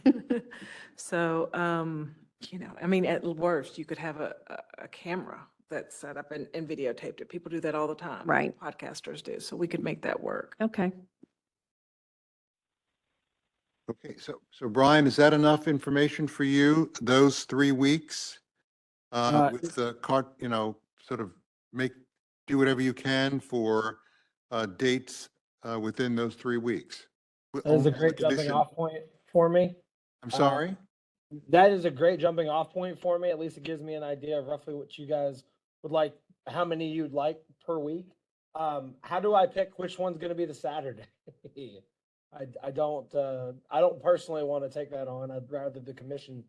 So, I mean, at worst, you could have a camera that's set up and videotaped it. People do that all the time. Right. Podcasters do, so we could make that work. Okay. Okay, so Brian, is that enough information for you? Those 3 weeks with the cart, you know, sort of do whatever you can for dates within those 3 weeks. That is Only a on the great jumping condition- off point for me. I'm sorry? That is a great jumping off point for me. At least it gives me an idea of roughly what you guys would like, how many you'd like per week. How do I pick which one's going to be the Saturday? I don't personally want to take that on. I'd rather the commission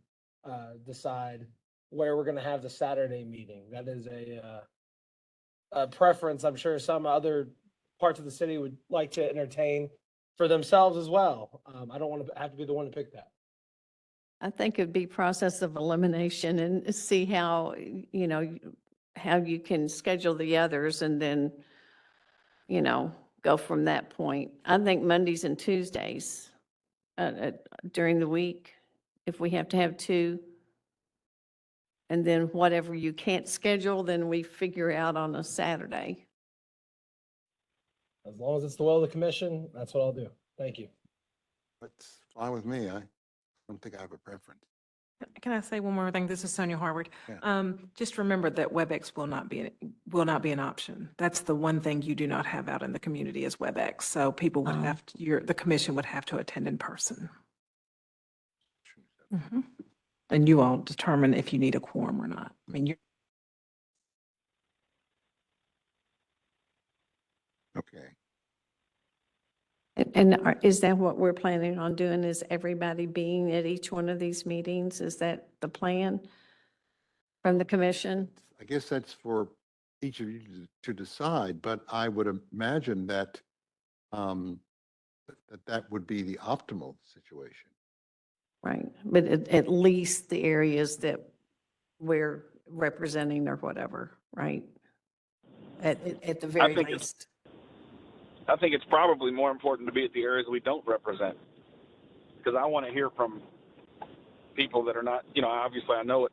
decide where we're going to have the Saturday meeting. That is a preference. I'm sure some other parts of the city would like to entertain for themselves as well. I don't want to have to be the one to pick that. I think it'd be process of elimination and see how, how you can schedule the others and then, go from that point. I think Mondays and Tuesdays during the week, if we have to have 2. And then whatever you can't schedule, then we figure out on a Saturday. As long as it's the will of the commission, that's what I'll do. Thank you. That's fine with me. I don't think I have a preference. Can I say one more thing? This is Sonia Harward. Yeah. Just remember that WebEx will not be an option. That's the one thing you do not have out in the community is WebEx. So people would have to, the commission would have to attend in person. Mhm. And you all determine if you need a quorum or not. I mean, Okay. Is that what we're planning on doing? Is everybody being at each one of these meetings? Is that the plan from the commission? I guess that's for each of you to decide, but I would imagine that um, that would be the optimal situation. Right, but at least the areas that we're representing or whatever, right? At the very think least. I think it's probably more important to be at the areas we don't represent, because I want to hear from people that are not, obviously I know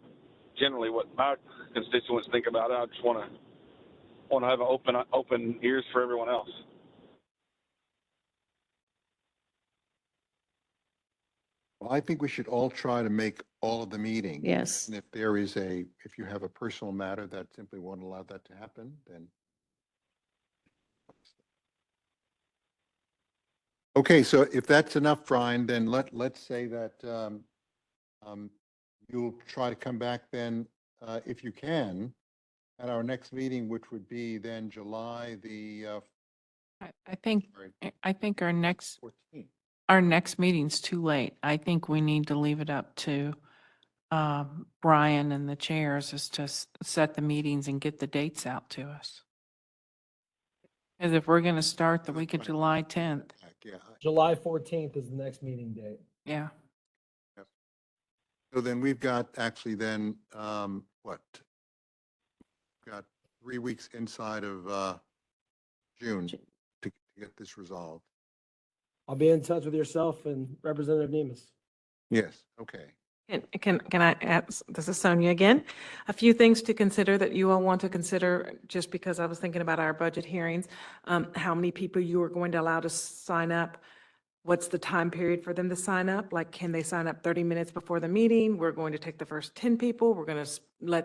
generally what my constituents think about it. I just want to have open ears for everyone else. Well, I think we should all try to make all of the meetings. Yes. And if you have a personal matter that simply won't allow that to happen, then. Okay, so if that's enough, Brian, then let's say that you'll try to come back then, if you can, at our next meeting, which would be then July the I think, sorry, I think our next 14th. meeting's too late. I think we need to leave it up to Brian and the chairs is to set the meetings and get the dates out to us. Because if we're going to start the week of July 10th, Yeah. July 14th is the next meeting date. yeah. So then we've got actually then, what? Got 3 weeks inside of June to get this resolved. I'll be in touch with yourself and Representative Nemus. Yes, okay. Can I add, this is Sonia again, a few things to consider that you all want to consider, just because I was thinking about our budget hearings, how many people you are going to allow to sign up. What's the time period for them to sign up? Like, can they sign up 30 minutes before the meeting? We're going to take the first 10 people. We're going to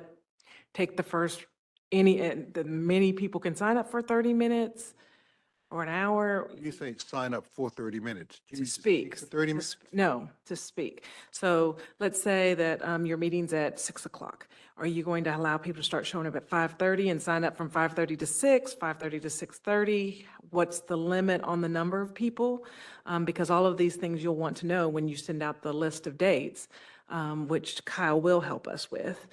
take the first, the many people can sign up for 30 minutes or an hour. You say sign up for 30 minutes. Do you To mean speak. for 30 minutes? No, to speak. So let's say that your meeting's at 6 o'clock. Are you going to allow people to start showing up at 5:30 and sign up from 5:30 to 6, 5:30 to 6:30? What's the limit on the number of people? Because all of these things you'll want to know when you send out the list of dates, which Kyle will help us with.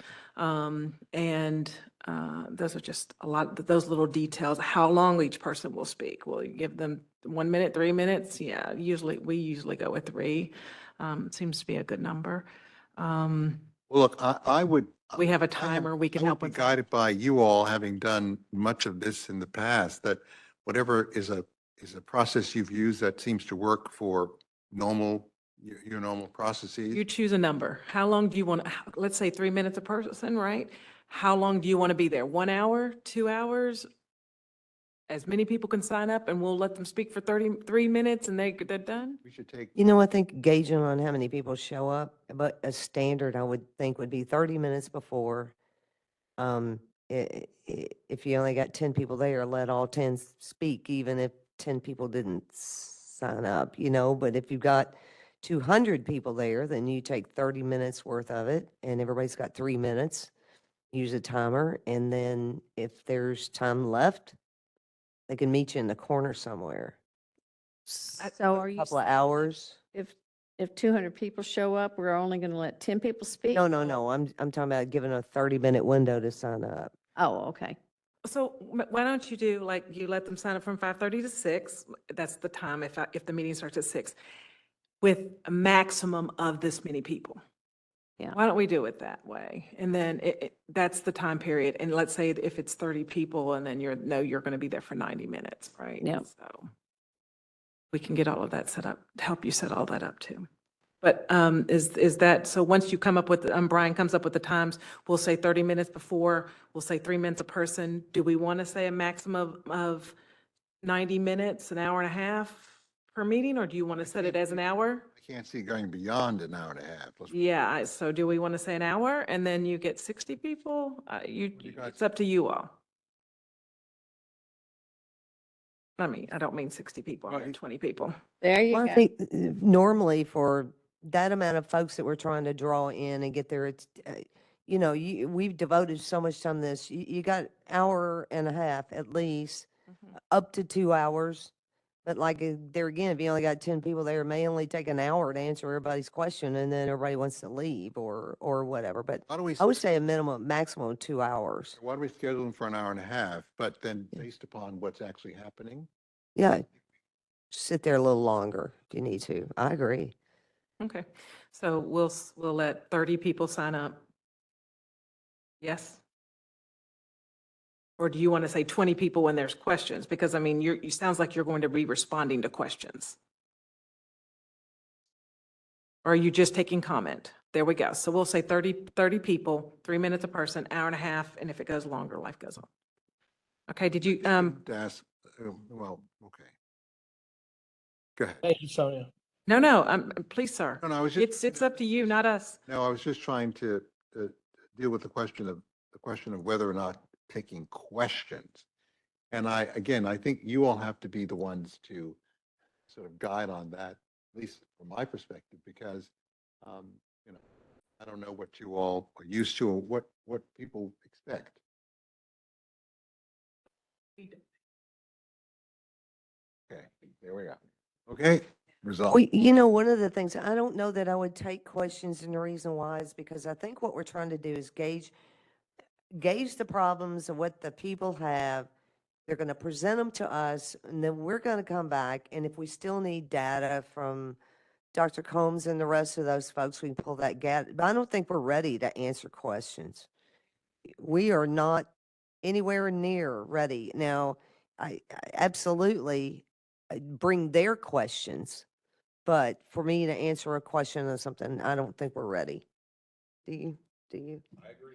Those are just a lot, those little details, how long each person will speak. Will you give them 1 minute, 3 minutes? Yeah, we usually go with 3. Seems to be a good number. Well, look, I would. We have a timer, we can help I would with be that. guided by you all, having done much of this in the past, that whatever is a process you've used that seems to work for your normal processes. You choose a number. How long do you want, let's say 3 minutes a person, right? How long do you want to be there? 1 hour, 2 hours? As many people can sign up and we'll let them speak for 33 minutes and they're done? We should take. I think gauging on how many people show up, but a standard I would think would be 30 minutes before. If you only got 10 people there, let all 10 speak, even if 10 people didn't sign up, but if you've got 200 people there, then you take 30 minutes worth of it and everybody's got 3 minutes, use a timer. And then if there's time left, they can meet you in the corner somewhere. So are you, Couple of hours. if 200 people show up, we're only going to let 10 people speak? No. I'm talking about giving a 30-minute window to sign up. Oh, okay. So why don't you do, like, you let them sign up from 5:30 to 6, that's the time if the meeting starts at 6, with a maximum of this many people. Yeah. Why don't we do it that way? And then that's the time period. And let's say if it's 30 people and then you're going to be there for 90 minutes, right? Yeah. So we can get all of that set up, help you set all that up too. But is that, so once you come up with, Brian comes up with the times, we'll say 30 minutes before, we'll say 3 minutes a person. Do we want to say a maximum of 90 minutes, an hour and a half per meeting, or do you want to set it as an hour? I can't see going beyond an hour and a half. Yeah, so do we want to say an hour and then you get 60 people? It's up to you all. I mean, I don't mean 60 people, I mean 20 people. There you Well, go. I think normally for that amount of folks that we're trying to draw in and get there, it's, we've devoted so much time to this. You got hour and a half at least, up to 2 hours. But like, there again, if you only got 10 people there, it may only take an hour to answer everybody's question and then everybody wants to leave or whatever. But Why don't we, I would say a maximum of 2 hours. why don't we schedule them for an hour and a half, but then based upon what's actually happening? Yeah. Sit there a little longer if you need to. I agree. Okay, so we'll let 30 people sign up. Yes? Or do you want to say 20 people when there's questions? Because I mean, you sounds like you're going to be responding to questions. Or are you just taking comment? There we go. So we'll say 30 people, 3 minutes a person, hour and a half, and if it goes longer, life goes on. Okay, did you, Ask, well, okay. Go ahead. Thank you, Sonia. no, please, sir. No, I was just. It's up to you, not us. No, I was just trying to deal with the question of whether or not taking questions. And again, I think you all have to be the ones to sort of guide on that, at least from my perspective, because, you know, I don't know what you all are used to or what people expect. Okay, there we go. Okay, result. Well, you know, one of the things, I don't know that I would take questions, and the reason why is because I think what we're trying to do is gauge the problems of what the people have. They're going to present them to us, and then we're going to come back, and if we still need data from Dr. Combs and the rest of those folks, we can pull that gap. But I don't think we're ready to answer questions. We are not anywhere near ready. Now, I absolutely bring their questions, but for me to answer a question on something, I don't think we're ready. Do you? Do you? I agree.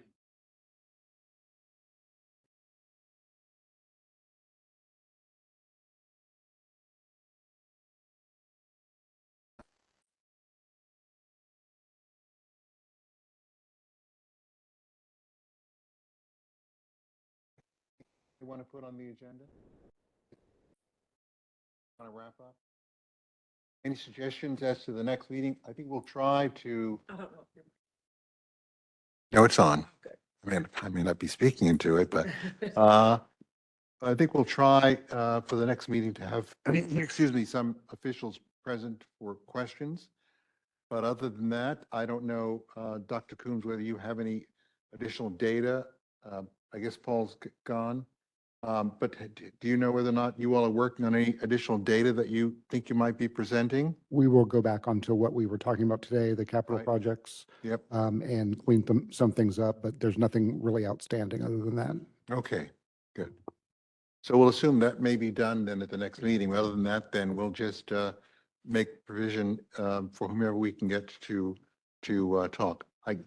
You want to put on the agenda? Want to wrap up? Any suggestions as to the next meeting? I think we'll try to. I don't know. No, it's on. I may not be speaking into it, but I think we'll try for the next meeting to have, excuse me, some officials present for questions. But other than that, I don't know, Dr. Coombs, whether you have any additional data. I guess Paul's gone. But do you know whether or not you all are working on any additional data that you think you might be presenting? We will go back onto what we were talking about today, the capital Right. projects, Yep. and clean some things up, but there's nothing really outstanding other than that. Okay, good. So we'll assume that may be done then at the next meeting. Other than that, then we'll just make provision for whomever we can get to talk. I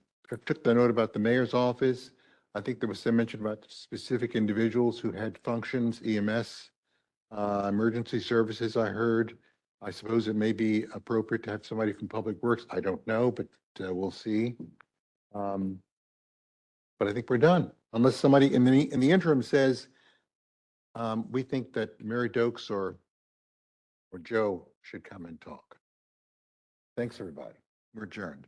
took the note about the mayor's office. I think there was some mention about specific individuals who had functions, EMS, emergency services, I heard. I suppose it may be appropriate to have somebody from Public Works. I don't know, but we'll see. But I think we're done, unless somebody in the interim says, we think that Mary Dokes or Joe should come and talk. Thanks, everybody. We're adjourned.